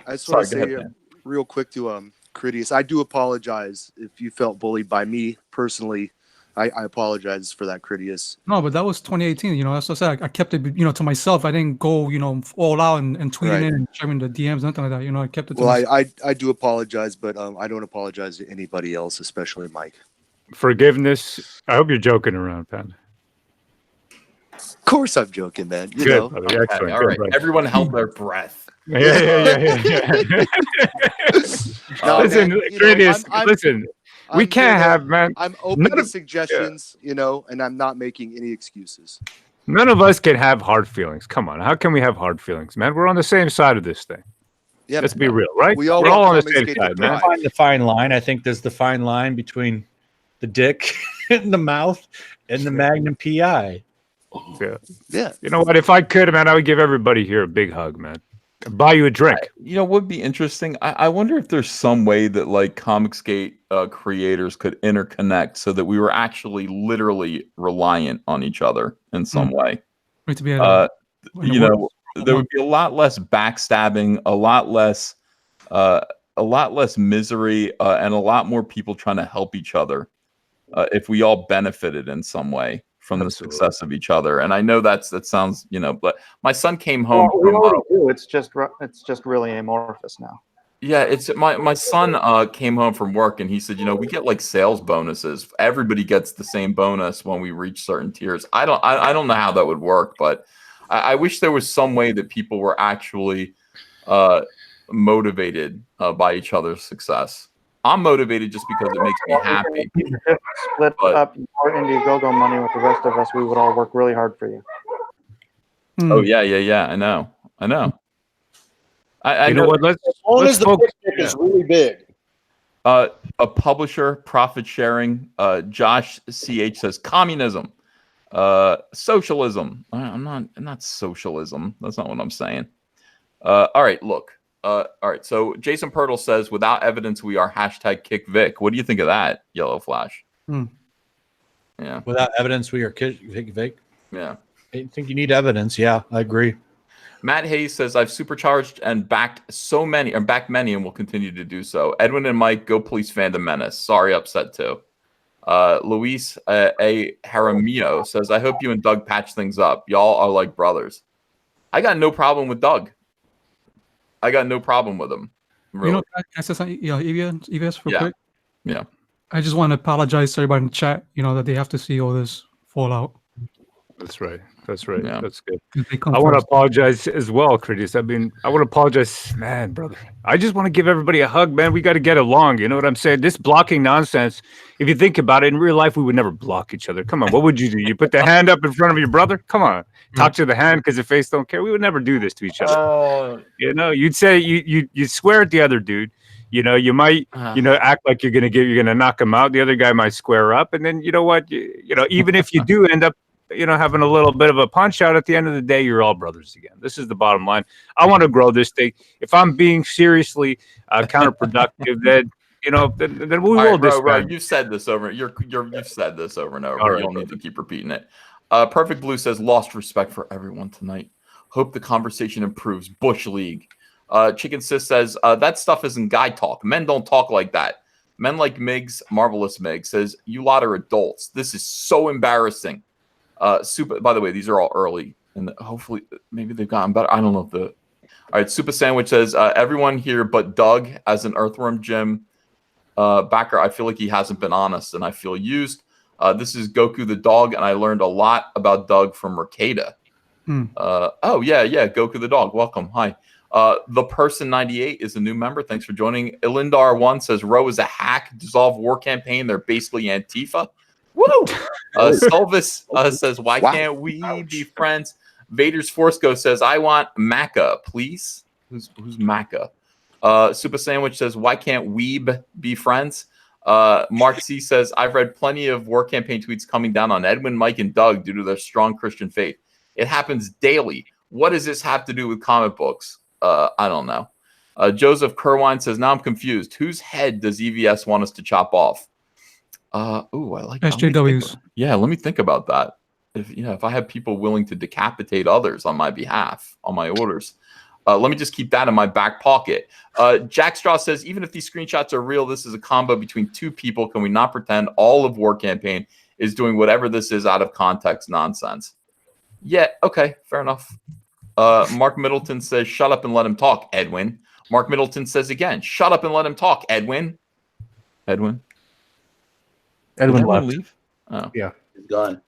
I: I just want to say real quick to Critias, I do apologize if you felt bullied by me personally. I apologize for that, Critias.
J: No, but that was 2018. That's what I said. I kept it, to myself. I didn't go, all out and tweeting it and sharing the DMs, nothing like that. I kept it to myself.
I: I do apologize, but I don't apologize to anybody else, especially Mike.
K: Forgiveness. I hope you're joking around, Pan.
I: Of course I'm joking, man. You
K: Good,
I: know.
K: brother. Excellent.
C: All right. Everyone held their breath.
K: Yeah.
I: No,
K: listen,
I: man,
K: Critias, listen. We can't have, man.
I: I'm open to suggestions, and I'm not making any excuses.
K: None of us can have hard feelings. Come on. How can we have hard feelings, man? We're on the same side of this thing.
I: Yeah,
K: let's be real, right?
I: We're all
K: on the same side, man.
H: Find the fine line. I think there's the fine line between the dick in the mouth and the Magnum PI.
I: Yeah.
K: You know what? If I could, man, I would give everybody here a big hug, man. Buy you a drink.
C: Would be interesting. I wonder if there's some way that like Comicsgate creators could interconnect so that we were actually literally reliant on each other in some way. There would be a lot less backstabbing, a lot less misery, and a lot more people trying to help each other if we all benefited in some way from the success of each other. And I know that sounds, but my son came home.
D: We already do. It's just really amorphous now.
C: Yeah, it's my son came home from work and he said, we get like sales bonuses. Everybody gets the same bonus when we reach certain tiers. I don't know how that would work, but I wish there was some way that people were actually motivated by each other's success. I'm motivated just because it makes me happy.
D: Split up your Indiegogo money with the rest of us, we would all work really hard for you.
C: Oh yeah. I know. I know
K: what?
L: As long as the picture is really big.
C: A publisher, profit sharing. Josh CH says communism, socialism. I'm not socialism. That's not what I'm saying. All right, look. All right, so Jason Pirtle says, without evidence, we are #kick Vic. What do you think of that, Yellow Flash? Yeah.
H: Without evidence, we are kick Vic.
C: Yeah.
H: I think you need evidence. Yeah, I agree.
C: Matt Hayes says, I've supercharged and backed many and will continue to do so. Edwin and Mike, go police fandom menace. Sorry, upset too. Luis A. Jaramillo says, I hope you and Doug patch things up. Y'all are like brothers. I got no problem with Doug. I got no problem with him. Really.
J: Can I say something? EVS, real quick.
C: Yeah.
J: I just want to apologize to everybody in the chat, that they have to see all this fallout.
K: That's right.
C: Yeah.
K: That's good. I want to apologize as well, Critias. I want to apologize, man, brother. I just want to give everybody a hug, man. We got to get along. You know what I'm saying? This blocking nonsense, if you think about it, in real life, we would never block each other. Come on. What would you do? You put the hand up in front of your brother? Come on. Talk to the hand because the face don't care. We would never do this to each other. You'd say, you swear at the other dude. You might, act like you're going to knock him out. The other guy might square up. And then, you know what? Even if you do end up, having a little bit of a punch out at the end of the day, you're all brothers again. This is the bottom line. I want to grow this thing. If I'm being seriously counterproductive, then then we will disband.
C: You've said this over. You've said this over and over. You don't need to keep repeating it. Perfect Blue says, lost respect for everyone tonight. Hope the conversation improves. Bush League. Chicken Sis says, that stuff isn't guy talk. Men don't talk like that. Men like Miggs, Marvelous Miggs, says, you lot are adults. This is so embarrassing. Super. By the way, these are all early, and hopefully, maybe they've gotten better. I don't know if the. All right, Super Sandwich says everyone here but Doug as an Earthworm Jim backer. I feel like he hasn't been honest, and I feel used. This is Goku the dog, and I learned a lot about Doug from Mercada. Oh yeah, Goku the dog. Welcome. Hi. The Person 98 is a new member. Thanks for joining. Ilindar1 says Roe is a hack. Dissolve war campaign. They're basically Antifa. Woo! Silvis says, why can't we be friends? Vader's Force Ghost says, I want Maca, please. Who's Maca? Super Sandwich says, why can't Weeb be friends? Mark C says, I've read plenty of war campaign tweets coming down on Edwin, Mike, and Doug due to their strong Christian faith. It happens daily. What does this have to do with comic books? I don't know. Joseph Kerwine says, now I'm confused. Whose head does EVS want us to chop off? I like
J: SJWs.
C: Yeah, let me think about that. If I have people willing to decapitate others on my behalf, on my orders. Let me just keep that in my back pocket. Jack Straw says, even if these screenshots are real, this is a combo between two people. Can we not pretend all of War Campaign is doing whatever this is out of context nonsense? Yeah, okay, fair enough. Mark Middleton says, shut up and let him talk, Edwin. Mark Middleton says again, shut up and let him talk, Edwin. Edwin
G: left.
C: Leave? Oh.
G: Yeah.
N: He's gone.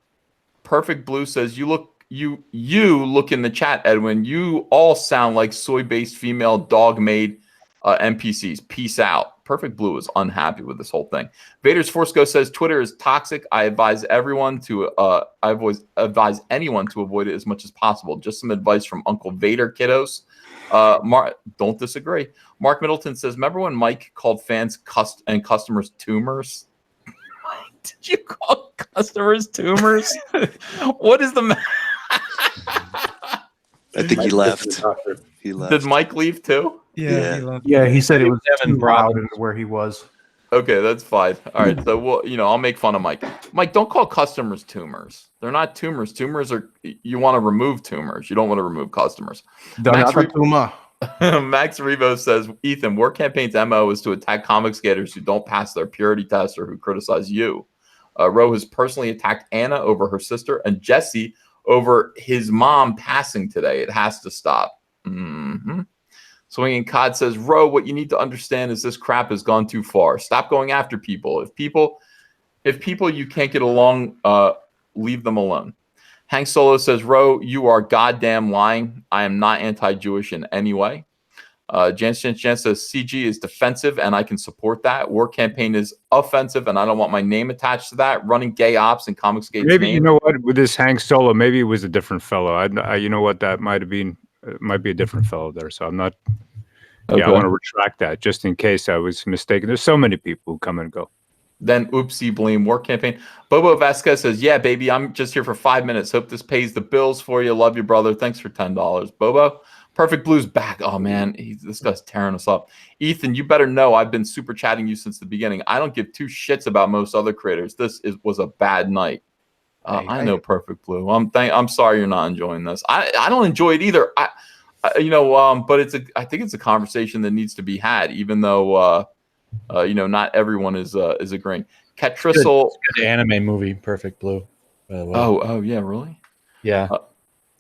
C: Perfect Blue says, you look in the chat, Edwin. You all sound like soy-based female dog-made NPCs. Peace out. Perfect Blue is unhappy with this whole thing. Vader's Force Ghost says, Twitter is toxic. I advise anyone to avoid it as much as possible. Just some advice from Uncle Vader, kiddos. Don't disagree. Mark Middleton says, remember when Mike called fans and customers tumors? Did you call customers tumors? What is the
I: I think he left. He left.
C: Did Mike leave too?
G: Yeah, he said it was too loud where he was.
C: Okay, that's fine. All right, so I'll make fun of Mike. Mike, don't call customers tumors. They're not tumors. Tumors are, you want to remove tumors. You don't want to remove customers. Max Revo says, Ethan, War Campaign's MO is to attack comics gators who don't pass their purity test or who criticize you. Ro has personally attacked Anna over her sister and Jesse over his mom passing today. It has to stop. Swinging Cod says, Ro, what you need to understand is this crap has gone too far. Stop going after people. If people you can't get along, leave them alone. Hank Solo says, Ro, you are goddamn lying. I am not anti-Jewish in any way. Jan says, CG is defensive, and I can support that. War Campaign is offensive, and I don't want my name attached to that. Running gay ops and comicsgate.
K: Maybe you know what, with this Hank Solo, maybe it was a different fellow. I you know what, that might have been. It might be a different fellow there. So I'm not. Okay. Yeah, I want to retract that just in case I was mistaken. There's so many people who come and go.
C: Then oopsie blame War Campaign. Bobo Vasquez says, yeah, baby, I'm just here for 5 minutes. Hope this pays the bills for you. Love you, brother. Thanks for $10. Bobo. Perfect Blue's back. Oh, man, this guy's tearing us up. Ethan, you better know I've been super chatting you since the beginning. I don't give two shits about most other creators. This was a bad night. I know Perfect Blue. I'm sorry you're not enjoying this. I don't enjoy it either. But I think it's a conversation that needs to be had, even though not everyone is agreeing. Catrissel,
H: good anime movie, Perfect Blue. By the way.
C: Oh yeah, really?
H: Yeah.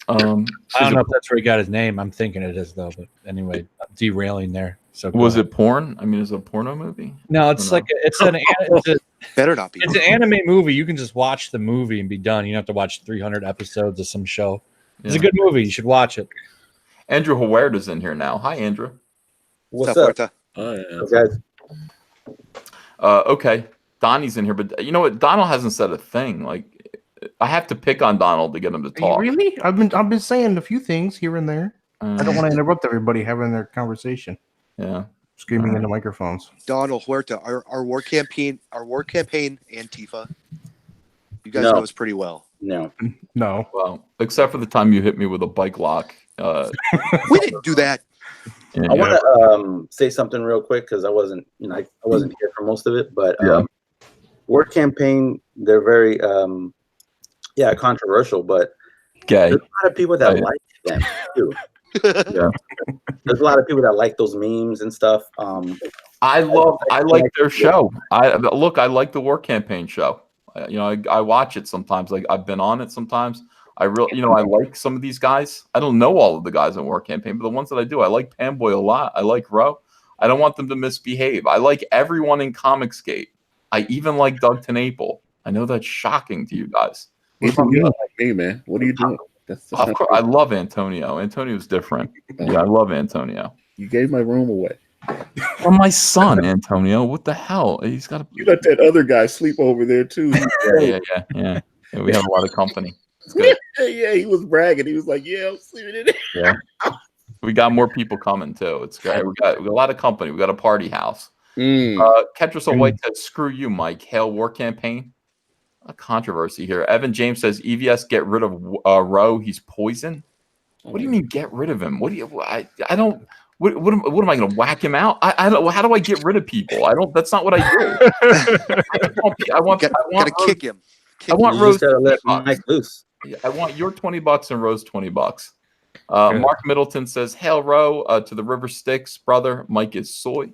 H: I don't know if that's where he got his name. I'm thinking it is though. But anyway, derailing there. So
C: was it porn? I mean, is it a porno movie?
H: No, it's like
I: better not be.
H: It's an anime movie. You can just watch the movie and be done. You don't have to watch 300 episodes of some show. It's a good movie. You should watch it.
C: Andrew Huerta's in here now. Hi, Andrew.
N: What's up?
C: Guys. Okay, Donnie's in here, but you know what? Donald hasn't said a thing. Like, I have to pick on Donald to get him to talk.
G: Really? I've been saying a few things here and there. I don't want to interrupt everybody having their conversation.
C: Yeah,
G: screaming into microphones.
I: Donald Huerta, our war campaign Antifa. You guys know us pretty well.
N: No.
C: Well, except for the time you hit me with a bike lock.
I: We didn't do that.
N: I want to say something real quick because I wasn't here for most of it. But War Campaign, they're very controversial, but
C: gay.
N: There's a lot of people that like them too. There's a lot of people that like those memes and stuff.
C: I like their show. I like the War Campaign show. I watch it sometimes. Like, I've been on it sometimes. I like some of these guys. I don't know all of the guys in War Campaign, but the ones that I do, I like Panboy a lot. I like Ro. I don't want them to misbehave. I like everyone in Comicsgate. I even like Doug Tenaple. I know that's shocking to you guys.
E: What do you like me, man? What are you doing?
C: Of course, I love Antonio. Antonio's different. Yeah, I love Antonio.
E: You gave my room away.
C: Well, my son, Antonio. What the hell? He's got.
E: You let that other guy sleep over there too.
C: Yeah. We have a lot of company. It's good.
E: Yeah, he was bragging. He was like, "Yeah, I'm sleeping in there."
C: Yeah. We got more people coming too. It's great. We got a lot of company. We got a party house. Ketrisol White says, "Screw you, Mike. Hail war campaign." A controversy here. Evan James says, "EVS get rid of Rowe. He's poison." What do you mean get rid of him? What do you? I don't. What am I going to whack him out? I don't. How do I get rid of people? I don't. That's not what I do. I want.
I: Gotta kick him.
C: I want
N: You
C: Rose.
N: just gotta let Mike loose.
C: I want your $20 and Rose $20. Mark Middleton says, "Hail Row to the River Styx, brother. Mike is soy."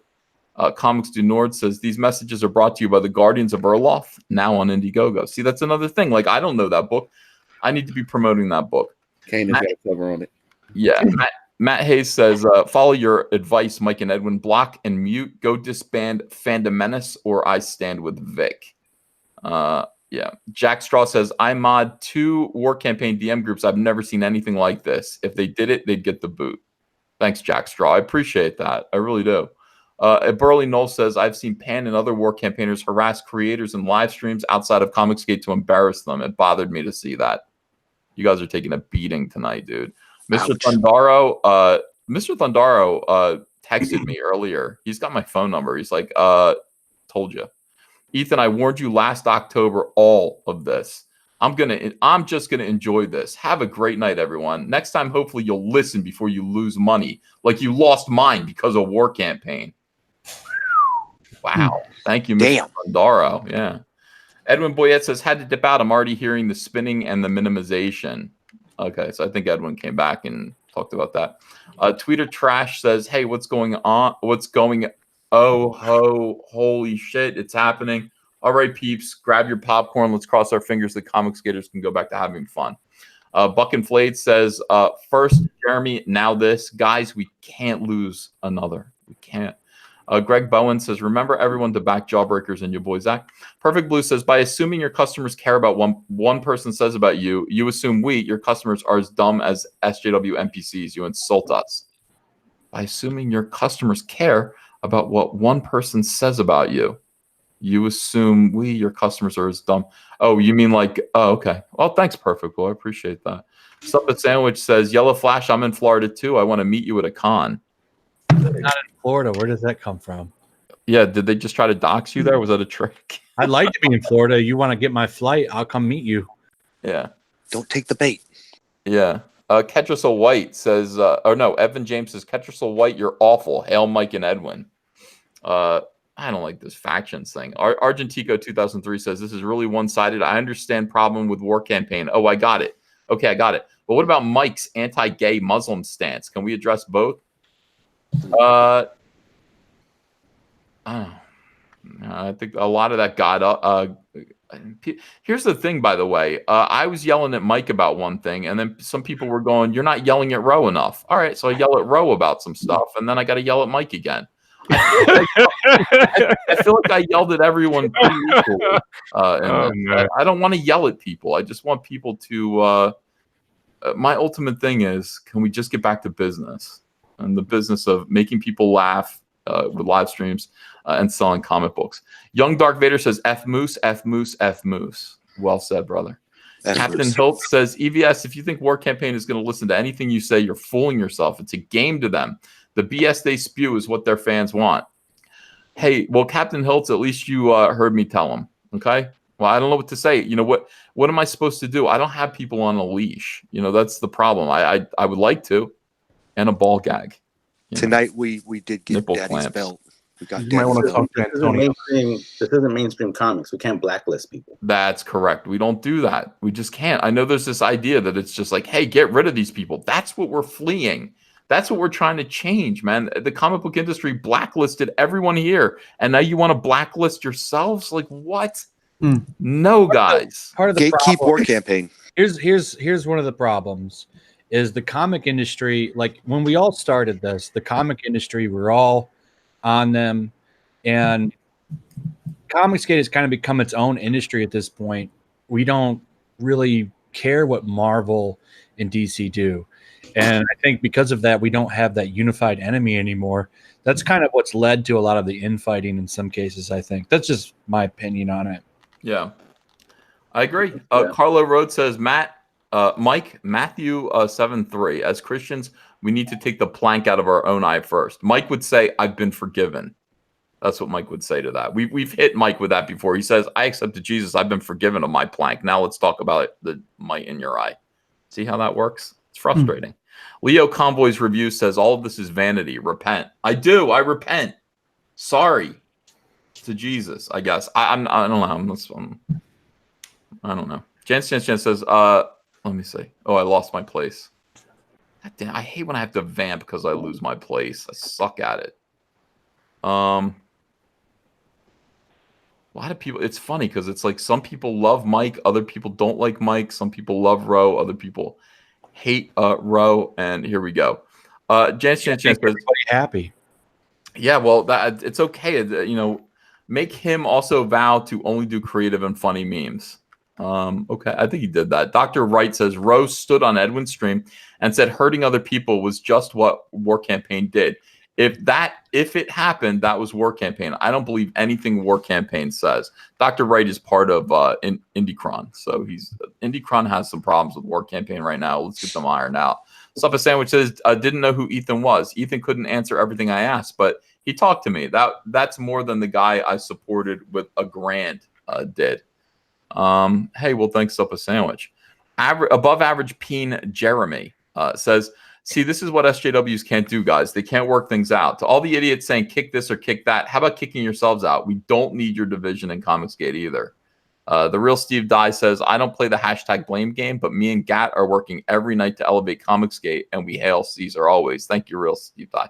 C: Comics du Nord says, "These messages are brought to you by the Guardians of Erlof, now on Indiegogo." See, that's another thing. Like, I don't know that book. I need to be promoting that book.
E: Kanan's got a cover on it.
C: Yeah. Matt Hayes says, "Follow your advice, Mike and Edwin. Block and mute. Go disband Fandom Menace, or I stand with Vic." Yeah. Jack Straw says, "I mod 2 war campaign DM groups. I've never seen anything like this. If they did it, they'd get the boot." Thanks, Jack Straw. I appreciate that. I really do. Burley Knoll says, "I've seen Pan and other war campaigners harass creators in live streams outside of comicsgate to embarrass them. It bothered me to see that." You guys are taking a beating tonight, dude. Mr. Thundaro, texted me earlier. He's got my phone number. He's like, "Told you. Ethan, I warned you last October all of this. I'm just gonna enjoy this. Have a great night, everyone. Next time, hopefully you'll listen before you lose money, like you lost mine because of war campaign." Wow. Thank you, Mr. Thundaro. Yeah. Edwin Boyette says, "Had to dip out. I'm already hearing the spinning and the minimization." Okay, so I think Edwin came back and talked about that. Tweeter Trash says, "Hey, what's going on? What's going? Oh, ho, holy shit, it's happening. All right, peeps, grab your popcorn. Let's cross our fingers that comic skaters can go back to having fun." Buck and Flayed says, "First, Jeremy, now this. Guys, we can't lose another. We can't." Greg Bowen says, "Remember everyone to back Jawbreakers and your boy Zach." Perfect Blue says, "By assuming your customers care about one person says about you, you assume we, your customers, are as dumb as SJW NPCs. You insult us." By assuming your customers care about what one person says about you, you assume we, your customers, are as dumb. Oh, you mean like, oh, okay. Well, thanks, Perfect Blue. I appreciate that. Suppet Sandwich says, "Yellow Flash, I'm in Florida too. I want to meet you at a con."
H: Not in Florida. Where does that come from?
C: Yeah, did they just try to dox you there? Was that a trick?
H: I'd like to be in Florida. You want to get my flight? I'll come meet you.
C: Yeah.
I: Don't take the bait.
C: Yeah. Ketrisol White says, Evan James says, "Ketrisol White, you're awful. Hail Mike and Edwin." I don't like this factions thing. Argentico 2003 says, "This is really one-sided. I understand problem with war campaign." Oh, I got it. Okay, I got it. But what about Mike's anti-gay Muslim stance? Can we address both? I think a lot of that got here's the thing, by the way. I was yelling at Mike about one thing, and then some people were going, "You're not yelling at Roe enough." All right, so I yell at Roe about some stuff, and then I got to yell at Mike again. I feel like I yelled at everyone pretty equally. I don't want to yell at people. I just want people to my ultimate thing is, can we just get back to business? And the business of making people laugh with live streams and selling comic books. Young Dark Vader says, "F Moose, F Moose, F Moose." Well said, brother. Captain Hilt says, "EVS, if you think War Campaign is going to listen to anything you say, you're fooling yourself. It's a game to them. The BS they spew is what their fans want." Hey, well, Captain Hilt, at least you heard me tell him. Okay. Well, I don't know what to say. You know what am I supposed to do? I don't have people on a leash. You know, that's the problem. I would like to. And a ball gag.
I: Tonight we did get Daddy's
C: clamps.
I: belt. We got
E: You might want to talk to Antonio.
N: This isn't mainstream comics. We can't blacklist people.
C: That's correct. We don't do that. We just can't. I know there's this idea that it's just like, hey, get rid of these people. That's what we're fleeing. That's what we're trying to change, man. The comic book industry blacklisted everyone here, and now you want to blacklist yourselves? Like what? No, guys.
H: Part of the
I: Gatekeep
H: problem,
I: War Campaign.
H: Here's one of the problems. Is the comic industry, like when we all started this, the comic industry, we're all on them, and Comicsgate has kind of become its own industry at this point. We don't really care what Marvel and DC do. And I think because of that, we don't have that unified enemy anymore. That's kind of what's led to a lot of the infighting in some cases, I think. That's just my opinion on it.
C: Yeah, I agree. Carlo Rhodes says, Mike, Matthew 7:3. As Christians, we need to take the plank out of our own eye first. Mike would say, I've been forgiven. That's what Mike would say to that. We've hit Mike with that before. He says, I accepted Jesus. I've been forgiven of my plank. Now let's talk about the mite in your eye. See how that works? It's frustrating. Leo Convoy's review says, all of this is vanity. Repent. I do. I repent. Sorry to Jesus, I guess. I don't know. I don't know. Jan says, let me see. Oh, I lost my place. Damn, I hate when I have to vamp because I lose my place. I suck at it. A lot of people, it's funny because it's like some people love Mike, other people don't like Mike, some people love Ro, other people hate Ro, and here we go. Jan says,
H: everybody happy.
C: Yeah, well, that it's okay. Make him also vow to only do creative and funny memes. Okay, I think he did that. Dr. Wright says Rose stood on Edwin's stream and said hurting other people was just what War Campaign did. If it happened, that was War Campaign. I don't believe anything War Campaign says. Dr. Wright is part of Indicron, so Indicron has some problems with War Campaign right now. Let's get them ironed out. Suppa Sandwich says didn't know who Ethan was. Ethan couldn't answer everything I asked, but he talked to me. That's more than the guy I supported with a grand did. Hey, well, thanks, Suppa Sandwich. Above average Peen Jeremy says, see, this is what SJWs can't do, guys. They can't work things out. To all the idiots saying kick this or kick that, how about kicking yourselves out? We don't need your division in Comicsgate either. The real Steve Dye says, I don't play the hashtag blame game, but me and Gat are working every night to elevate Comicsgate, and we hail Caesar always. Thank you, real Steve Dye.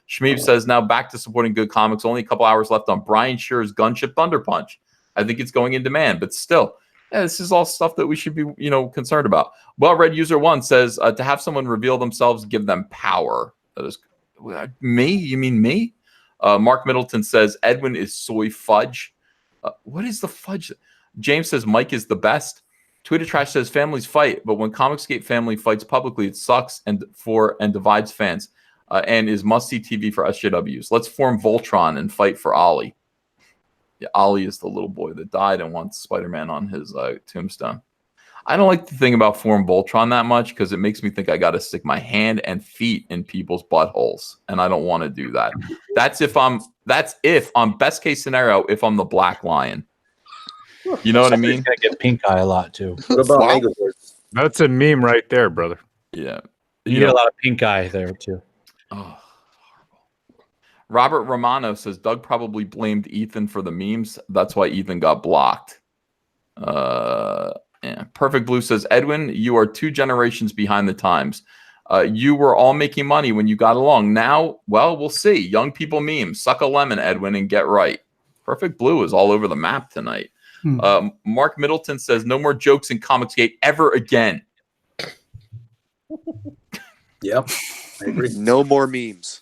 C: Shmeev says, now back to supporting good comics. Only a couple hours left on Brian Shearer's Gunship Thunder Punch. I think it's going in demand, but still, this is all stuff that we should be, concerned about. Well-read user 1 says, to have someone reveal themselves, give them power. That is me? You mean me? Mark Middleton says, Edwin is soy fudge. What is the fudge? James says, Mike is the best. Twitter Trash says, families fight, but when Comicsgate family fights publicly, it sucks and divides fans and is must-see TV for SJWs. Let's form Voltron and fight for Ollie. Yeah, Ollie is the little boy that died and wants Spider-Man on his tombstone. I don't like the thing about Form Voltron that much because it makes me think I got to stick my hand and feet in people's buttholes, and I don't want to do that. That's if on best case scenario, if I'm the Black Lion. You know what I mean?
H: Gonna get pink eye a lot too.
N: What about Megazords?
K: That's a meme right there, brother.
C: Yeah,
H: you get a lot of pink eye there too.
C: Oh. Robert Romano says Doug probably blamed Ethan for the memes. That's why Ethan got blocked. Yeah. Perfect Blue says, Edwin, you are 2 generations behind the times. You were all making money when you got along. Now, well, we'll see. Young people memes. Suck a lemon, Edwin, and get right. Perfect Blue is all over the map tonight. Mark Middleton says, no more jokes in Comicsgate ever again.
N: Yep. I agree.
I: No more memes.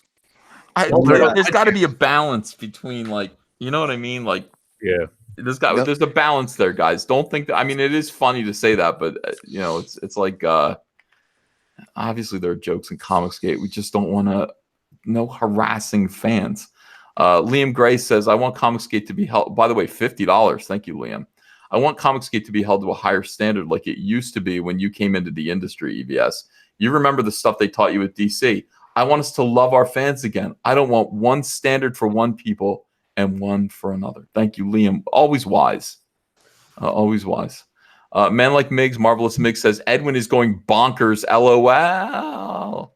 C: There's got to be a balance between, you know what I mean?
K: Yeah.
C: There's a balance there, guys. Don't think that. I mean, it is funny to say that, but it's like obviously there are jokes in Comicsgate. We just don't want to harassing fans. Liam Gray says, I want Comicsgate to be held. By the way, $50. Thank you, Liam. I want Comicsgate to be held to a higher standard like it used to be when you came into the industry, EVS. You remember the stuff they taught you at DC. I want us to love our fans again. I don't want one standard for one people and one for another. Thank you, Liam. Always wise. Always wise. Man Like Migs, Marvelous Migs says, Edwin is going bonkers, LOL.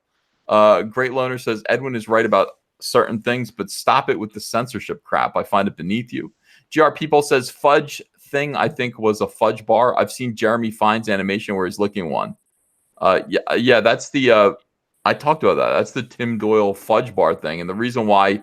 C: Great Loner says, Edwin is right about certain things, but stop it with the censorship crap. I find it beneath you. GR People says, fudge thing I think was a fudge bar. I've seen Jeremy Fine's animation where he's licking one. Yeah, that's the... I talked about that. That's the Tim Doyle fudge bar thing. And the reason why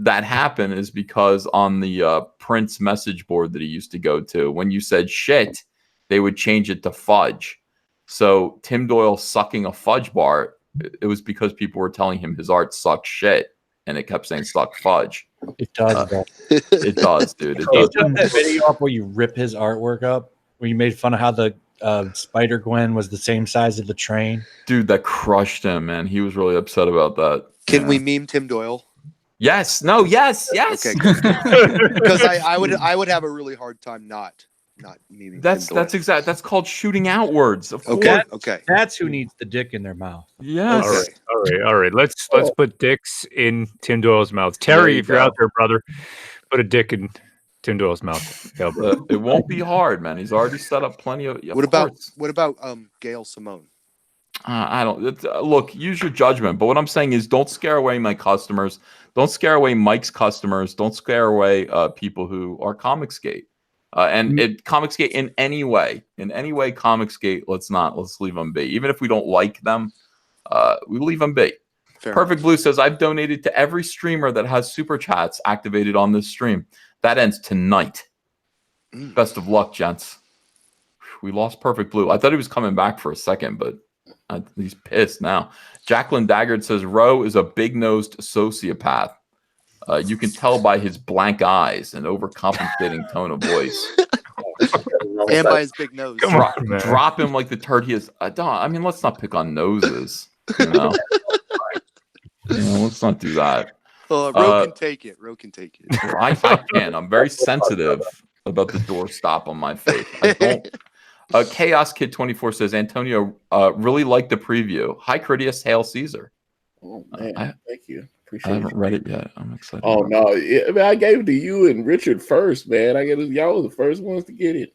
C: that happened is because on the Prince message board that he used to go to, when you said shit, they would change it to fudge. So Tim Doyle sucking a fudge bar, it was because people were telling him his art sucked shit, and it kept saying suck fudge.
H: It does.
C: It does, dude. It
H: You
C: does.
H: took that video up where you rip his artwork up, where you made fun of how the Spider Gwen was the same size of the train.
C: Dude, that crushed him, man. He was really upset about that.
I: Can we meme Tim Doyle?
C: Yes. No. Yes. Yes.
I: Okay, because I would have a really hard time not memeing
C: That's
I: Tim Doyle.
C: exact. That's called shooting outwards. Of course.
I: Okay.
H: That's who needs the dick in their mouth.
C: Yes.
K: All right. Let's put dicks in Tim Doyle's mouth. Terry, if you're out there, brother, put a dick in Tim Doyle's mouth. Yeah,
C: it won't be hard, man. He's already set up plenty of.
I: What about Gail Simone?
C: I don't look. Use your judgment. But what I'm saying is, don't scare away my customers. Don't scare away Mike's customers. Don't scare away people who are Comicsgate. Comicsgate in any way, Comicsgate. Let's leave them be. Even if we don't like them, we leave them be. Perfect Blue says, I've donated to every streamer that has super chats activated on this stream. That ends tonight. Best of luck, gents. We lost Perfect Blue. I thought he was coming back for a second, but he's pissed now. Jacqueline Daggard says, Roe is a big-nosed sociopath. You can tell by his blank eyes and overcompensating tone of voice.
I: And by his big nose.
C: Drop him like the turd he is. I mean, let's not pick on noses. You know? Let's not do that.
I: Roe can take it. Roe can take it.
C: I can. I'm very sensitive about the doorstop on my face. I don't. Chaos Kid 24 says, Antonio really liked the preview. Hi, Critias. Hail Caesar.
E: Oh, man. Thank you.
C: I haven't read it yet. I'm excited.
E: Oh no! I gave it to you and Richard first, man. Y'all were the first ones to get it.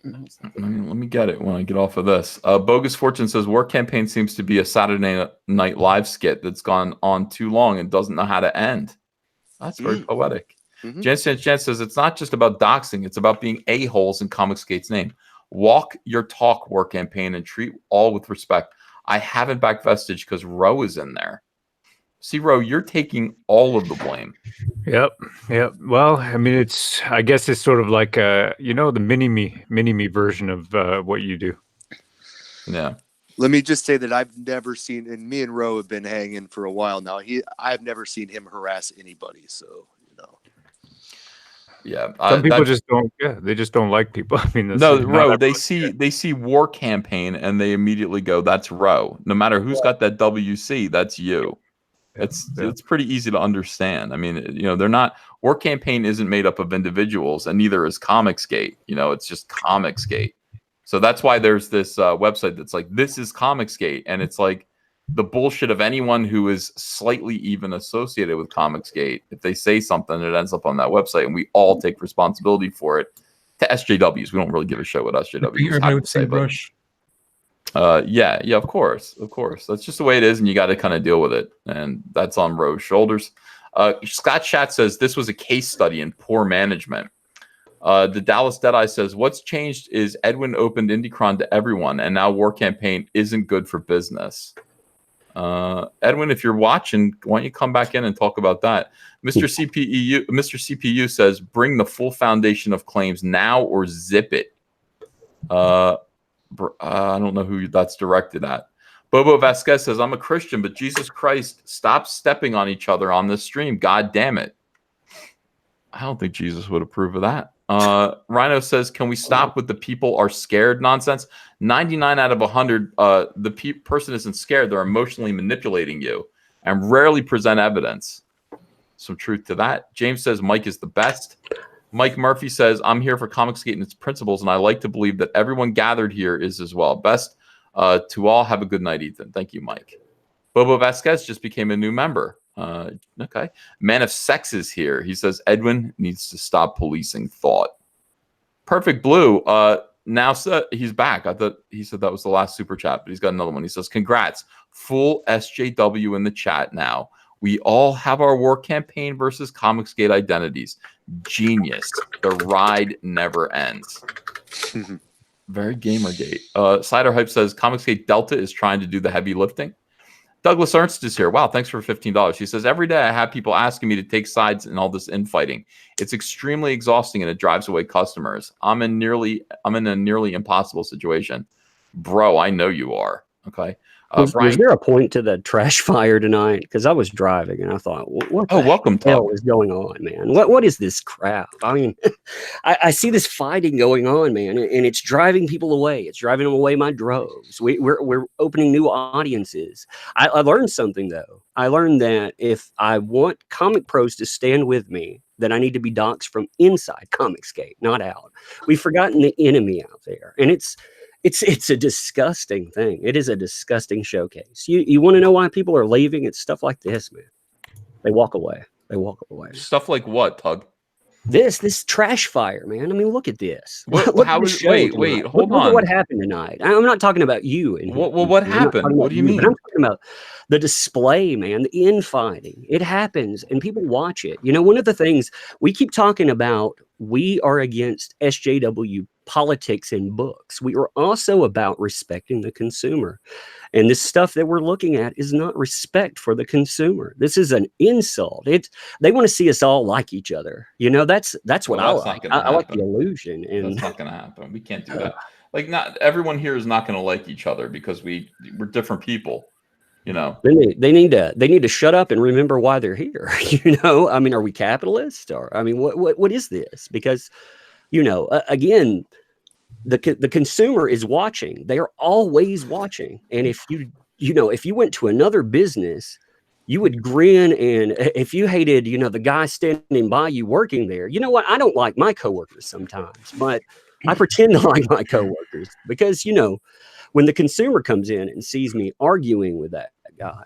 C: Let me get it when I get off of this. Bogus Fortune says War Campaign seems to be a Saturday Night Live skit that's gone on too long and doesn't know how to end. That's very poetic. Jen says it's not just about doxing; it's about being a-holes in Comicsgate's name. Walk your talk, War Campaign, and treat all with respect. I haven't backed Vestige because Roe is in there. See, Ro, you're taking all of the blame.
K: Yep. Well, I mean, I guess it's sort of like the mini me version of what you do.
C: Yeah.
I: Let me just say that I've never seen, and me and Ro have been hanging for a while now. I've never seen him harass anybody. So,
C: Yeah.
K: Some people just don't. Yeah, they just don't like people. I mean,
C: Ro, they see War Campaign and they immediately go, "That's Ro." No matter who's got that WC, that's you. It's pretty easy to understand. I mean, they're not. War Campaign isn't made up of individuals, and neither is Comicsgate. It's just Comicsgate. So that's why there's this website that's like, this is Comicsgate, and it's like the bullshit of anyone who is slightly even associated with Comicsgate. If they say something, it ends up on that website, and we all take responsibility for it. To SJWs, we don't really give a shit what SJWs have to say, but. Yeah, of course. That's just the way it is, and you got to kind of deal with it, and that's on Roe's shoulders. Scott Schatz says this was a case study in poor management. The Dallas Deadeye says what's changed is Edwin opened IndieCron to everyone, and now War Campaign isn't good for business. Edwin, if you're watching, why don't you come back in and talk about that? Mr. CPU says bring the full foundation of claims now or zip it. I don't know who that's directed at. Bobo Vasquez says, I'm a Christian, but Jesus Christ, stop stepping on each other on this stream. God damn it. I don't think Jesus would approve of that. Rhino says, can we stop with the people are scared nonsense? 99 out of 100, the person isn't scared. They're emotionally manipulating you and rarely present evidence. Some truth to that. James says, Mike is the best. Mike Murphy says, I'm here for Comicsgate and its principles, and I like to believe that everyone gathered here is as well. Best to all. Have a good night, Ethan. Thank you, Mike. Bobo Vasquez just became a new member. Okay. Man of Sex is here. He says, Edwin needs to stop policing thought. Perfect Blue. Now he's back. I thought he said that was the last super chat, but he's got another one. He says, congrats. Full SJW in the chat now. We all have our War Campaign versus Comicsgate identities. Genius. The ride never ends. Very Gamergate. Cider Hype says Comicsgate Delta is trying to do the heavy lifting. Douglas Ernst is here. Wow, thanks for $15. He says, every day I have people asking me to take sides in all this infighting. It's extremely exhausting and it drives away customers. I'm in a nearly impossible situation. Bro, I know you are. Okay.
O: Was
C: Brian,
O: there a point to the trash fire tonight? Because I was driving and I thought, what the
C: welcome,
O: hell
C: Tug.
O: is going on, man? What is this crap? I mean, I see this fighting going on, man, and it's driving people away. It's driving them away my droves. We're opening new audiences. I learned something, though. I learned that if I want comic pros to stand with me, then I need to be doxxed from inside comicsgate, not out. We've forgotten the enemy out there, and it's a disgusting thing. It is a disgusting showcase. You want to know why people are leaving? It's stuff like this, man. They walk away. They walk away.
C: Stuff like what, Tug?
O: This trash fire, man. I mean, look at this.
C: What,
O: Look
C: how
O: at the
C: is?
O: show
C: Wait,
O: tonight.
C: hold
O: Look
C: on.
O: at what happened tonight. I'm not talking about you.
C: What happened? What do you mean?
O: But I'm talking about the display, man. The infighting. It happens, and people watch it. You know, one of the things we keep talking about, we are against SJW politics in books. We are also about respecting the consumer. And this stuff that we're looking at is not respect for the consumer. This is an insult. They want to see us all like each other. You know, that's what I like. I like the illusion. And
C: that's not going to happen. We can't do that. Like, not everyone here is not going to like each other because we're different people. You know,
O: they need to shut up and remember why they're here. You know, I mean, are we capitalists, or I mean, what is this? Because, you know, again, the consumer is watching. They are always watching. And if you went to another business, you would grin. And if you hated, you know, the guy standing by you working there, you know what? I don't like my coworkers sometimes, but I pretend to like my coworkers because, you know, when the consumer comes in and sees me arguing with that guy,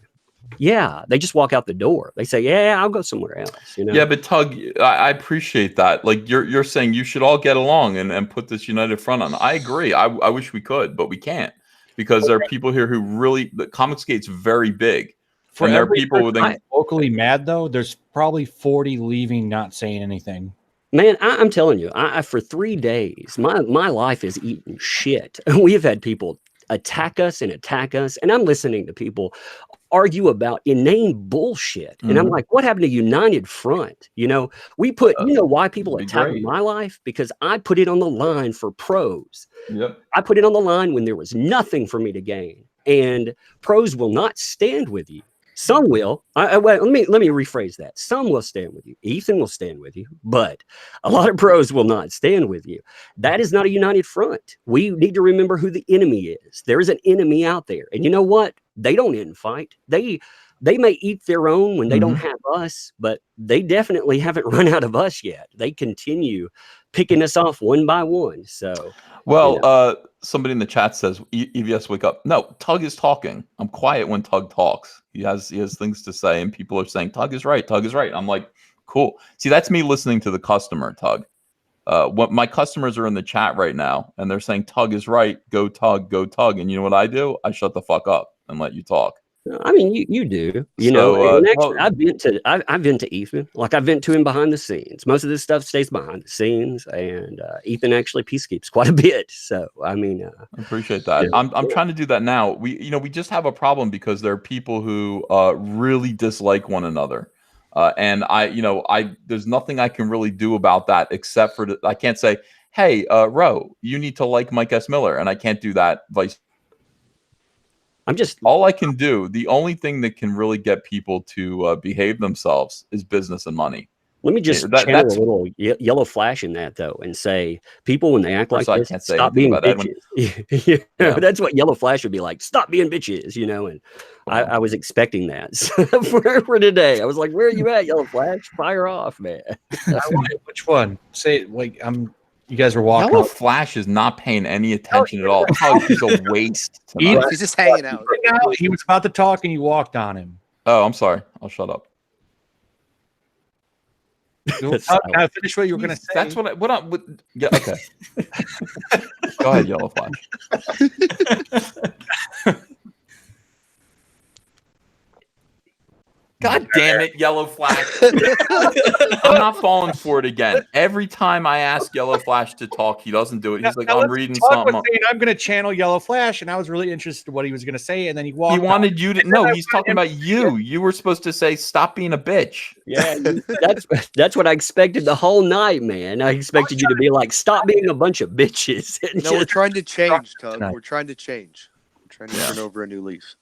O: yeah, they just walk out the door. They say, yeah, I'll go somewhere else. You know?
C: Yeah, but Tug, I appreciate that. Like you're saying you should all get along and put this united front on. I agree. I wish we could, but we can't because there are people here who really, the Comicsgate's very big.
H: For
C: and there are
H: every
C: people
H: person locally mad though, there's probably 40 leaving not saying anything.
O: Man, I'm telling you, for 3 days, my life is eating shit. We have had people attack us, and I'm listening to people argue about inane bullshit. And I'm like, what happened to United Front? You know, you know why people attack my life? Because I put it on the line for pros.
C: Yep.
O: I put it on the line when there was nothing for me to gain. And pros will not stand with you. Some will. Well, let me rephrase that. Some will stand with you. Ethan will stand with you, but a lot of pros will not stand with you. That is not a united front. We need to remember who the enemy is. There is an enemy out there, and you know what? They don't infight. They may eat their own when they don't have us, but they definitely haven't run out of us yet. They continue picking us off one by one. So,
C: well, you know. Somebody in the chat says, EVS, wake up. No, Tug is talking. I'm quiet when Tug talks. He has things to say, and people are saying, Tug is right. Tug is right. I'm like, cool. See, that's me listening to the customer, Tug. What my customers are in the chat right now, and they're saying, Tug is right. Go Tug, go Tug. And you know what I do? I shut the fuck up and let you talk.
O: I mean, you do, you know. And actually, I vent to Ethan. Like I vent to him behind the scenes. Most of this stuff stays behind the scenes, and Ethan actually peacekeeps quite a bit. So I mean,
C: I appreciate that. Yeah. I'm trying to do that now. We just have a problem because there are people who really dislike one another, and there's nothing I can really do about that except for I can't say, hey, Ro, you need to like Mike S. Miller, and I can't do that. All I can do, the only thing that can really get people to behave themselves is business and money.
O: Let me just channel a little yellow flash in that, though, and say people, when they act like this, stop being bitches. That's what yellow flash would be like. Stop being bitches, you know. And I was expecting that for today. I was like, where are you at, yellow flash? Fire off, man.
H: Which one? Say, like, you guys were walking.
C: Yellow Flash is not paying any attention at all. He's a waste.
I: He's just hanging out.
H: He was about to talk and you walked on him.
C: Oh, I'm sorry. I'll shut up.
H: Now finish what you were going to say.
C: That's yeah, okay. Go ahead, Yellow Flash. God damn it, Yellow Flash. I'm not falling for it again. Every time I ask Yellow Flash to talk, he doesn't do it. He's like, I'm reading something.
H: I'm going to channel Yellow Flash, and I was really interested in what he was going to say, and then he walked.
C: He wanted you to. No, he's talking about you. You were supposed to say, stop being a bitch.
O: Yeah, that's what I expected the whole night, man. I expected you to be like, stop being a bunch of bitches.
I: No, we're trying to change, Tug. We're trying to change. We're trying to turn over a new leaf.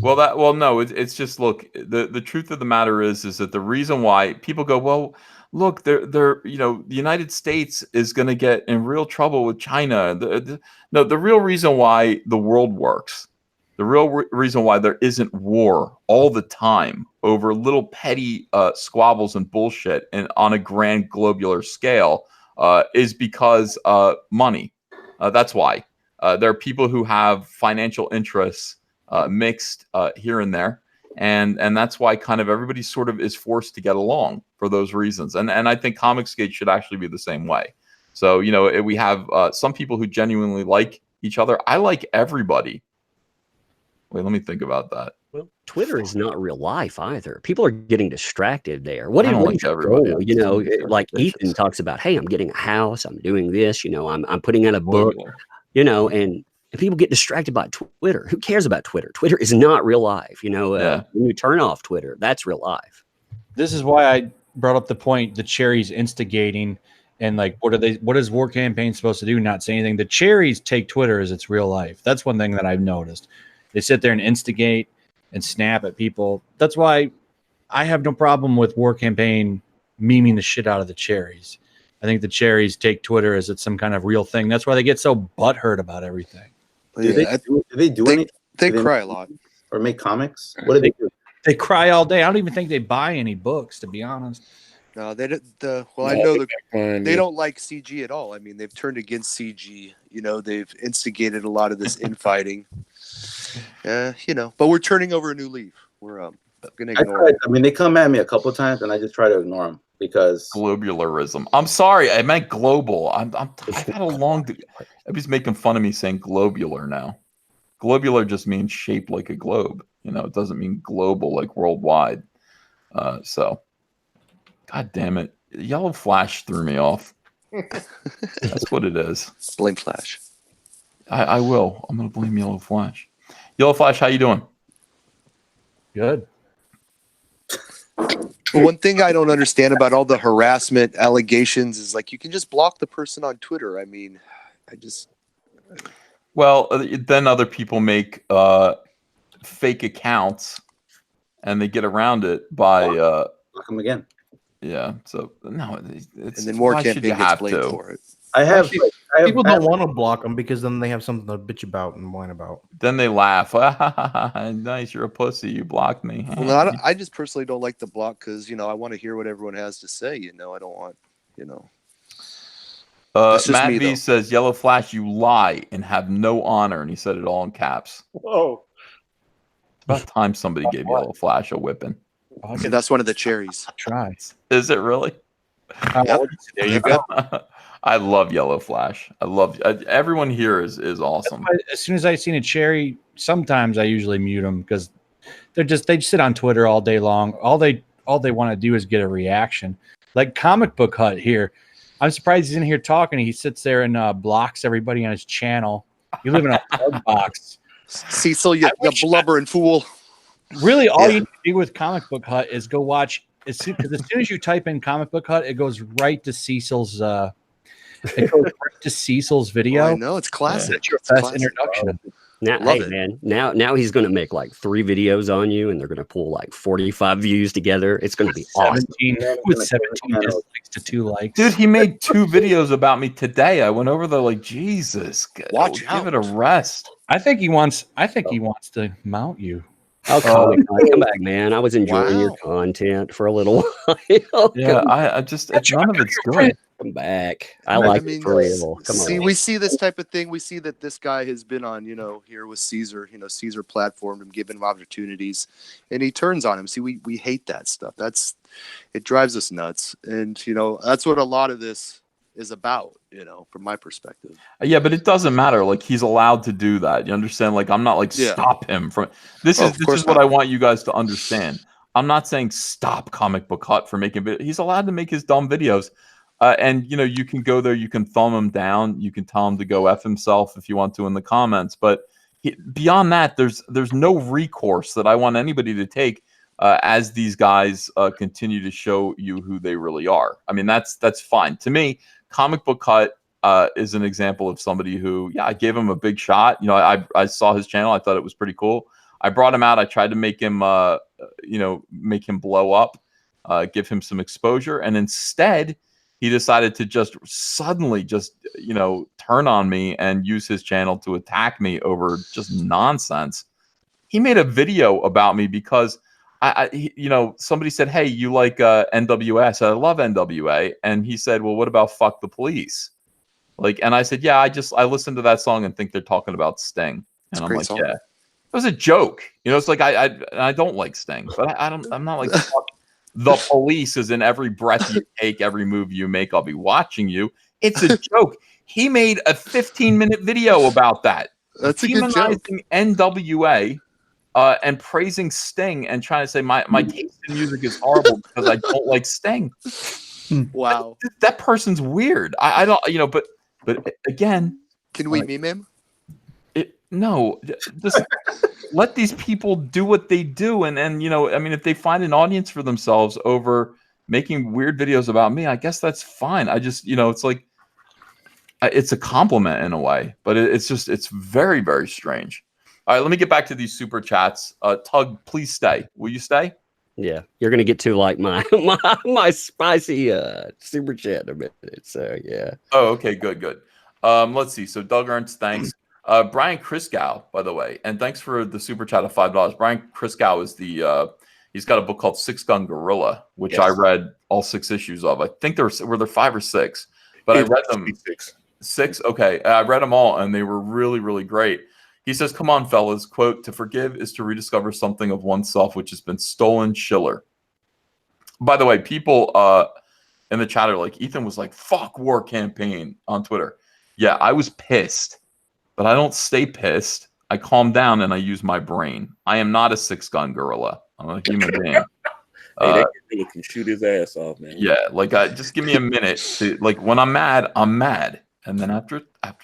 C: Well, no, it's just look. The truth of the matter is that the reason why people go, well, look, they're the United States is going to get in real trouble with China. No, the real reason why the world works, the real reason why there isn't war all the time over little petty squabbles and bullshit and on a grand globular scale is because money. That's why there are people who have financial interests mixed here and there, and that's why kind of everybody sort of is forced to get along for those reasons. And I think comicsgate should actually be the same way. So we have some people who genuinely like each other. I like everybody. Wait, let me think about that.
O: Well, Twitter is not real life either. People are getting distracted there. What
C: I don't
O: is
C: like
O: your
C: everybody.
O: goal? Like Ethan talks about, hey, I'm getting a house, I'm doing this, I'm putting out a book, and people get distracted by Twitter. Who cares about Twitter? Twitter is not real life. When you turn off Twitter, that's real life.
H: This is why I brought up the point the Cherries instigating and like what is War Campaign supposed to do? Not say anything. The Cherries take Twitter as its real life. That's one thing that I've noticed. They sit there and instigate and snap at people. That's why I have no problem with War Campaign memeing the shit out of the Cherries. I think the Cherries take Twitter as it's some kind of real thing. That's why they get so butthurt about everything.
N: Do they do anything?
I: They cry a lot.
N: Or make comics? What do they do?
H: They cry all day. I don't even think they buy any books, to be honest.
I: No, they I know they don't like CG at all. I mean, they've turned against CG. They've instigated a lot of this infighting. But we're turning over a new leaf. We're gonna ignore it.
N: I mean, they come at me a couple times, and I just try to ignore them because
C: globularism. I'm sorry, I meant global. I've had a long. Everybody's making fun of me saying globular now. Globular just means shaped like a globe. It doesn't mean global like worldwide. So, God damn it, Yellow Flash threw me off. That's what it is.
I: Blame Flash.
C: I will. I'm gonna blame Yellow Flash. Yellow Flash, how you doing?
H: Good.
I: Well, one thing I don't understand about all the harassment allegations is like you can just block the person on Twitter. I mean,
C: Well, then other people make fake accounts, and they get around it by
N: block them again.
C: Yeah. So no, it's
I: and then more
C: why should
I: campaign
C: you
I: gets
C: have
I: blamed
C: to?
I: for it.
G: People don't want to block them because then they have something to bitch about and whine about.
C: Then they laugh. Nice, you're a pussy. You blocked me.
I: Well, I just personally don't like the block because I want to hear what everyone has to say. I don't want
C: Matt V says, "Yellow Flash, you lie and have no honor," and he said it all in caps.
L: Whoa!
C: It's about time somebody gave Yellow Flash a whipping.
I: Okay, that's one of the cherries.
H: Try.
C: Is it really?
I: Yep.
H: There you go.
C: I love Yellow Flash. I love everyone here is awesome.
H: As soon as I seen a cherry, sometimes I usually mute them because they just sit on Twitter all day long. All they want to do is get a reaction. Like Comic Book Hut here. I'm surprised he's in here talking. He sits there and blocks everybody on his channel. You live in a hard box.
I: Cecil, you blubbering fool.
H: Really, all you need to do with Comic Book Hut is go watch. Because as soon as you type in Comic Book Hut, it goes right to Cecil's. It goes right to Cecil's video.
I: I know it's classic.
H: That's your best introduction.
O: Now,
I: Love
O: hey
I: it.
O: man, now he's going to make like 3 videos on you, and they're going to pull like 45 views together. It's going to be awesome.
H: 17 with 17 dislikes to 2 likes.
C: Dude, he made 2 videos about me today. I went over there like, Jesus,
I: Watch
C: give
I: out.
C: it a rest.
H: I think he wants to mount you.
O: Oh, come back, man! I was enjoying your content for a little while.
C: Yeah, I just none of it's good.
O: Come back. I like it for real. Come on.
I: We see this type of thing. We see that this guy has been on, here with Caesar. Caesar platformed him, given him opportunities, and he turns on him. See, we hate that stuff. It drives us nuts, and that's what a lot of this is about. From my perspective.
C: Yeah, but it doesn't matter. Like, he's allowed to do that. You understand? Like, I'm not like stop him from this. This is what I want you guys to understand. I'm not saying stop Comic Book Hut for making videos. He's allowed to make his dumb videos. And you can go there, you can thumb him down, you can tell him to go F himself if you want to in the comments. But beyond that, there's no recourse that I want anybody to take as these guys continue to show you who they really are. I mean, that's fine. To me, Comic Book Hut is an example of somebody who, I gave him a big shot. I saw his channel. I thought it was pretty cool. I brought him out. I tried to make him, make him blow up, give him some exposure, and instead he decided to just suddenly turn on me and use his channel to attack me over just nonsense. He made a video about me because somebody said, "Hey, you like NWA?" I said, "I love NWA," and he said, "Well, what about Fuck the Police?" And I said, "Yeah, I listened to that song and think they're talking about Sting," and I'm like, song. "Yeah." It was a joke, it's like I don't like Sting, but I'm not like fuck the Police is in every breath you take, every move you make. I'll be watching you. It's a joke. He made a 15-minute video about that.
I: That's a good joke.
C: NWA and praising Sting and trying to say my taste in music is horrible because I don't like Sting.
I: Wow,
C: that person's weird. I don't, but again,
I: can we meme him?
C: No, just let these people do what they do, and if they find an audience for themselves over making weird videos about me, I guess that's fine. I just, it's like it's a compliment in a way, but it's very, very strange. All right, let me get back to these super chats. Tug, please stay. Will you stay?
O: Yeah, you're gonna get to like my spicy super chat in a minute. So yeah.
C: Oh, okay, good. Let's see. So Doug Ernst, thanks. Brian Christgau, by the way, and thanks for the super chat of $5. Brian Christgau is he's got a book called Six Gun Gorilla, which I read all 6 issues of. I think were there 5 or 6, but I read them 6. Okay, I read them all, and they were really, really great. He says, "Come on, fellas, quote, to forgive is to rediscover something of oneself which has been stolen." Schiller. By the way, people in the chat are like, Ethan was like, "Fuck War Campaign" on Twitter. Yeah, I was pissed. But I don't stay pissed. I calm down and I use my brain. I am not a 6-gun gorilla. I'm a human being.
E: Hey, that gorilla can shoot his ass off, man.
C: Yeah, just give me a minute. When I'm mad, and then after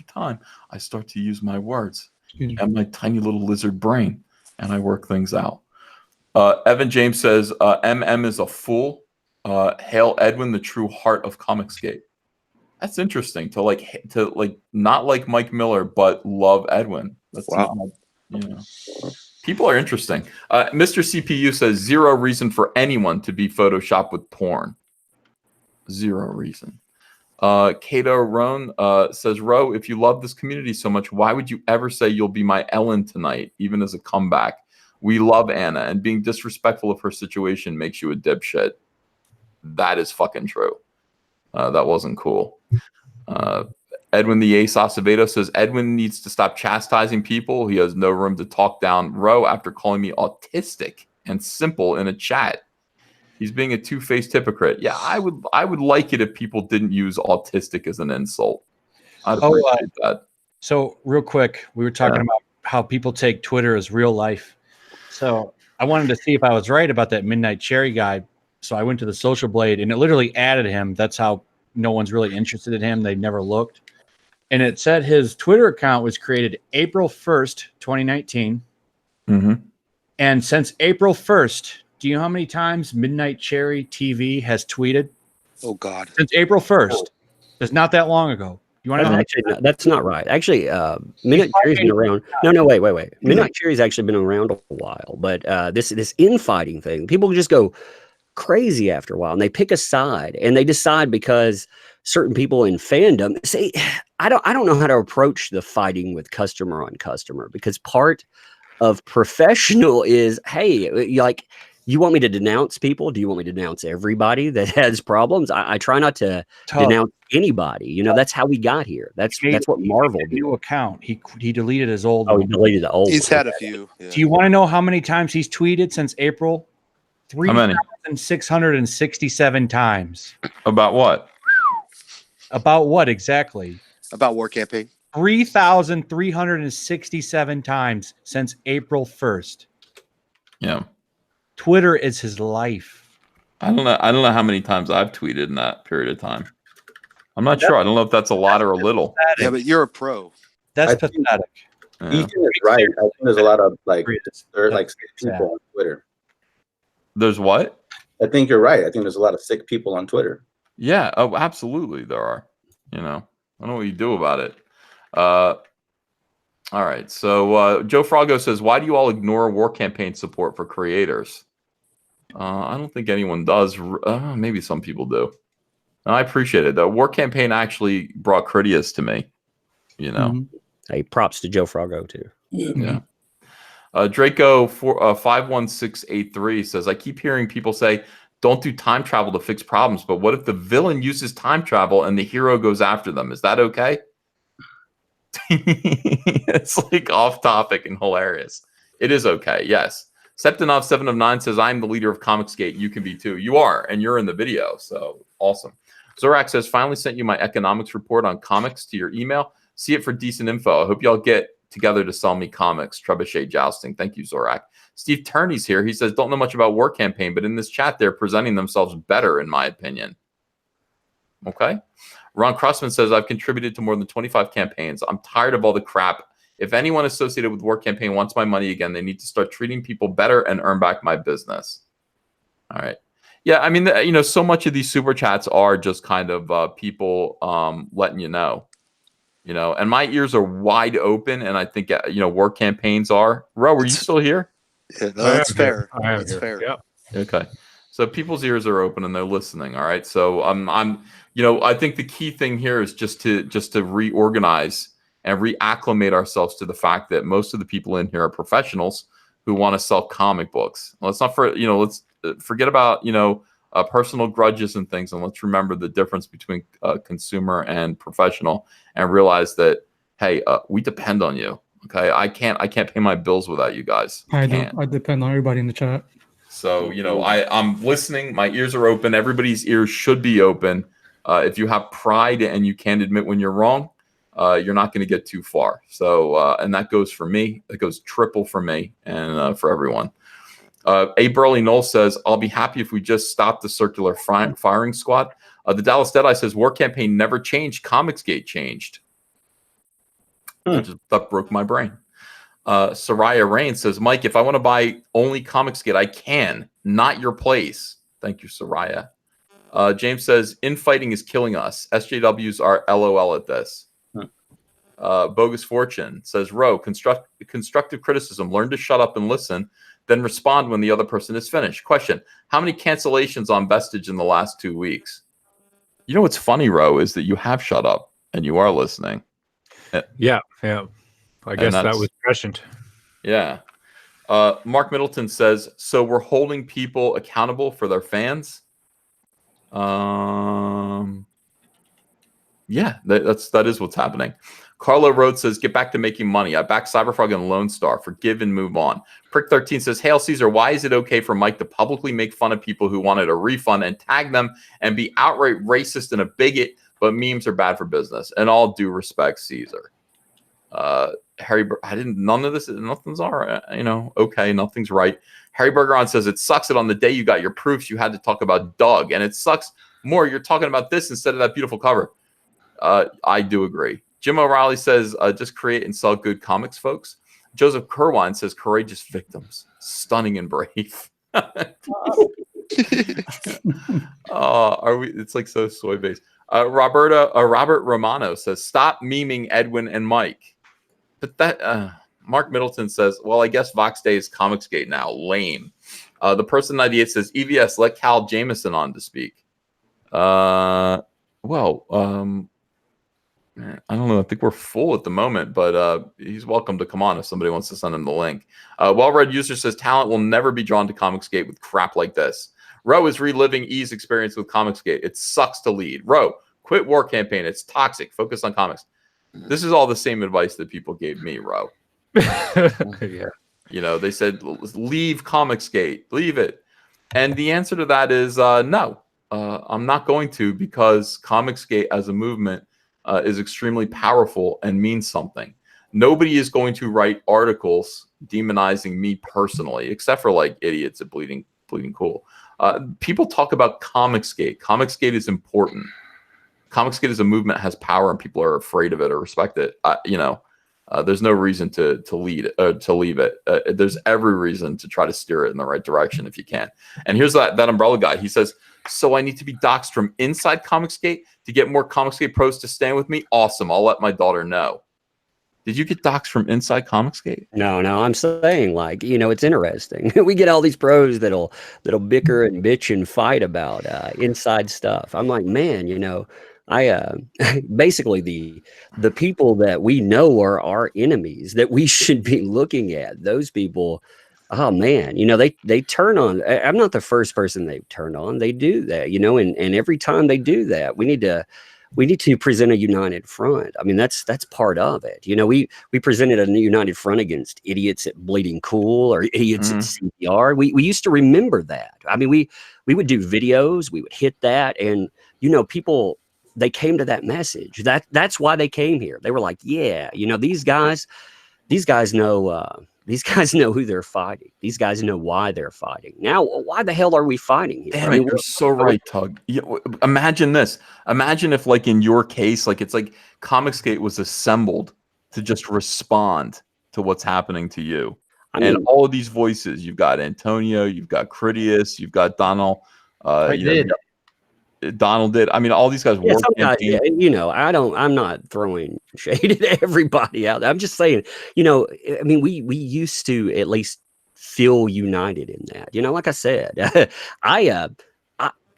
C: time, I start to use my words and my tiny little lizard brain, and I work things out. Evan James says, "MM is a fool. Hail Edwin, the true heart of Comicsgate." That's interesting to not like Mike Miller, but love Edwin. That's wow. People are interesting. Mr. CPU says 0 reason for anyone to be photoshopped with porn. 0 reason. Kato Roan says, "Ro, if you love this community so much, why would you ever say you'll be my Ellen tonight, even as a comeback? We love Anna, and being disrespectful of her situation makes you a dipshit." That is fucking true. That wasn't cool. Edwin the Ace Acevedo says, "Edwin needs to stop chastising people. He has no room to talk down Ro after calling me autistic and simple in a chat. He's being a two-faced hypocrite." Yeah, I would like it if people didn't use autistic as an insult. I'd appreciate that.
H: So real quick, we were talking about how people take Twitter as real life. So I wanted to see if I was right about that Midnight Cherry guy. So I went to the Social Blade and it literally added him. That's how no one's really interested in him. They've never looked. And it said his Twitter account was created April 1st, 2019.
C: Mm-hmm.
H: And since April 1st, do you know how many times Midnight Cherry TV has tweeted?
I: Oh, God.
H: Since April 1st. That's not that long ago. You want to know?
O: Actually, no, that's not right. Actually, Midnight Cherry's been around. No, wait. Midnight Cherry's actually been around a while. But this infighting thing, people just go crazy after a while, and they pick a side, and they decide because certain people in fandom say, I don't know how to approach the fighting with customer on customer, because part of professional is, hey, like, you want me to denounce people? Do you want me to denounce everybody that has problems? I try not to denounce anybody. You know, that's how we got here. That's what Marvel did.
H: New account. He deleted his old
O: one.
H: He
O: deleted the old
I: He's had a few. Yeah.
H: Do you want to know how many times he's tweeted since April? 3,667 times.
C: About what?
H: About what exactly?
I: About War Campaign.
H: 3,367 times since April 1st.
C: Yeah.
H: Twitter is his life.
C: I don't know how many times I've tweeted in that period of time. I'm not sure. I don't know if that's a lot or a little.
I: Pathetic. Yeah, but you're a pro.
H: That's pathetic.
N: Yeah. Ethan is right. I think there's a lot of sick people on Twitter.
C: There's what?
N: I think you're right. I think there's a lot of sick people on Twitter.
C: Yeah. Oh, absolutely. There are. You know, I don't know what you do about it. All right. So Joe Frago says, why do you all ignore war campaign support for creators? I don't think anyone does. Maybe some people do. I appreciate it. The war campaign actually brought Critias to me. You know.
O: Hey, props to Joe Frago too.
C: Yeah. Draco 51683 says, I keep hearing people say, don't do time travel to fix problems, but what if the villain uses time travel and the hero goes after them? Is that okay? It's like off topic and hilarious. It is okay, yes. Septinov 7 of 9 says, I'm the leader of comicsgate. You can be too. You are, and you're in the video, so awesome. Zorak says, finally sent you my economics report on comics to your email. See it for decent info. I hope y'all get together to sell me comics. Trebuchet jousting. Thank you, Zorak. Steve Turney's here. He says, don't know much about war campaign, but in this chat, they're presenting themselves better, in my opinion. Okay. Ron Crossman says, I've contributed to more than 25 campaigns. I'm tired of all the crap. If anyone associated with war campaign wants my money again, they need to start treating people better and earn back my business. All right. Yeah, I mean, you know, so much of these super chats are just kind of people letting you know. You know, and my ears are wide open, and I think, you know, war campaigns are. Ro, were you still here?
I: Yeah, no, that's fair. That's
K: here.
I: fair.
K: Yeah.
C: Okay. So people's ears are open and they're listening. All right. So you know, I think the key thing here is just to reorganize and reacclimate ourselves to the fact that most of the people in here are professionals who want to sell comic books. Let's not let's forget about, you know, personal grudges and things, and let's remember the difference between consumer and professional, and realize that, hey, we depend on you. Okay, I can't pay my bills without you guys.
J: I depend on everybody in the chat.
C: So, you know, I'm listening. My ears are open. Everybody's ears should be open. If you have pride and you can't admit when you're wrong, you're not going to get too far. So, and that goes for me. It goes triple for me and for everyone. A. Burley Knoll says, I'll be happy if we just stop the circular firing squad. The Dallas Deadeye says, war campaign never changed. Comicsgate changed. That broke my brain. Soraya Rain says, Mike, if I want to buy only Comicsgate, I can. Not your place. Thank you, Soraya. James says, infighting is killing us. SJWs are LOL at this. Bogus Fortune says, Ro, constructive criticism. Learn to shut up and listen, then respond when the other person is finished. Question, how many cancellations on Vestige in the last 2 weeks? You know what's funny, Ro, is that you have shut up and you are listening.
K: Yeah. I guess that was prescient.
C: Yeah. Mark Middleton says, so we're holding people accountable for their fans? Yeah, that is what's happening. Carlo Rhodes says, get back to making money. I back Cyberfrog and Lone Star. Forgive and move on. Prick13 says, Hail Caesar, why is it okay for Mike to publicly make fun of people who wanted a refund and tag them and be outright racist and a bigot, but memes are bad for business? And all due respect, Caesar. None of this, nothing's all right. You know, okay, nothing's right. Harry Bergeron says, it sucks that on the day you got your proofs, you had to talk about Doug. And it sucks more you're talking about this instead of that beautiful cover. I do agree. Jim O'Reilly says, just create and sell good comics, folks. Joseph Kerwine says, courageous victims, stunning and brave. It's like so soy based. Robert Romano says, stop memeing Edwin and Mike. But that Mark Middleton says, well, I guess Vox Day is Comicsgate now. Lame. The person 98 says, EVS, let Cal Jameson on to speak. I don't know. I think we're full at the moment, but he's welcome to come on if somebody wants to send him the link. Well-read user says, talent will never be drawn to Comicsgate with crap like this. Ro is reliving E's experience with Comicsgate. It sucks to lead. Ro, quit war campaign. It's toxic. Focus on comics. This is all the same advice that people gave me, Ro.
K: Yeah.
C: You know, they said, leave Comicsgate. Leave it. And the answer to that is no. I'm not going to, because Comicsgate as a movement is extremely powerful and means something. Nobody is going to write articles demonizing me personally, except for like idiots at Bleeding Cool. People talk about Comicsgate. Comicsgate is important. Comicsgate as a movement has power, and people are afraid of it or respect it. There's no reason to leave it. There's every reason to try to steer it in the right direction if you can. And here's that umbrella guy. He says, so I need to be doxxed from inside Comicsgate to get more Comicsgate pros to stand with me? Awesome. I'll let my daughter know. Did you get docs from inside Comicsgate?
O: No, I'm saying, like, it's interesting. We get all these pros that'll bicker and bitch and fight about inside stuff. I'm like, man, I basically the people that we know are our enemies that we should be looking at. Those people, oh man, they turn on. I'm not the first person they've turned on. They do that, and every time they do that, we need to present a united front. I mean, that's part of it. We presented a united front against idiots at Bleeding Cool or idiots at CPR. We used to remember that. I mean, we would do videos, we would hit that, and people, they came to that message. That's why they came here. They were like, yeah, these guys know. These guys know who they're fighting. These guys know why they're fighting. Now, why the hell are we fighting here?
C: Damn it, you're so right, Tug. Imagine this. Imagine if, like, in your case, like, it's like Comicsgate was assembled to just respond to what's happening to you. And all of these voices, you've got Antonio, you've got Critias, you've got Donald. Donald did. I mean, all these guys work.
O: I'm not throwing shade at everybody out there. I'm just saying, I mean, we used to at least feel united in that. Like I said,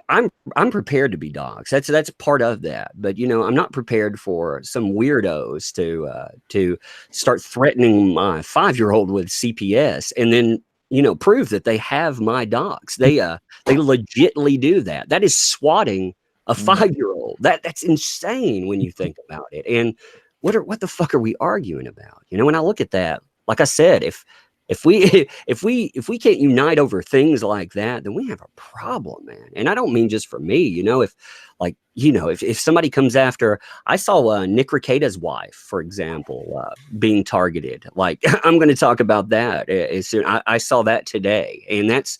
O: I'm prepared to be dogs. That's part of that. But I'm not prepared for some weirdos to start threatening my 5-year-old with CPS and then prove that they have my dogs. They legitly do that. That is swatting a 5-year-old. That's insane when you think about it. And what the fuck are we arguing about? When I look at that, like I said, if we can't unite over things like that, then we have a problem, man. And I don't mean just for me, if somebody comes after, I saw Nick Rekieta's wife, for example, being targeted. Like, I'm going to talk about that as soon. I saw that today, and that's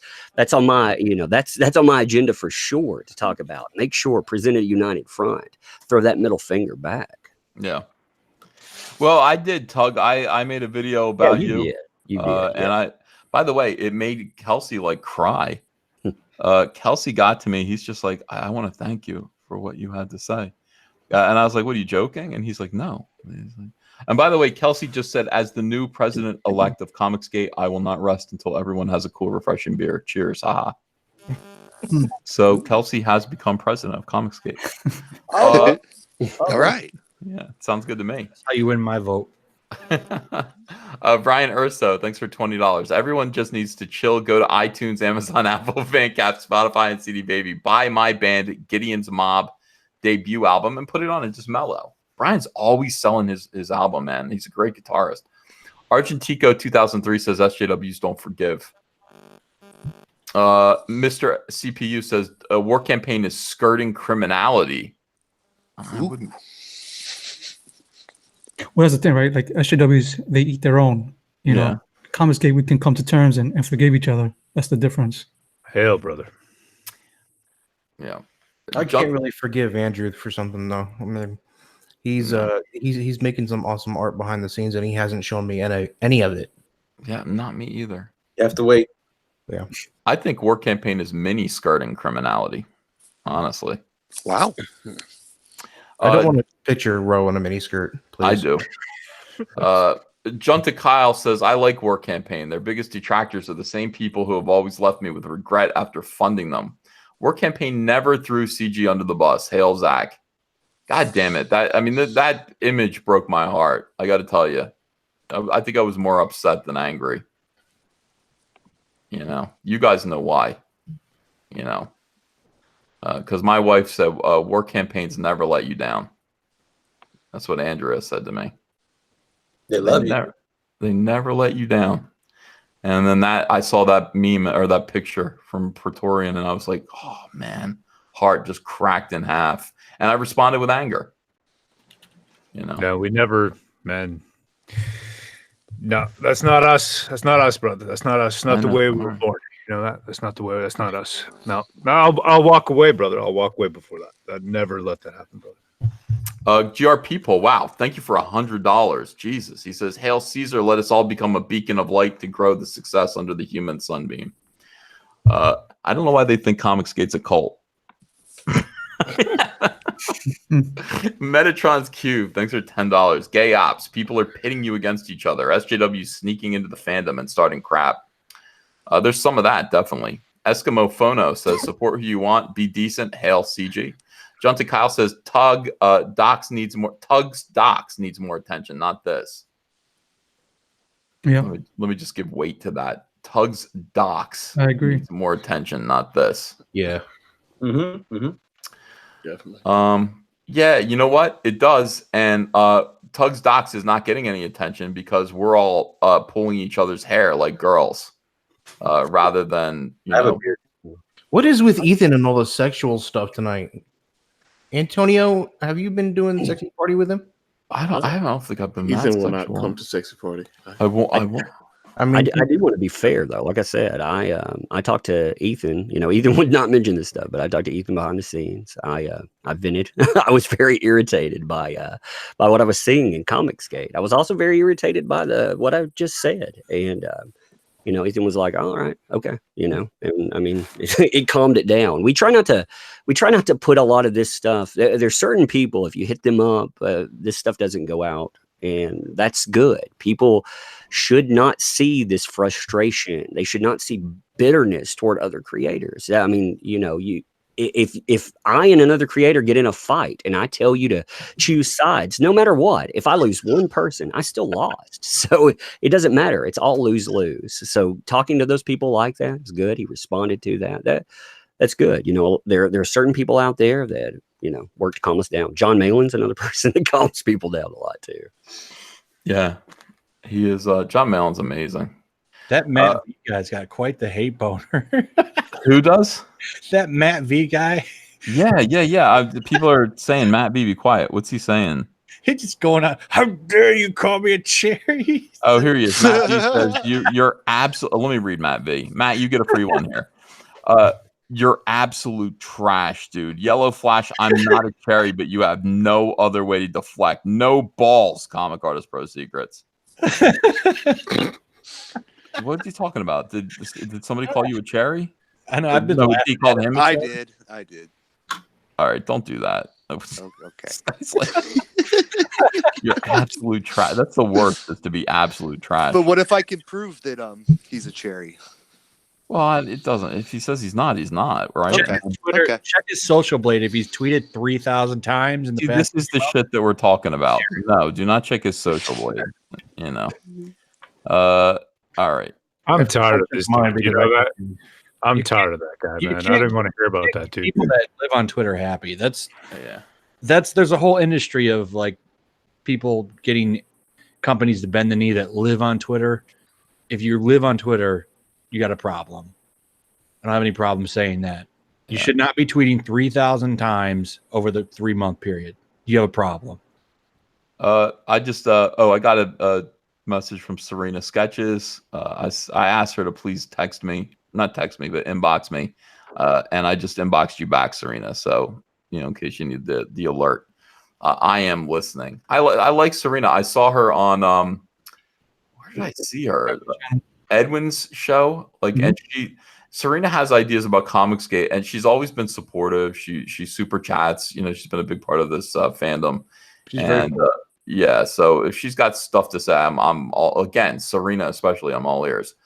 O: on my, that's on my agenda for sure to talk about. Make sure present a united front, throw that middle finger back.
C: Yeah. Well, I did, Tug. I made a video about you.
O: Did. You did,
C: and by the way, it made Kelsey like cry. Kelsey got to me. He's just like, I want to thank you for what you had to say. And I was like, what, are you joking? And he's like, no. And by the way, Kelsey just said, as the new president-elect of Comicsgate, I will not rest until everyone has a cool, refreshing beer. Cheers. Haha. So Kelsey has become president of Comicsgate.
I: All right.
C: Yeah, sounds good to me.
H: That's how you win my vote.
C: Brian Urso, thanks for $20. Everyone just needs to chill. Go to iTunes, Amazon, Apple, Bandcamp, Spotify, and CD Baby. Buy my band Gideon's Mob debut album and put it on and just mellow. Brian's always selling his album, man. He's a great guitarist. Argentico 2003 says SJWs don't forgive. Mr. CPU says war campaign is skirting criminality. I wouldn't.
J: Well, that's the thing, right? Like SJWs, they eat their own. You know, Comicsgate, we can come to terms and forgive each other. That's the difference.
K: Hail, brother.
C: Yeah,
G: I can't really forgive Andrew for something though. I mean, he's making some awesome art behind the scenes, and he hasn't shown me any of it.
C: Yeah, not me either.
N: You have to wait.
G: Yeah,
C: I think war campaign is mini skirting criminality. Honestly.
I: Wow.
G: I don't want to picture Roe in a miniskirt. Please.
C: I do. Junta Kyle says, I like war campaign. Their biggest detractors are the same people who have always left me with regret after funding them. War campaign never threw CG under the bus. Hail Zach. God damn it. That image broke my heart. I got to tell you. I think I was more upset than angry. You guys know why. Because my wife said war campaigns never let you down. That's what Andrea said to me.
N: They love you.
C: They never let you down. And then I saw that meme or that picture from Praetorian, and I was like, oh man, heart just cracked in half. And I responded with anger.
K: No, we never, man. No, that's not us. That's not us, brother. That's not us. It's not the way we were born. That's not the way. That's not us. No, I'll walk away, brother. I'll walk away before that. I'd never let that happen, brother.
C: GR People, wow, thank you for $100. Jesus, he says, Hail Caesar, let us all become a beacon of light to grow the success under the human sunbeam. I don't know why they think Comicsgate's a cult. Metatron's Cube, thanks for $10. Gay ops, people are pitting you against each other. SJW sneaking into the fandom and starting crap. There's some of that, definitely. Eskimo Phono says, support who you want, be decent, hail CG. Jonty Kyle says, Tug's docs needs more attention, not this.
J: Yeah.
C: Let me just give weight to that. Tug's docs
J: I agree.
C: needs more attention, not this.
G: Yeah.
E: Definitely.
C: Yeah, you know what? It does. And Tug's docs is not getting any attention because we're all pulling each other's hair like girls. Rather than
G: What is with Ethan and all the sexual stuff tonight? Antonio, have you been doing the sexy party with him?
C: I don't think I've been.
E: Ethan will not come to sexy party.
C: I won't.
G: I mean,
O: I do want to be fair though. Like I said, I talked to Ethan. You know, Ethan would not mention this stuff, but I talked to Ethan behind the scenes. I vented. I was very irritated by what I was seeing in comicsgate. I was also very irritated by what I just said, and you know, Ethan was like, "All right, okay," you know, and I mean, it calmed it down. We try not to put a lot of this stuff. There's certain people, if you hit them up, this stuff doesn't go out, and that's good. People should not see this frustration. They should not see bitterness toward other creators. I mean, you know, if I and another creator get in a fight and I tell you to choose sides, no matter what, if I lose one person, I still lost. So it doesn't matter. It's all lose-lose. So talking to those people like that is good. He responded to that. That's good. You know, there are certain people out there that, you know, work to calm us down. John Malin's another person that calms people down a lot too.
C: Yeah, he is. John Malin's amazing.
H: That Matt V guy's got quite the hate boner.
C: Who does?
H: That Matt V guy.
C: Yeah. People are saying, Matt V, be quiet. What's he saying?
H: He's just going on. How dare you call me a cherry?
C: Oh, here he is. Matt V says, you're absolute. Let me read Matt V. Matt, you get a free one here. You're absolute trash, dude. Yellow Flash, I'm not a cherry, but you have no other way to deflect. No balls, Comic Artist Pro Secrets. What are you talking about? Did somebody call you a cherry?
H: I know. I've been.
C: No, he called him.
I: I did.
C: All right, don't do that.
I: Okay.
C: You're absolute trash. That's the worst. Is to be absolute trash.
I: But what if I can prove that he's a cherry?
C: Well, it doesn't. If he says he's not, right?
H: Check his Twitter. Check his social blade. If he's tweeted 3,000 times in the past.
C: This is the shit that we're talking about. No, do not check his social blade. You know. All right.
K: I'm tired of this dude. You know that? I'm tired of that guy, man. I didn't want to hear about that dude.
H: People that live on Twitter happy. There's a whole industry of like people getting companies to bend the knee that live on Twitter. If you live on Twitter, you got a problem. I don't have any problem saying that. You should not be tweeting 3,000 times over the 3-month period. You have a problem.
C: I just I got a message from Serena Sketches. I asked her to please not text me, but inbox me. And I just inboxed you back, Serena. So, you know, in case you need the alert, I am listening. I like Serena. I saw her on, where did I see her? Edwin's show. And Serena has ideas about comicsgate and she's always been supportive. She super chats, you know, she's been a big part of this fandom. Yeah, so if she's got stuff to say, I'm all, again, Serena especially, I'm all ears.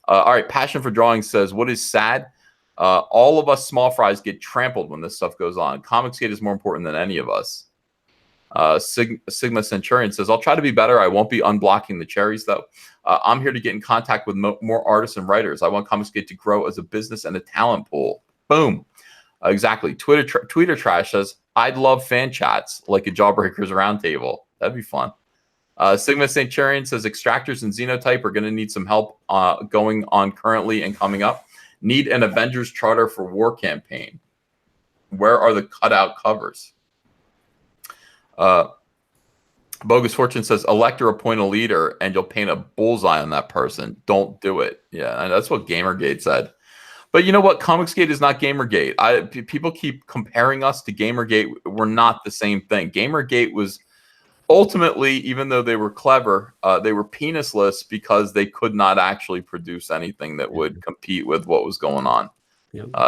C: All right, Passion for Drawing says, what is sad? All of us small fries get trampled when this stuff goes on. Comicsgate is more important than any of us. Sigma Centurion says, I'll try to be better. I won't be unblocking the cherries, though. I'm here to get in contact with more artists and writers. I want Comicsgate to grow as a business and a talent pool. Boom. Exactly. Tweeter Trash says, I'd love fan chats like a Jawbreakers roundtable. That'd be fun. Sigma Centurion says Extractors and Xenotype are going to need some help going on currently and coming up. Need an Avengers charter for War Campaign. Where are the cutout covers? Bogus Fortune says elect or appoint a leader and you'll paint a bullseye on that person. Don't do it. Yeah, and that's what Gamergate said. But you know what? Comicsgate is not Gamergate. People keep comparing us to Gamergate. We're not the same thing. Gamergate was ultimately, even though they were clever, they were penisless because they could not actually produce anything that would compete with what was going on.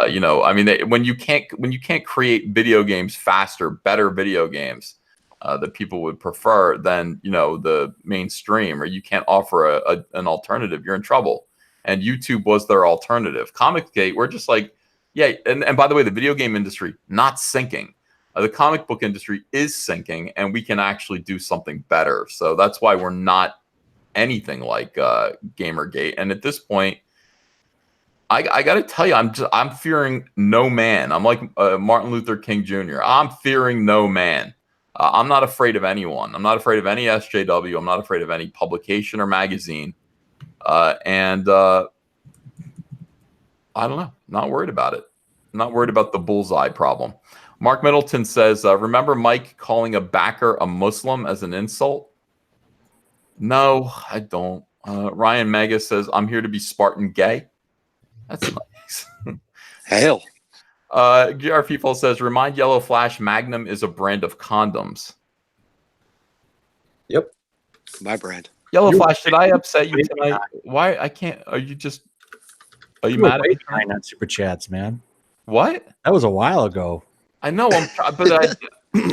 C: You know, I mean, when you can't create video games faster, better video games that people would prefer than, you know, the mainstream, or you can't offer an alternative, you're in trouble. And YouTube was their alternative. Comicsgate, we're just like, yeah. And by the way, the video game industry not sinking. The comic book industry is sinking, and we can actually do something better. So that's why we're not anything like Gamergate. And at this point, I got to tell you, I'm fearing no man. I'm like Martin Luther King Jr. I'm fearing no man. I'm not afraid of anyone. I'm not afraid of any SJW. I'm not afraid of any publication or magazine. And I don't know. Not worried about it. Not worried about the bullseye problem. Mark Middleton says, remember Mike calling a backer a Muslim as an insult? No, I don't. Ryan Mega says, I'm here to be Spartan gay. That's nice.
I: Hell.
C: GR People says, remind Yellow Flash Magnum is a brand of condoms.
I: Yep. My brand.
C: Yellow Flash, did I upset you tonight? Why I can't? Are you mad at me?
H: On super chats, man.
C: What?
H: That was a while ago.
C: I know, but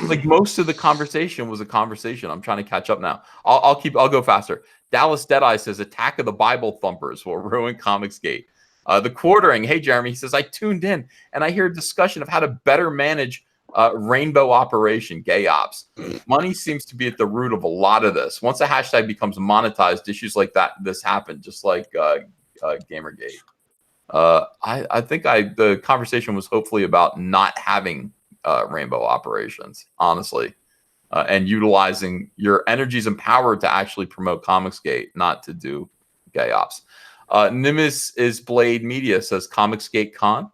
C: like most of the conversation was a conversation. I'm trying to catch up now. I'll go faster. Dallas Deadeye says, Attack of the Bible Thumpers will ruin Comicsgate. The Quartering, hey Jeremy, he says, I tuned in and I hear a discussion of how to better manage Rainbow Operation, gay ops. Money seems to be at the root of a lot of this. Once a hashtag becomes monetized, issues like this happen, just like Gamergate. I think the conversation was hopefully about not having Rainbow Operations, honestly, and utilizing your energies and power to actually promote Comicsgate, not to do gay ops. Nimbus is Blade Media says Comicsgate Con.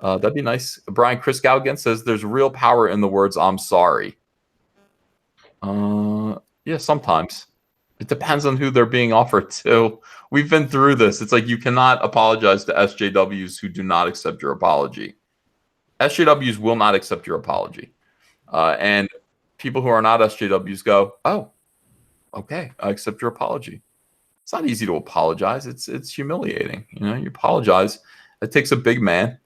C: That'd be nice. Brian Chris Galgan says there's real power in the words I'm sorry. Yeah, sometimes. It depends on who they're being offered to. We've been through this. It's like you cannot apologize to SJWs who do not accept your apology. SJWs will not accept your apology. And people who are not SJWs go, oh, okay, I accept your apology. It's not easy to apologize. It's humiliating. You know, you apologize. It takes a big man.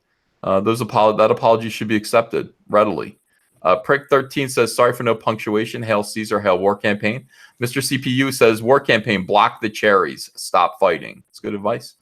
C: That apology should be accepted readily. Prick 13 says, sorry for no punctuation. Hail Caesar, hail War Campaign. Mr. CPU says, War Campaign, block the cherries. Stop fighting. It's good advice.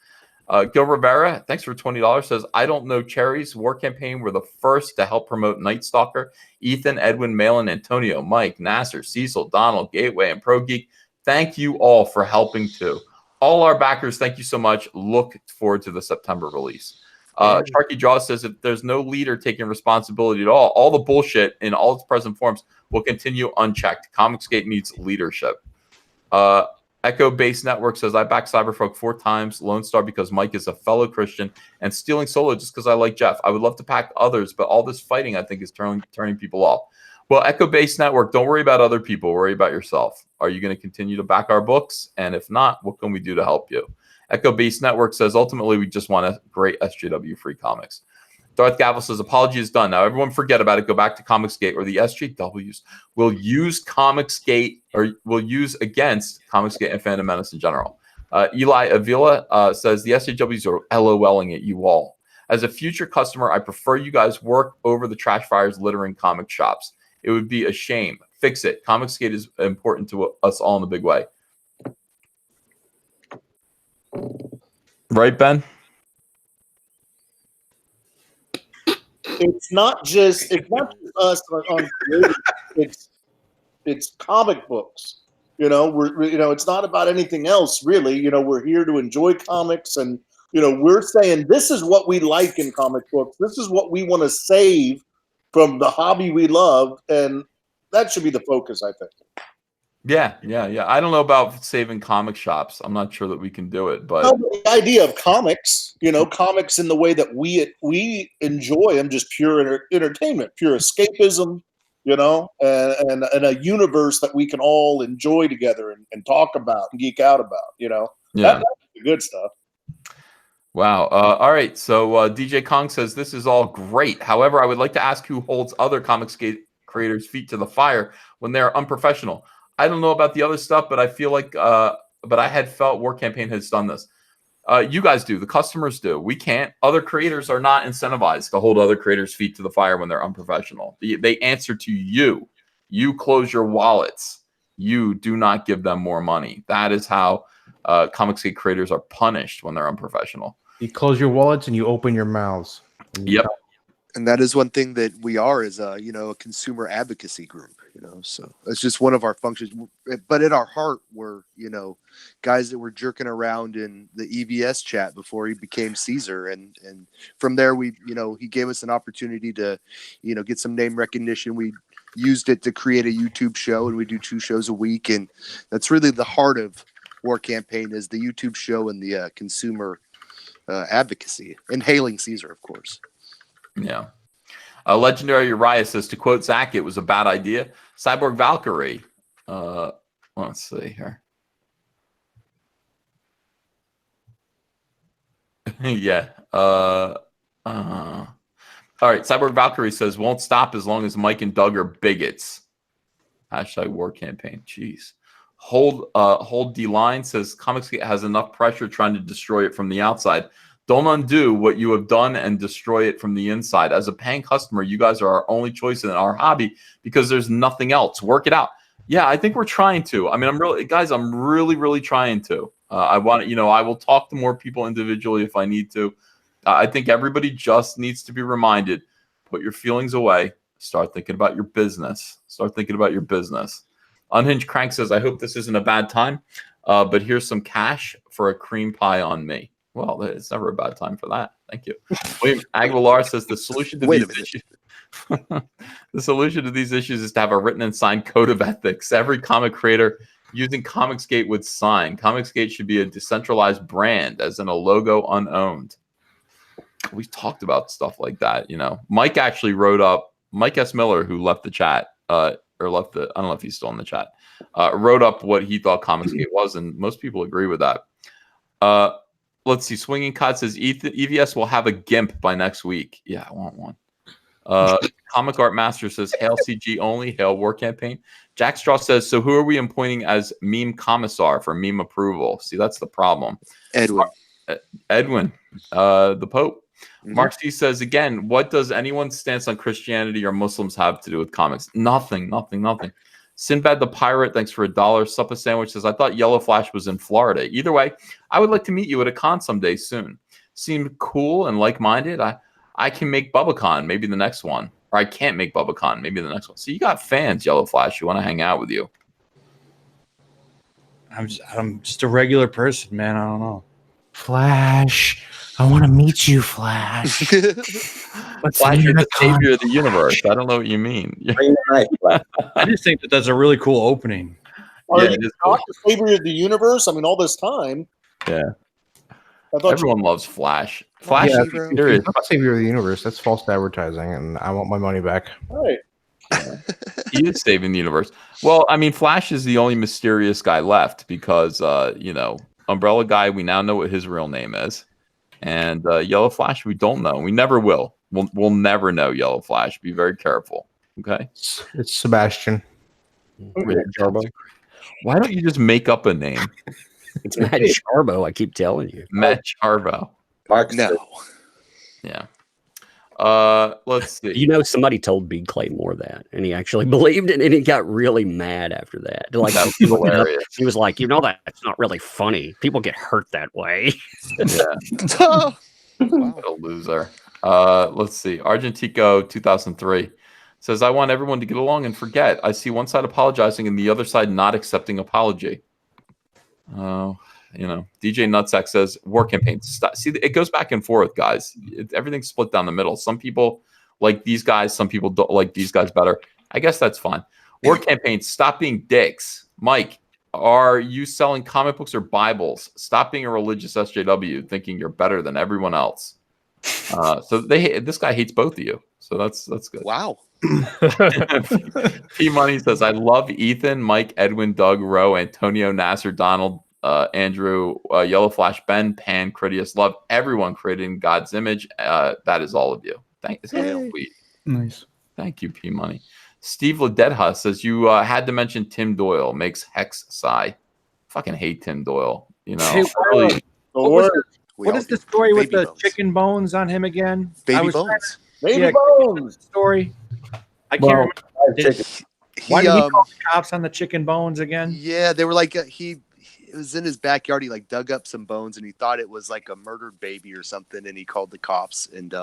C: Gil Rivera, thanks for $20, says, I don't know cherries. War Campaign were the first to help promote Night Stalker. Ethan, Edwin, Malin, Antonio, Mike, Nasser, Cecil, Donald, Gateway, and Pro Geek. Thank you all for helping too. All our backers, thank you so much. Look forward to the September release. Sharky Jaws says if there's no leader taking responsibility at all the bullshit in all its present forms will continue unchecked. Comicsgate needs leadership. Echo Base Network says, I backed Cyberfolk 4 times, Lone Star because Mike is a fellow Christian, and stealing Solo just because I like Jeff. I would love to pack others, but all this fighting, I think, is turning people off. Well, Echo Base Network, don't worry about other people. Worry about yourself. Are you going to continue to back our books? And if not, what can we do to help you? Echo Base Network says, ultimately, we just want a great SJW free comics. Darth Gavel says, apology is done. Now, everyone forget about it. Go back to Comicsgate, or the SJWs will use Comicsgate, or will use against Comicsgate and Phantom Menace in general. Eli Avila says, the SJWs are LOLing at you all. As a future customer, I prefer you guys work over the trash fires littering comic shops. It would be a shame. Fix it. Comicsgate is important to us all in a big way. Right, Ben?
L: It's not just us on creative. It's comic books. You know, it's not about anything else really. You know, we're here to enjoy comics, and you know, we're saying this is what we like in comic books. This is what we want to save from the hobby we love, and that should be the focus, I think.
C: Yeah. I don't know about saving comic shops. I'm not sure that we can do it, but
L: the idea of comics, you know, comics in the way that we enjoy them, just pure entertainment, pure escapism, you know, and a universe that we can all enjoy together and talk about and geek out about, you know.
C: Yeah.
L: That's the good stuff.
C: Wow. All right. So DJ Kong says this is all great. However, I would like to ask who holds other Comicsgate creators' feet to the fire when they are unprofessional. I don't know about the other stuff, but I feel like, but I had felt War Campaign has done this. You guys do. The customers do. We can't. Other creators are not incentivized to hold other creators' feet to the fire when they're unprofessional. They answer to you. You close your wallets. You do not give them more money. That is how Comicsgate creators are punished when they're unprofessional.
G: You close your wallets and you open your mouths.
C: Yep.
I: And that is one thing that we are as a consumer advocacy group, so it's just one of our functions. But at our heart, we're, guys that were jerking around in the EVS chat before he became Caesar. And from there, he gave us an opportunity to, get some name recognition. We used it to create a YouTube show, and we do 2 shows a week. And that's really the heart of War Campaign, is the YouTube show and the consumer advocacy, and hailing Caesar, of course.
C: Yeah. Legendary Uriah says, to quote Zach, it was a bad idea. Cyborg Valkyrie. Let's see here. Yeah. All right. Cyborg Valkyrie says, won't stop as long as Mike and Doug are bigots. Hashtag War Campaign. Jeez. Hold D-Line says, Comicsgate has enough pressure trying to destroy it from the outside. Don't undo what you have done and destroy it from the inside. As a paying customer, you guys are our only choice in our hobby because there's nothing else. Work it out. Yeah, I think we're trying to. I mean, I'm really trying to. I will talk to more people individually if I need to. I think everybody just needs to be reminded, put your feelings away. Start thinking about your business. Unhinged Crank says, I hope this isn't a bad time, but here's some cash for a cream pie on me. Well, it's never a bad time for that. Thank you. William Aguilar says the solution to these issues is to have a written and signed code of ethics. Every comic creator using Comicsgate would sign. Comicsgate should be a decentralized brand, as in a logo unowned. We've talked about stuff like that. Mike actually wrote up, Mike S. Miller, who left the chat, I don't know if he's still in the chat, wrote up what he thought Comicsgate was, and most people agree with that. Let's see. Swinging Cod says EVS will have a GIMP by next week. Yeah, I want one. Comic Art Master says, hail CG only, hail War Campaign. Jack Straw says, so who are we appointing as meme commissar for meme approval? See, that's the problem. Edwin, the Pope. Mm-hmm. Mark C says, again, what does anyone's stance on Christianity or Muslims have to do with comics? Nothing. Sinbad the Pirate, thanks for $1. Suppa Sandwich says, I thought Yellow Flash was in Florida. Either way, I would like to meet you at a con someday soon. Seem cool and like-minded. I can make BubbaCon, maybe the next one. Or I can't make BubbaCon, maybe the next one. So you got fans, Yellow Flash, who want to hang out with you.
H: I'm just a regular person, man. I don't know.
G: Flash. I want to meet you, Flash.
C: Flash, you're the savior of the universe. I don't know what you mean.
H: I just think that's a really cool opening.
L: Are you not the savior of the universe? I mean, all this time.
C: Yeah. Everyone loves Flash. Flash is
G: serious. Not savior of the universe. That's false advertising, and I want my money back.
L: All right.
C: He is saving the universe. Well, I mean, Flash is the only mysterious guy left because, Umbrella Guy, we now know what his real name is. And Yellow Flash, we don't know. We never will. We'll never know Yellow Flash. Be very careful. Okay?
G: It's Sebastian.
C: Why don't you just make up a name?
O: It's Matt Charbo, I keep telling you.
C: Matt Charbo.
I: Mark, no.
C: Yeah. Let's see.
O: Somebody told Big Claymore that, and he actually believed it, and he got really mad after that. Like,
C: that was hilarious.
O: He was like, that's not really funny. People get hurt that way.
C: Yeah. What a loser. Let's see. Argentico 2003 says, I want everyone to get along and forget. I see one side apologizing and the other side not accepting apology. DJ Nutsack says, War Campaign. See, it goes back and forth, guys. Everything's split down the middle. Some people like these guys. Some people don't like these guys better. I guess that's fine. War Campaign, stop being dicks. Mike, are you selling comic books or Bibles? Stop being a religious SJW, thinking you're better than everyone else. So this guy hates both of you. So that's good.
I: Wow.
C: P Money says, I love Ethan, Mike, Edwin, Doug, Rowe, Antonio, Nasser, Donald, Andrew, Yellow Flash, Ben, Pan, Critias. Love everyone created in God's image. That is all of you. Thanks.
J: Nice.
C: Thank you, P Money. Steve Lededha says, you had to mention Tim Doyle. Makes Hex sigh. Fucking hate Tim Doyle.
I: What
P: was
I: word.
P: what is the story with
I: Baby
P: the
I: bones.
P: chicken bones on him again?
I: Baby
P: I was
I: bones.
P: Baby
I: Baby
P: bones story. I can't remember. Why did he call the cops on the chicken bones again?
I: Yeah, they were like he it was in his backyard. He like dug up some bones and he thought it was like a murdered baby or something. And he called the cops and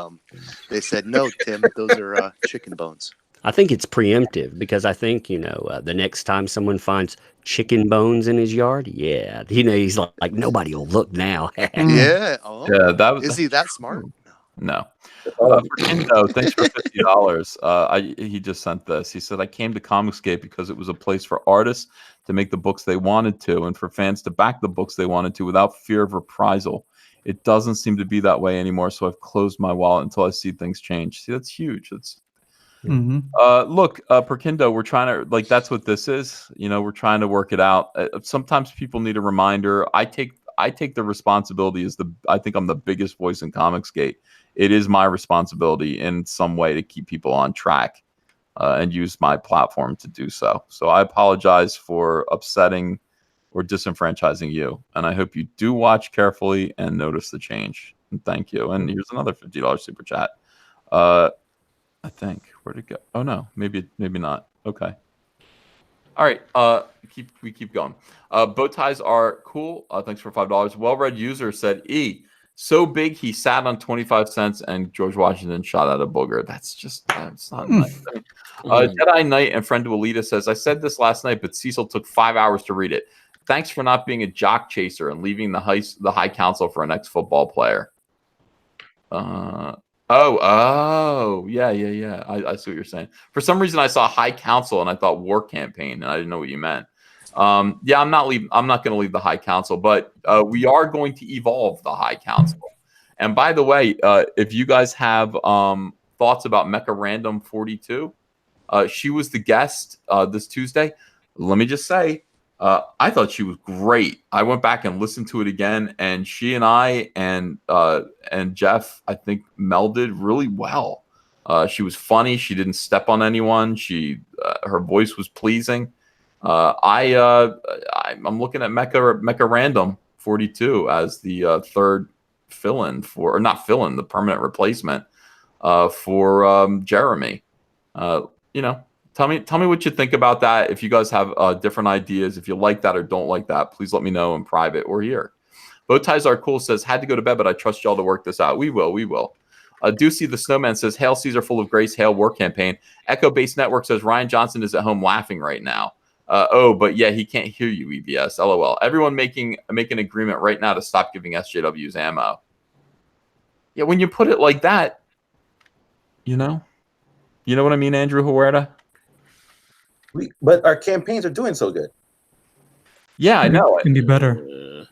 I: they said, "No, Tim, those are chicken bones."
O: I think it's preemptive because I think, the next time someone finds chicken bones in his yard, yeah, he's like nobody will look now.
I: Yeah. Oh,
C: Yeah, that was.
I: Is he that smart?
C: No. Fernando, thanks for $50. He just sent this. He said, I came to Comicsgate because it was a place for artists to make the books they wanted to and for fans to back the books they wanted to without fear of reprisal. It doesn't seem to be that way anymore, so I've closed my wallet until I see things change. See, that's huge. That's look, Perkindo, we're trying to that's what this is. We're trying to work it out. Sometimes people need a reminder. I take the responsibility I think I'm the biggest voice in Comicsgate. It is my responsibility in some way to keep people on track and use my platform to do so. So I apologize for upsetting or disenfranchising you. And I hope you do watch carefully and notice the change. And thank you. And here's another $50 super chat. I think. Where'd it go? Oh, no. Maybe not. Okay. All right. We keep going. Bow ties are cool. Thanks for $5. Well-read user said, so big he sat on 25 cents and George Washington shot at a booger. That's not nice. Jedi Knight and friend to Alita says, I said this last night, but Cecil took 5 hours to read it. Thanks for not being a jock chaser and leaving the high council for an ex-football player. Yeah. I see what you're saying. For some reason, I saw high council and I thought war campaign, and I didn't know what you meant. I'm not going to leave the high council, but we are going to evolve the high council. And by the way, if you guys have thoughts about Mecha Random 42, she was the guest this Tuesday. Let me just say, I thought she was great. I went back and listened to it again, and she and I and Jeff, I think, melded really well. She was funny. She didn't step on anyone. Her voice was pleasing. I'm looking at Mecha Random 42 as the third fill-in or not fill-in, the permanent replacement for Jeremy. Tell me what you think about that. If you guys have different ideas, if you like that or don't like that, please let me know in private or here. Bow ties are cool says, had to go to bed, but I trust y'all to work this out. We will. Ducey the Snowman says, Hail Caesar full of grace, hail war campaign. Echo Base Network says, Ryan Johnson is at home laughing right now. But yeah, he can't hear you, EBS. LOL. Everyone make an agreement right now to stop giving SJWs ammo. Yeah, when you put it like that, you know what I mean, Andrew Huerta?
N: But our campaigns are doing so good.
C: Yeah, I know.
J: Can be better.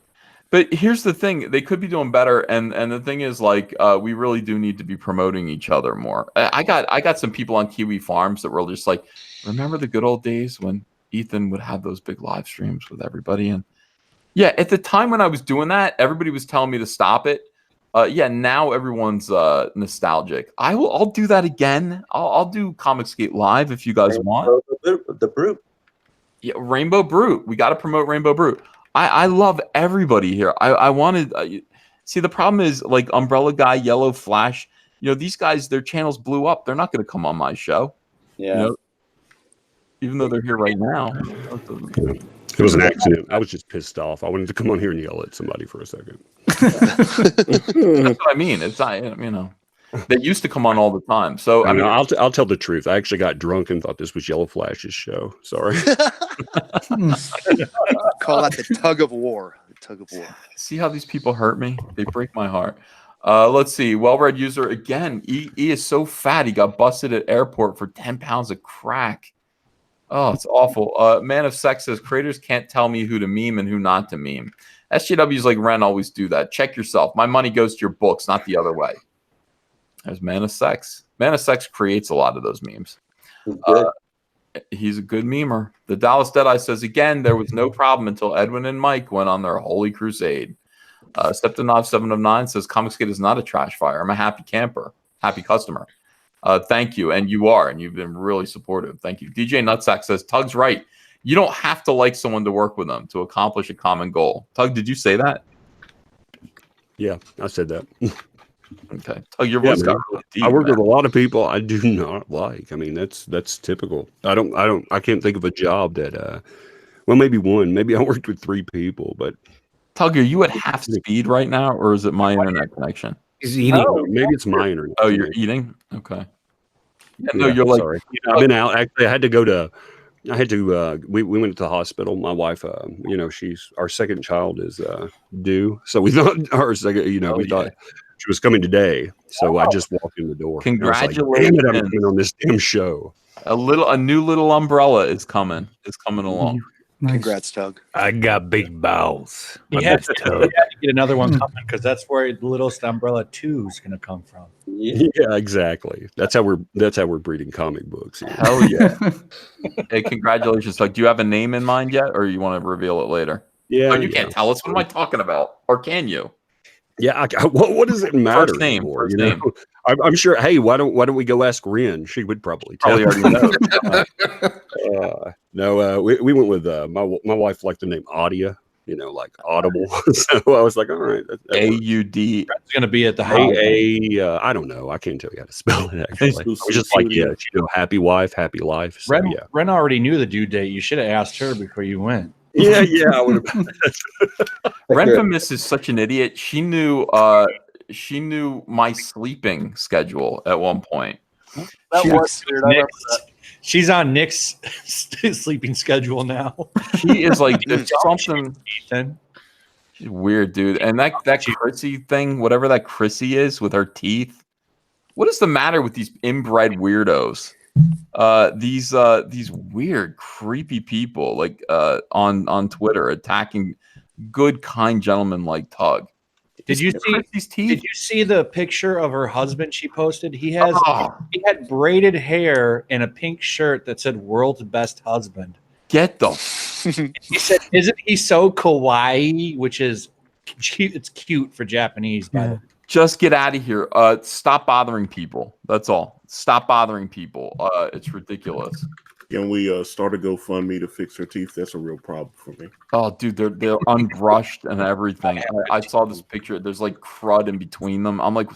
C: But here's the thing: they could be doing better, and the thing is, we really do need to be promoting each other more. I got some people on Kiwi Farms that were just like, remember the good old days when Ethan would have those big live streams with everybody? And yeah, at the time when I was doing that, everybody was telling me to stop it. Now everyone's nostalgic. I'll do that again. I'll do Comicsgate Live if you guys want.
N: The Brute.
C: Yeah, Rainbow Brute. We got to promote Rainbow Brute. I love everybody here. I wanted. See, the problem is like Umbrella Guy, Yellow Flash. These guys, their channels blew up. They're not going to come on my show.
N: Yeah.
C: Even though they're here right now.
Q: It was an accident. I was just pissed off. I wanted to come on here and yell at somebody for a second.
C: That's what I mean. It's they used to come on all the time. So I mean,
Q: I'll tell the truth. I actually got drunk and thought this was Yellow Flash's show. Sorry.
I: Call that the tug of war. The tug of war.
C: See how these people hurt me? They break my heart. Let's see. Well-read user again. He is so fat. He got busted at airport for 10 pounds of crack. Oh, it's awful. Man of Sex says creators can't tell me who to meme and who not to meme. SJWs like Ren always do that. Check yourself. My money goes to your books, not the other way. There's Man of Sex. Man of Sex creates a lot of those memes. He's a good memer. The Dallas Deadeye says, again, there was no problem until Edwin and Mike went on their holy crusade. Septonov 7 of 9 says, Comicsgate is not a trash fire. I'm a happy camper, happy customer. Thank you. And you are, and you've been really supportive. Thank you. DJ Nutsack says, Tug's right. You don't have to like someone to work with them to accomplish a common goal. Tug, did you say that?
Q: Yeah, I said that.
C: Okay. Oh, your
Q: Yeah,
C: voice got
Q: man.
C: really deep.
Q: I work
C: man.
Q: with a lot of people I do not like. I mean, that's typical. I can't think of a job that well, maybe one. Maybe I worked with 3 people, but
C: Tug, are you at half speed right now, or is it my internet connection?
G: He's eating.
Q: oh, maybe it's my internet.
C: Oh, you're eating? Okay. Yeah, no,
Q: Yeah,
C: you're like,
Q: sorry. I've been out. Actually, I had to we went to the hospital. My wife, she's our second child is due. So we thought our second, we thought she was coming today. So I just walked in the door. And I was like, damn it, I'm coming on this damn show.
C: a new little umbrella is coming. It's coming along.
I: Congrats, Doug.
Q: I got big balls.
P: You have to get another one coming because that's where the littlest umbrella 2 is going to come from.
Q: Yeah, exactly. That's how we're breeding comic books. Here.
C: Hell yeah! Hey, congratulations! Like, do you have a name in mind yet, or you want to reveal it later?
Q: Yeah,
C: Oh, you can't tell us. What am I talking about? Or can you?
Q: Yeah, what does it matter?
C: First name.
Q: Anymore,
C: First name.
Q: I'm sure. Hey, why don't we go ask Ren? She would probably tell.
C: Probably already
Q: know. No, we went with my wife liked the name Audia. Like Audible. So I was like, all right.
C: AUD.
P: It's going to be at the
Q: house. I don't know. I can't tell you how to spell it. Actually, I was just like, happy wife, happy life. So,
P: Ren already knew the due date. You should have asked her before you went.
Q: Yeah, I would have.
C: Renfamous is such an idiot. She knew my sleeping schedule at one point.
L: That was weird. I remember that.
P: She's on Nick's sleeping schedule now.
C: She is like something. She's weird, dude. And that Chrissy thing, whatever that Chrissy is with her teeth. What is the matter with these inbred weirdos? These weird, creepy people like on Twitter attacking good, kind gentlemen like Tug.
P: Did you see the picture of her husband she posted? He had braided hair and a pink shirt that said "World's Best Husband."
C: Get them.
P: He said, "Isn't he so kawaii?" Which is cute. It's cute for Japanese, by the way.
C: Just get out of here. Stop bothering people. That's all. Stop bothering people. It's ridiculous.
E: Can we start a GoFundMe to fix her teeth? That's a real problem for me.
C: Oh, dude, they're unbrushed and everything. I saw this picture. There's like crud in between them. I'm like,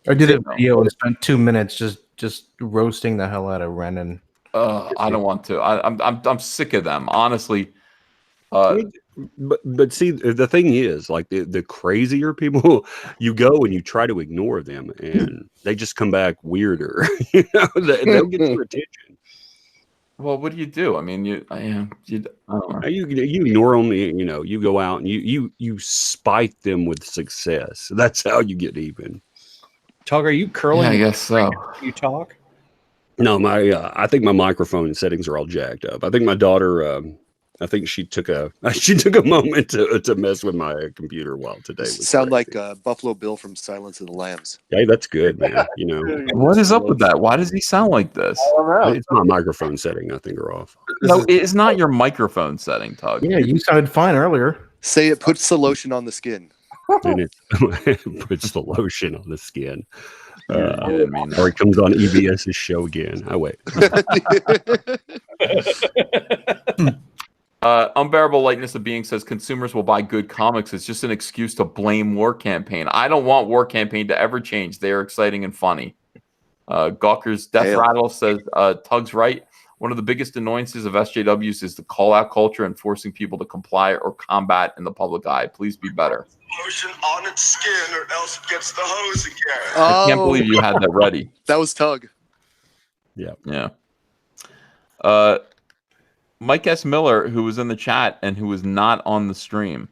G: I did a video and spent 2 minutes just roasting the hell out of Ren.
C: I don't want to. I'm sick of them, honestly.
Q: But see, the thing is, like the crazier people, you go and you try to ignore them, and they just come back weirder. They'll get your attention.
C: Well, what do you do? I mean, you
Q: ignore them. You go out and you spite them with success. That's how you get even.
P: Tug, are you curling?
C: Yeah, I guess so.
P: You talk?
Q: No, I think my microphone settings are all jacked up. I think my daughter. I think she took a moment to mess with my computer while today was
I: sound crazy. Like Buffalo Bill from Silence of the Lambs.
Q: Hey, that's good, man.
C: What is up with that? Why does he sound like this?
I: I don't know.
Q: It's my microphone setting. I think are off.
C: No, it's not your microphone setting, Tug.
G: Yeah, you sounded fine earlier.
I: Say it puts the lotion on the skin.
Q: And it puts the lotion on the skin. Or it comes on EBS's show again. I wait.
C: Unbearable Lightness of Being says consumers will buy good comics. It's just an excuse to blame War Campaign. I don't want War Campaign to ever change. They are exciting and funny. Gawker's Death Rattle says Tug's right. One of the biggest annoyances of SJWs is the call-out culture and forcing people to comply or combat in the public eye. Please be better.
A: Lotion on its skin or else it gets the hose again.
C: I can't believe you had that ready.
I: That was Tug.
C: Yeah. Mike S. Miller, who was in the chat and who was not on the stream,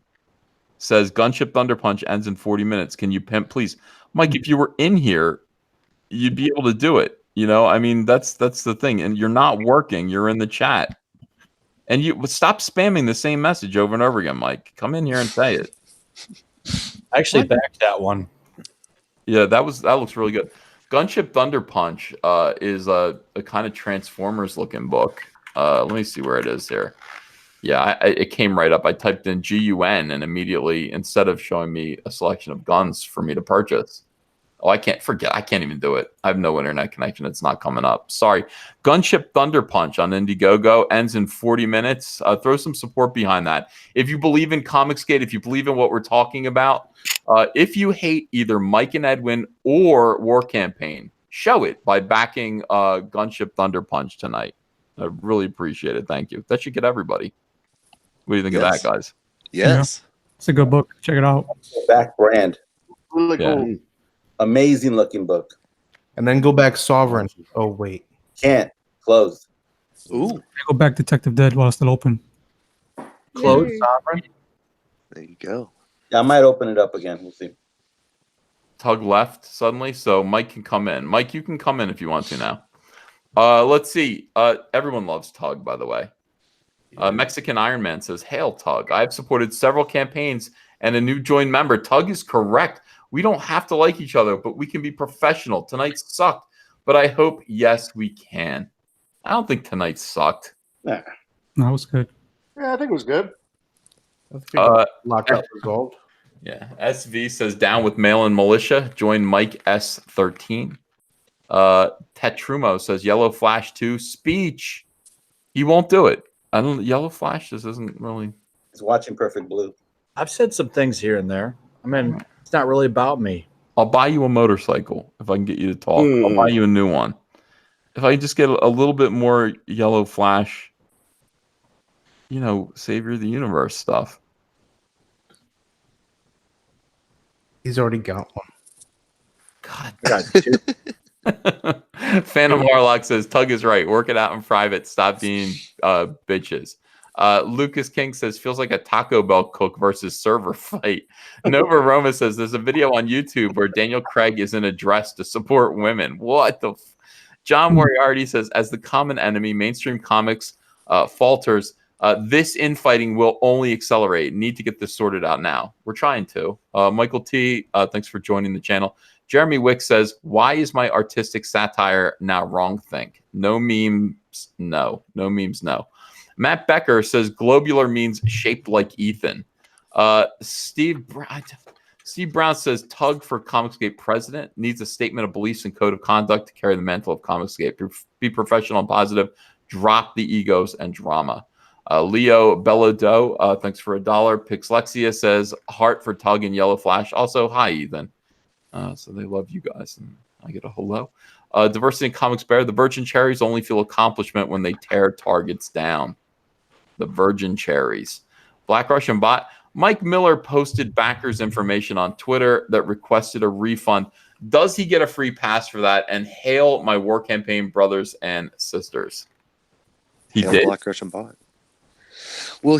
C: says Gunship Thunder Punch ends in 40 minutes. Can you pimp, please? Mike, if you were in here, you'd be able to do it. I mean, that's the thing. And you're not working. You're in the chat. And you stop spamming the same message over and over again, Mike. Come in here and say it.
P: I actually backed that one.
C: Yeah, that looks really good. Gunship Thunder Punch is a kind of Transformers looking book. Let me see where it is here. Yeah, it came right up. I typed in GUN and immediately, instead of showing me a selection of guns for me to purchase, Oh, I can't forget. I can't even do it. I have no internet connection. It's not coming up. Sorry. Gunship Thunder Punch on Indiegogo ends in 40 minutes. Throw some support behind that. If you believe in Comicsgate, if you believe in what we're talking about, if you hate either Mike and Edwin or War Campaign, show it by backing Gunship Thunder Punch tonight. I really appreciate it. Thank you. That should get everybody. What do you think of that, guys?
I: Yes.
J: Yeah. It's a good book. Check it out.
N: Back brand.
I: Really
C: Yeah.
I: cool.
N: Amazing looking book.
G: And then go back Sovereign. Oh wait.
N: Can't. Closed.
I: Ooh.
J: Go back Detective Dead while it's still open.
G: Close Sovereign.
I: There you go.
N: Yeah, I might open it up again. We'll see.
C: Tug left suddenly, so Mike can come in. Mike, you can come in if you want to now. Let's see. Everyone loves Tug, by the way. Mexican Iron Man says, "Hail Tug. I've supported several campaigns and a new joined member. Tug is correct. We don't have to like each other, but we can be professional. Tonight sucked, but I hope, yes, we can." I don't think tonight sucked.
I: Yeah.
J: No, it was good.
L: Yeah, I think it was good.
G: Lockout resolved.
C: Yeah. SV says, "Down with Mail and Militia. Join Mike S13. Tetrumo says, "Yellow Flash 2 speech." He won't do it. I don't. Yellow Flash just isn't really.
N: He's watching Perfect Blue.
P: I've said some things here and there. I mean, it's not really about me.
C: I'll buy you a motorcycle if I can get you to talk. I'll buy you a new one. If I just get a little bit more Yellow Flash, Savior of the Universe stuff.
G: He's already got one.
C: God. Phantom Harlock says, "Tug is right. Work it out in private. Stop being bitches." Lucas King says, "Feels like a Taco Bell cook versus server fight." Nova Roma says, "There's a video on YouTube where Daniel Craig is in a dress to support women." What the John Moriarty says, "As the common enemy, mainstream comics falters. This infighting will only accelerate. Need to get this sorted out now." We're trying to. Michael T, thanks for joining the channel. Jeremy Wick says, "Why is my artistic satire now wrong think? No memes, no. No memes, no." Matt Becker says, "Globular means shaped like Ethan." Steve Brown says, "Tug for Comicsgate president needs a statement of beliefs and code of conduct to carry the mantle of Comicsgate. Be professional and positive. Drop the egos and drama." Leo Bellodo, thanks for $1. Pixlexia says, "Heart for Tug and Yellow Flash." Also, hi, Ethan. So they love you guys, and I get a hello. Diversity in Comics Bear. "The Virgin Cherries only feel accomplishment when they tear targets down." The Virgin Cherries. Black Russian Bot. Mike Miller posted backers information on Twitter that requested a refund. Does he get a free pass for that? And hail my War Campaign brothers and sisters. He
I: Hail
C: did.
I: Black Russian Bot. Well,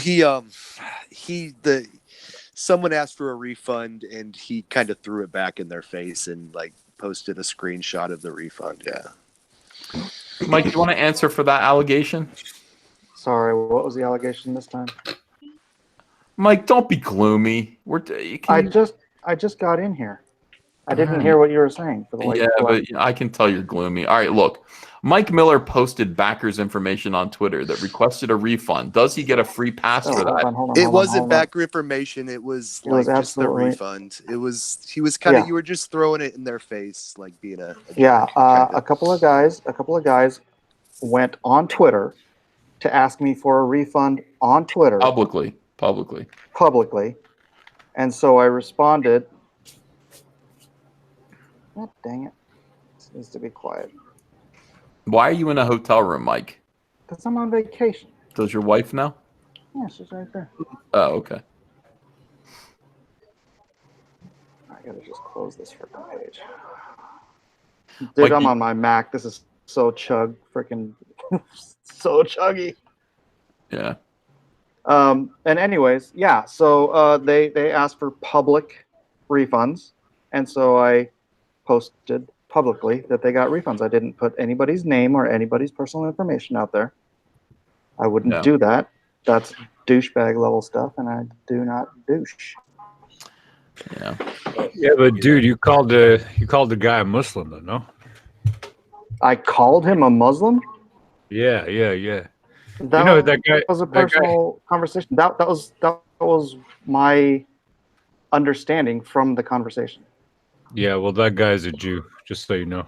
I: someone asked for a refund and he kind of threw it back in their face and posted a screenshot of the refund. Yeah.
C: Mike, you want to answer for that allegation?
D: Sorry, what was the allegation this time?
C: Mike, don't be gloomy.
D: I just got in here. I didn't hear what you were saying for the late.
C: Yeah, but I can tell you're gloomy. All right, look. Mike Miller posted backers information on Twitter that requested a refund. Does he get a free pass for that?
I: It wasn't backer information. It was just the refund. He was kind of, you were just throwing it in their face, like being a
D: Yeah, a couple of guys went on Twitter to ask me for a refund on Twitter.
C: Publicly.
D: And so I responded. God dang it. This needs to be quiet.
C: Why are you in a hotel room, Mike?
D: Because I'm on vacation.
C: Does your wife know?
D: Yeah, she's right there.
C: Oh, okay.
D: I gotta just close this freaking page. Dude, I'm on my Mac. This is so freaking so chuggy.
C: Yeah.
D: And anyways, yeah. So they asked for public refunds, and so I posted publicly that they got refunds. I didn't put anybody's name or anybody's personal information out there. I wouldn't do that. That's douchebag level stuff, and I do not douche.
C: Yeah.
K: Yeah, but dude, you called the guy a Muslim, though, no?
D: I called him a Muslim?
K: Yeah.
D: That was a personal conversation. That was my understanding from the conversation.
K: Yeah, well, that guy's a Jew, just so you know.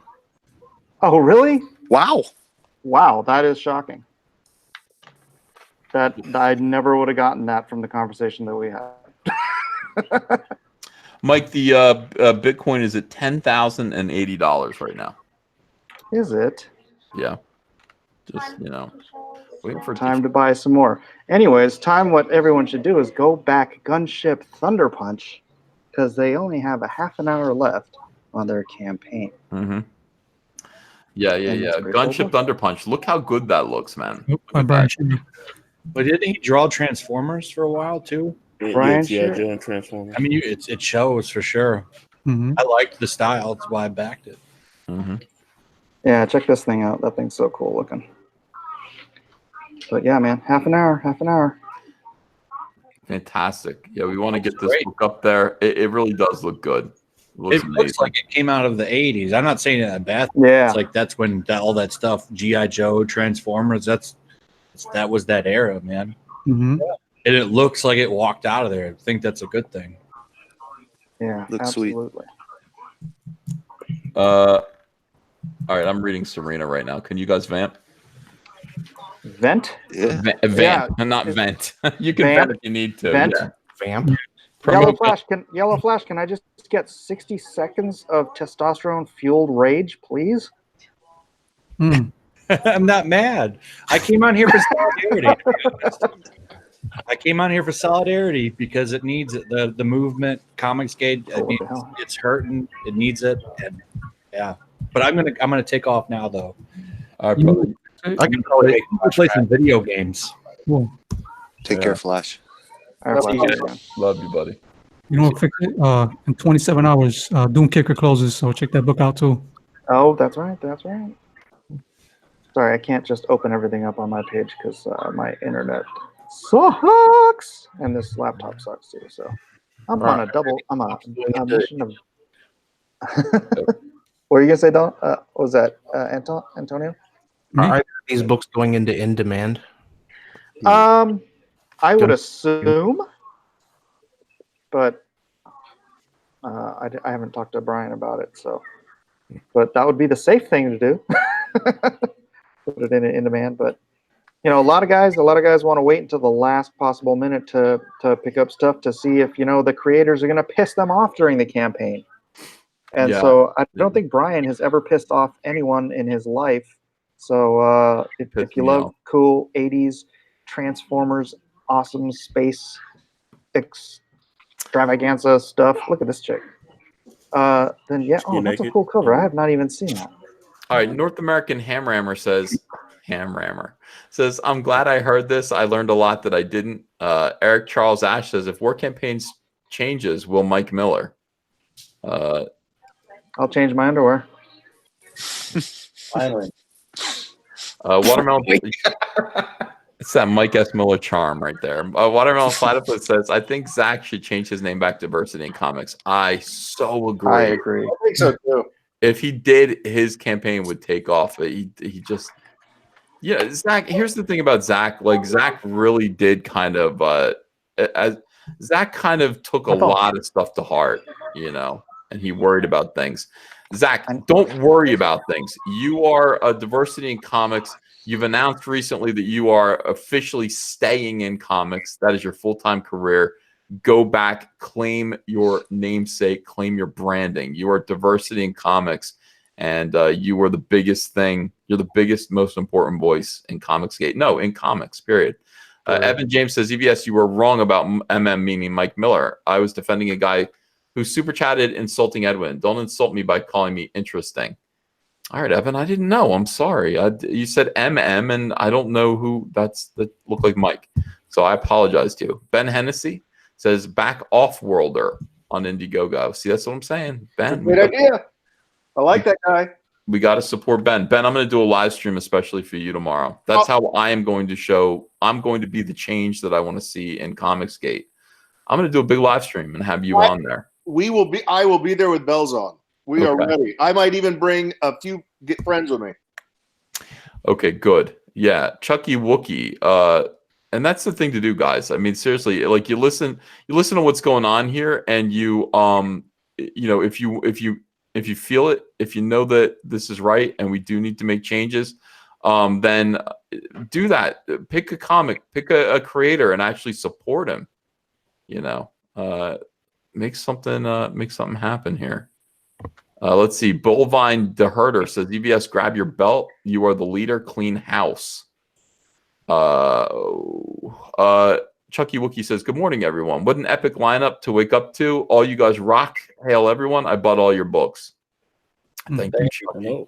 D: Oh, really?
I: Wow.
D: Wow, that is shocking. That I never would have gotten that from the conversation that we had.
C: Mike, the Bitcoin is at $10,080 right now.
D: Is it?
C: Yeah. Just, waiting for
D: Time to buy some more. Anyways, what everyone should do is go back Gunship Thunder Punch because they only have a half an hour left on their campaign.
C: Mm-hmm. Yeah.
D: And it's pretty
C: Gunship
D: cool.
C: Thunder Punch. Look how good that looks, man.
P: But didn't he draw Transformers for a while too?
D: Brian
E: Joe Transformers.
P: I mean, it shows for sure.
J: Mm-hmm.
P: I liked the style. That's why I backed it.
C: Mm-hmm.
D: Yeah, check this thing out. That thing's so cool looking. But yeah, man, half an hour.
C: Fantastic. Yeah, we want to get this book up there. It really does look good.
P: It looks like it came out of the 80s. I'm not saying that bad.
D: Yeah.
P: It's like that's when all that stuff, G.I. Joe, Transformers, that was that era, man.
J: Mm-hmm.
P: And it looks like it walked out of there. I think that's a good thing.
D: Yeah,
I: Looks
D: absolutely.
C: All right, I'm reading Serena right now. Can you guys vamp?
D: Vent?
I: Yeah.
C: Vamp, not vent. You can vamp if you need to.
D: Vent?
C: Yeah.
G: Vamp.
D: Yellow Flash, can I just get 60 seconds of testosterone fueled rage, please?
J: Mm.
P: I'm not mad. I came on here for solidarity. To be honest. I came on here for solidarity because it needs it. The movement, comicsgate, it's hurting. It needs it, and yeah. But I'm gonna take off now though.
C: All right, brother.
P: I can probably play some video games.
J: Cool.
I: Take care, Flash.
D: Love you,
C: Love you, buddy.
J: You know, in 27 hours, Doom Kicker closes, so check that book out too.
D: Oh, that's right. Sorry, I can't just open everything up on my page because my internet sucks, and this laptop sucks too. So I'm on a mission of. What are you gonna say, Don? What was that Antonio?
G: Are these books going into in demand?
D: I would assume, but I haven't talked to Brian about it. So, but that would be the safe thing to do. Put it in demand, but a lot of guys want to wait until the last possible minute to pick up stuff to see if the creators are going to piss them off during the campaign. And so I don't think Brian has ever pissed off anyone in his life. So if you love cool 80s Transformers, awesome space extravaganza stuff, look at this chick. Then yeah, that's a cool cover. I have not even seen that.
C: All right, North American Hamrammer says, I'm glad I heard this. I learned a lot that I didn't. Eric Charles Ash says, if War Campaigns changes, will Mike Miller?
D: I'll change my underwear.
N: Finally.
C: Watermelon. It's that Mike S. Miller charm right there. Watermelon Platypus says, I think Zach should change his name back to Diversity in Comics. I so agree.
D: I agree.
L: I think so too.
C: If he did, his campaign would take off. He just, Zach. Here's the thing about Zach. Like Zach really did kind of, Zach kind of took a lot of stuff to heart, and he worried about things. Zach, don't worry about things. You are a Diversity in Comics. You've announced recently that you are officially staying in comics. That is your full-time career. Go back, claim your namesake, claim your branding. You are Diversity in Comics, and you are the biggest thing. You're the biggest, most important voice in Comicsgate. No, in comics, period. Evan James says, EVS, you were wrong about MM meaning Mike Miller. I was defending a guy who super chatted insulting Edwin. Don't insult me by calling me interesting. All right, Evan, I didn't know. I'm sorry. You said MM, and I don't know who that looked like Mike. So I apologize to you. Ben Hennessy says, back off-worlder on Indiegogo. See, that's what I'm saying. Ben.
L: Great idea. I like that guy.
C: We got to support Ben. Ben, I'm going to do a live stream especially for you tomorrow. That's how I am going to show. I'm going to be the change that I want to see in Comicsgate. I'm going to do a big live stream and have you on there.
L: I will be there with bells on. We are ready. I might even bring a few friends with me.
C: Okay, good. Yeah, Chucky Wookie. And that's the thing to do, guys. I mean, seriously, like you listen to what's going on here, and you you know, if you feel it, if you know that this is right and we do need to make changes, then do that. Pick a comic, pick a creator, and actually support him. You know, make something happen here. Let's see. Bullvine the Herder says, EBS, grab your belt. You are the leader. Clean house. Chucky Wookie says, good morning, everyone. What an epic lineup to wake up to. All you guys rock. Hail, everyone. I bought all your books. Thank you, Chucky.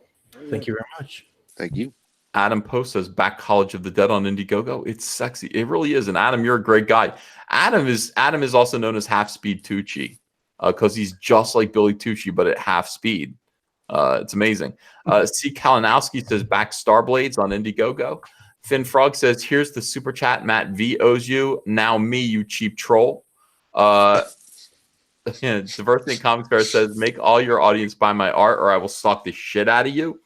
G: Thank you very much.
I: Thank you.
C: Adam Post says, back College of the Dead on Indiegogo. It's sexy. It really is. And Adam, you're a great guy. Adam is also known as Half Speed Tucci because he's just like Billy Tucci, but at half speed. It's amazing. C. Kalinowski says, back Starblades on Indiegogo. Finn Frog says, here's the super chat Matt V owes you. Now me, you cheap troll. Diversity in Comics Fair says, make all your audience buy my art or I will stalk the shit out of you.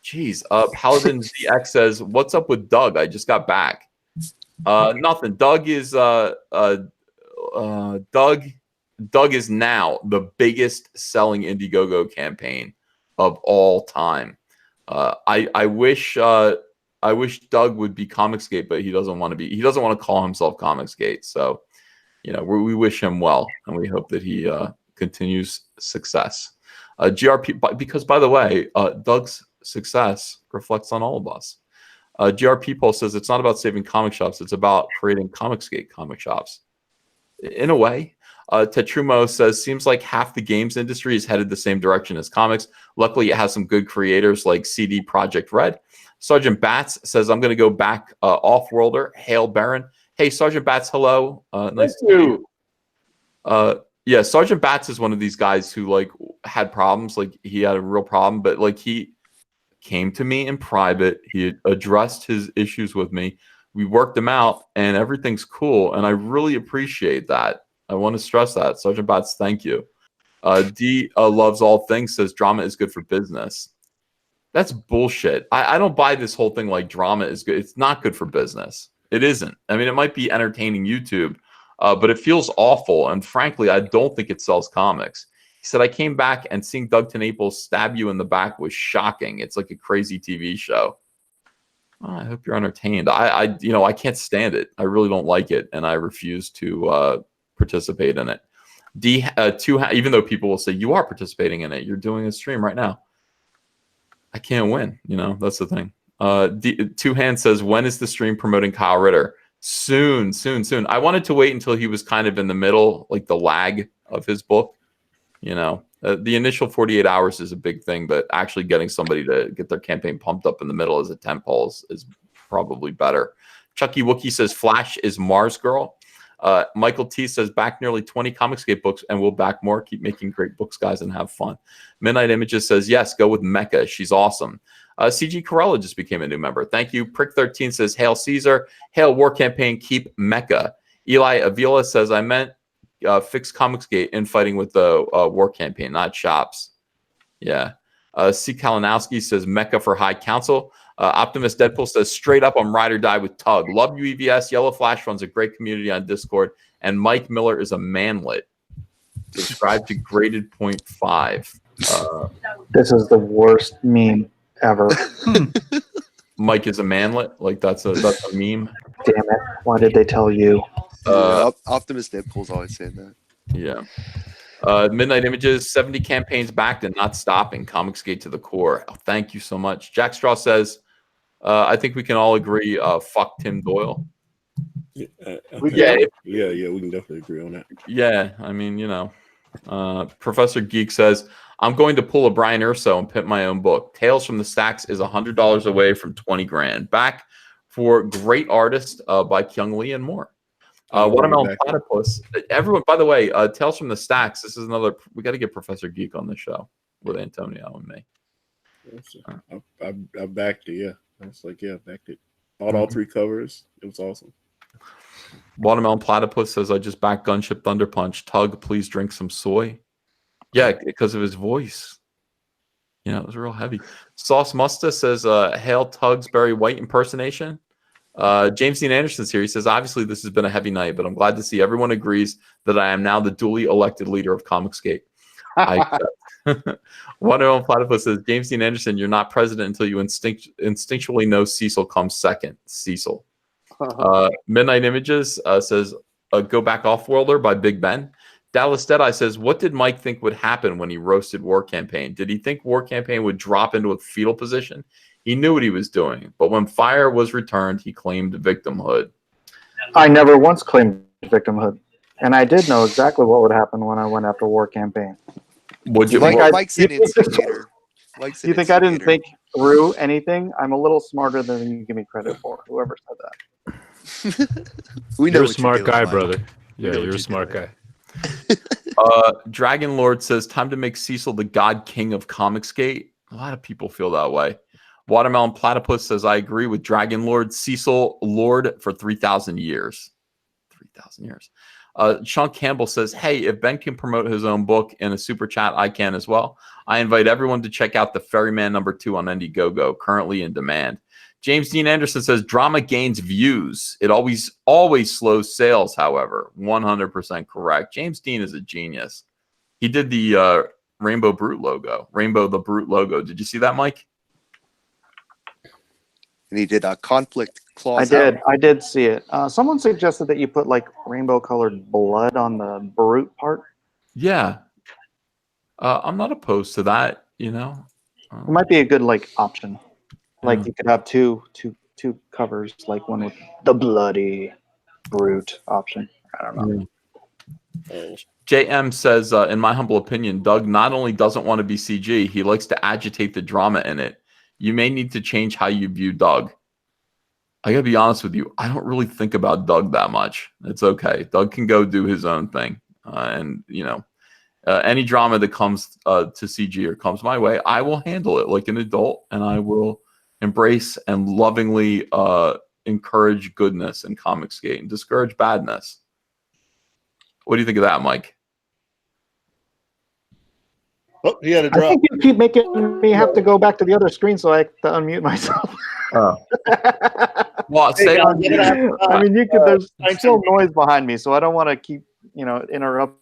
C: Jeez. Paladin ZX says, what's up with Doug? I just got back. Nothing. Doug is Doug is now the biggest selling Indiegogo campaign of all time. I wish Doug would be Comicsgate, but he doesn't want to be. He doesn't want to call himself Comicsgate. So, you know, we wish him well, and we hope that he continues success. GRP, because by the way, Doug's success reflects on all of us. GRP Poll says it's not about saving comic shops; it's about creating Comicsgate comic shops. In a way, Tetrumo says seems like half the games industry is headed the same direction as comics. Luckily, it has some good creators like CD Projekt Red. Sergeant Bats says, I'm going to go back off-worlder. Hail Baron. Hey, Sergeant Bats, hello. Nice to meet you. Yeah, Sergeant Bats is one of these guys who like had problems. Like he had a real problem, but like he came to me in private. He addressed his issues with me. We worked them out and everything's cool. And I really appreciate that. I want to stress that. Sergeant Bats, thank you. D loves all things, says drama is good for business. That's bullshit. I don't buy this whole thing like drama is good. It's not good for business. It isn't. I mean, it might be entertaining YouTube, but it feels awful. And frankly, I don't think it sells comics. He said, I came back and seeing Doug TenNaples stab you in the back was shocking. It's like a crazy TV show. Well, I hope you're entertained. I can't stand it. I really don't like it. And I refuse to participate in it. Even though people will say you are participating in it, you're doing a stream right now. I can't win. You know, that's the thing. Two Hands says, when is the stream promoting Kyle Ritter? Soon. I wanted to wait until he was kind of in the middle, like the lag of his book. You know, the initial 48 hours is a big thing, but actually getting somebody to get their campaign pumped up in the middle as a tentpole is probably better. Chucky Wookie says, Flash is Mars Girl. Michael T says, back nearly 20 Comicsgate books and we'll back more. Keep making great books, guys, and have fun. Midnight Images says, yes, go with Mecca. She's awesome. CG Corella just became a new member. Thank you. Prick13 says, hail Caesar. Hail War Campaign. Keep Mecca. Eli Avila says, I meant fix Comicsgate infighting with the War Campaign, not shops. Yeah. C. Kalinowski says, Mecca for High Council. Optimus Deadpool says, straight up, I'm ride or die with Tug. Love you, EVS. Yellow Flash runs a great community on Discord. And Mike Miller is a manlet. Subscribe to Graded Point 5.
D: This is the worst meme ever.
C: Mike is a manlet? Like that's a meme?
D: Damn it. Why did they tell you?
I: Optimus Deadpool's always saying that.
C: Yeah. Midnight Images, 70 campaigns backed and not stopping. Comicsgate to the core. Oh, thank you so much. Jack Straw says, I think we can all agree, fuck Tim Doyle.
E: We can definitely agree on that.
C: Yeah, I mean, you know. Professor Geek says, I'm going to pull a Brian Urso and pimp my own book. Tales from the Stacks is $100 away from 20 grand. Back for Great Artist by Kyung Lee and more. Watermelon Platypus. Everyone, by the way, Tales from the Stacks. This is another. We got to get Professor Geek on the show with Antonio and me.
E: I backed it. Yeah, I was like, yeah, backed it. Bought all 3 covers. It was awesome.
C: Watermelon Platypus says, I just backed Gunship Thunder Punch. Tug, please drink some soy. Yeah, because of his voice. You know, it was real heavy. Sauce Musta says, hail Tug's Barry White impersonation. James Dean Anderson's here. He says, obviously this has been a heavy night, but I'm glad to see everyone agrees that I am now the duly elected leader of Comicsgate. I Watermelon Platypus says, James Dean Anderson, you're not president until you instinctually know Cecil comes second. Cecil. Midnight Images says, Go Back Off-Worlder by Big Ben. Dallas Deadeye says, what did Mike think would happen when he roasted War Campaign? Did he think War Campaign would drop into a fetal position? He knew what he was doing, but when fire was returned, he claimed victimhood.
D: I never once claimed victimhood, and I did know exactly what would happen when I went after War Campaign.
C: Would you?
I: Mike's an instigator.
D: You think I didn't think through anything? I'm a little smarter than you give me credit for. Whoever said that.
K: You're a smart guy, brother. Yeah, you're a smart guy.
C: Dragon Lord says, time to make Cecil the God King of Comicsgate. A lot of people feel that way. Watermelon Platypus says, I agree with Dragon Lord. Cecil Lord for 3,000 years. 3,000 years. Sean Campbell says, hey, if Ben can promote his own book in a super chat, I can as well. I invite everyone to check out The Ferryman #2 on Indiegogo, currently in demand. James Dean Anderson says, drama gains views. It always slows sales, however. 100% correct. James Dean is a genius. He did the Rainbow Brute logo. Rainbow the Brute logo. Did you see that, Mike?
I: And he did a conflict clause.
D: I did see it. Someone suggested that you put like rainbow-colored blood on the Brute part.
C: Yeah. I'm not opposed to that, you know.
D: It might be a good like option. Like you could have two covers, like one with the bloody Brute option. I don't know.
C: JM says, in my humble opinion, Doug not only doesn't want to be CG, he likes to agitate the drama in it. You may need to change how you view Doug. I gotta be honest with you. I don't really think about Doug that much. It's okay. Doug can go do his own thing. And, you know, any drama that comes to CG or comes my way, I will handle it like an adult, and I will embrace and lovingly encourage goodness in Comicsgate and discourage badness. What do you think of that, Mike?
L: Oh, he had a drop.
D: I think you keep making me have to go back to the other screen so I have to unmute myself.
C: Well, say
D: I mean, you could. There's still noise behind me, so I don't want to keep, you know, interrupt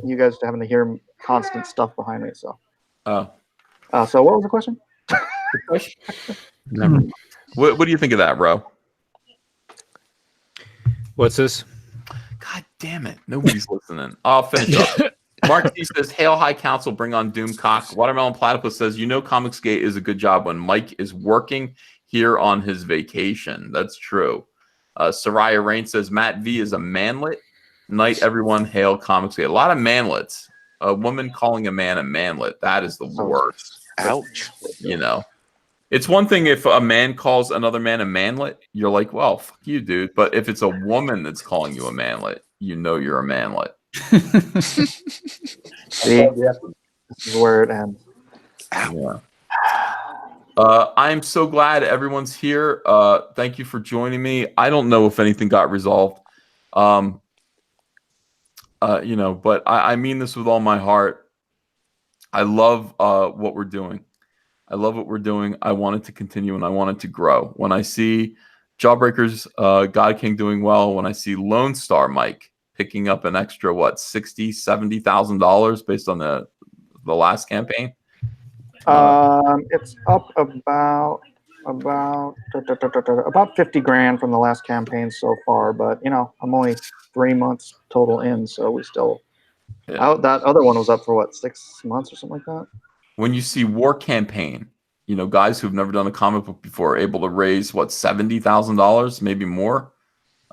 D: you guys having to hear constant stuff behind me. So, so what was the question?
C: Never mind. What do you think of that, bro?
K: What's this?
C: God damn it! Nobody's listening. I'll finish up. Mark D says, "Hail High Council, bring on Doomcock." Watermelon Platypus says, "You know, Comicsgate is a good job when Mike is working here on his vacation." That's true. Soraya Rain says, "Matt V is a manlet." Night, everyone. Hail Comicsgate. A lot of manlets. A woman calling a man a manlet. That is the worst.
I: Ouch.
C: You know, it's one thing if a man calls another man a manlet. You're like, well, fuck you, dude. But if it's a woman that's calling you a manlet, you know you're a manlet.
D: See, this is where it ends.
C: Yeah. I'm so glad everyone's here. Thank you for joining me. I don't know if anything got resolved. You know, but I mean this with all my heart. I love what we're doing. I love what we're doing. I want it to continue and I want it to grow. When I see Jawbreakers, God King doing well, when I see Lone Star Mike picking up an extra $60,000-$70,000 based on the last campaign.
D: It's up about 50 grand from the last campaign so far, but you know, I'm only 3 months total in, so we still that other one was up for what, 6 months or something like that.
C: When you see War Campaign, you know, guys who've never done a comic book before are able to raise what, $70,000, maybe more,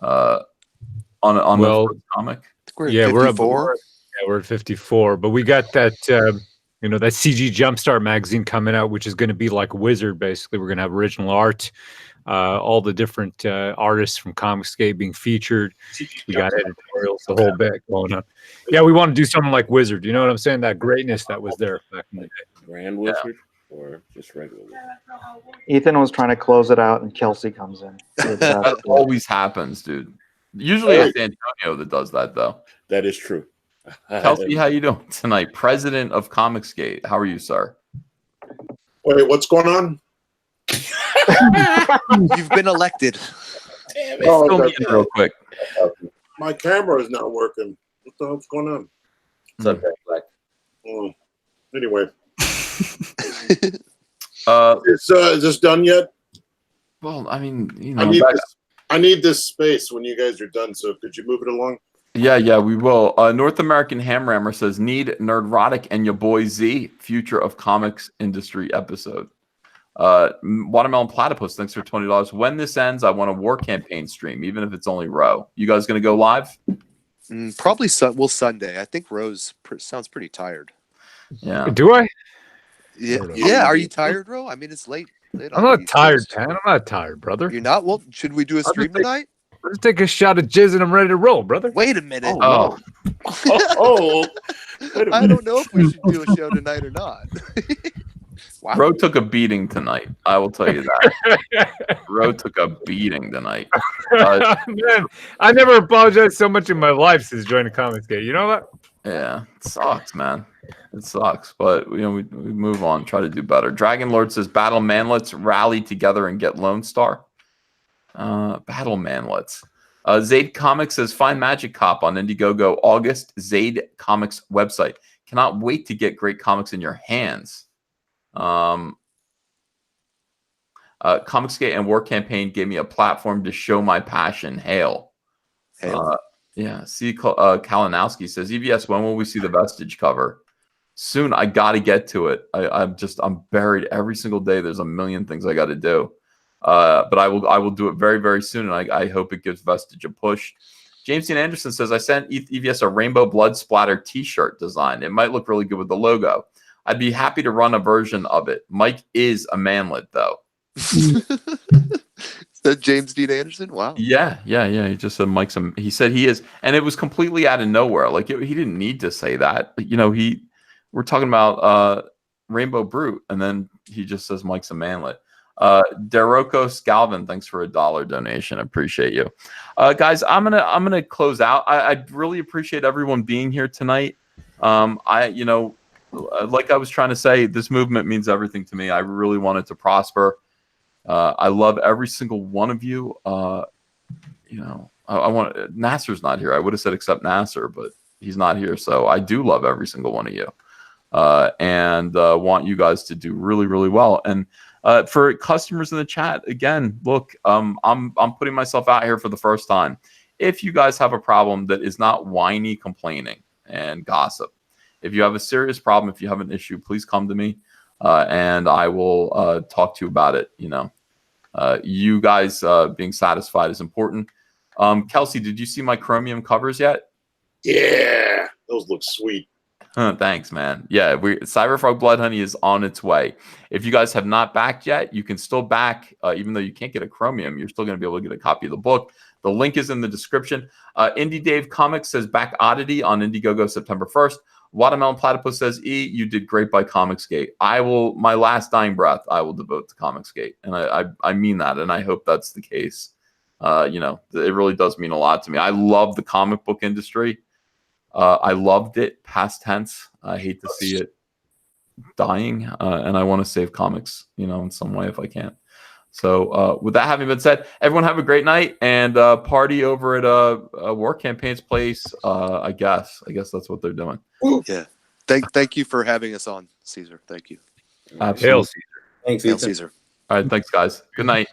C: on the first comic.
K: Yeah, we're at 54, but we got that you know, that CG Jumpstart magazine coming out, which is going to be like Wizard. Basically, we're going to have original art, all the different artists from Comicsgate being featured. We got editorials, the whole bit going on. Yeah, we want to do something like Wizard. You know what I'm saying? That greatness that was there back in the day.
E: Grand Wizard or just regular Wizard?
D: Ethan was trying to close it out, and Kelsey comes in.
C: That always happens, dude. Usually it's Antonio that does that, though.
E: That is true.
C: Kelsey, how you doing tonight? President of Comicsgate. How are you, sir?
R: Wait, what's going on?
I: You've been elected.
E: Damn
R: it. Oh,
C: Fill me
R: okay.
C: in real quick.
R: My camera is not working. What the hell's going on?
N: What's up, Black?
R: Anyway,
C: is
R: this done yet?
C: Well, I mean, you
R: I
C: know,
R: need I need this space when you guys are done. So could you move it along?
C: yeah, we will. North American Hamrammer says, need Nerdrotic and your boy Z, future of comics industry episode. Watermelon Platypus, thanks for $20. When this ends, I want a war campaign stream, even if it's only Row. You guys going to go live?
I: Probably Sunday. I think Rose sounds pretty tired.
C: Yeah.
K: Do I?
I: Yeah. Are you tired, Ro? I mean, it's late.
K: I'm not tired, man. I'm not tired, brother.
I: You're not? Well, should we do a stream tonight?
K: Let's take a shot of jizz and I'm ready to roll, brother.
I: Wait a minute.
C: Oh.
I: I don't know if we should do a show tonight or not.
C: Wow. Roe took a beating tonight. I will tell you that. Roe took a beating tonight.
K: Man, I never apologized so much in my life since joining comicsgate. You know that?
C: Yeah, it sucks, man. It sucks, but we move on. Try to do better. Dragon Lord says, "Battle manlets rally together and get Lone Star." Battle manlets. Zaid Comics says, "Find Magic Cop on Indiegogo August." Zaid Comics website. Cannot wait to get great comics in your hands. Comicsgate and War Campaign gave me a platform to show my passion. Hail. Yeah. See, Kalinowski says, "EVS, when will we see the Vestige cover?" Soon. I got to get to it. I'm buried every single day. There's a million things I got to do. But I will do it very, very soon. And I hope it gives Vestige a push. James Dean Anderson says, "I sent EVS a rainbow blood splatter t-shirt design. It might look really good with the logo. I'd be happy to run a version of it. Mike is a manlet, though."
I: Is that James Dean Anderson? Wow.
C: Yeah. He just said Mike's. He said he is, and it was completely out of nowhere. Like he didn't need to say that. We're talking about Rainbow Brute, and then he just says Mike's a manlet. Derocos Galvin, thanks for a $1 donation. I appreciate you, guys. I'm gonna close out. I really appreciate everyone being here tonight. Like I was trying to say, this movement means everything to me. I really want it to prosper. I love every single one of you. I want Nasser's not here. I would have said except Nasser, but he's not here. So I do love every single one of you, and want you guys to do really, really well. And for customers in the chat, again, look, I'm putting myself out here for the first time. If you guys have a problem that is not whiny complaining and gossip, if you have a serious problem, if you have an issue, please come to me, and I will talk to you about it. You guys being satisfied is important. Kelsey, did you see my Chromium covers yet?
R: Yeah, those look sweet.
C: Thanks, man. Yeah, Cyberfrog Blood Honey is on its way. If you guys have not backed yet, you can still back, even though you can't get a Chromium. You're still going to be able to get a copy of the book. The link is in the description. Indie Dave Comics says back Oddity on Indiegogo September 1st. Watermelon Platypus says, "E, you did great by Comicsgate. My last dying breath, I will devote to Comicsgate." And I mean that, and I hope that's the case. It really does mean a lot to me. I love the comic book industry. I loved it, past tense. I hate to see it dying, and I want to save comics, in some way if I can. So with that having been said, everyone have a great night and party over at War Campaign's place. I guess that's what they're doing.
I: Yeah. Thank you for having us on, Caesar. Thank you.
C: Absolutely.
I: Hail Caesar.
C: All right, thanks, guys. Good night.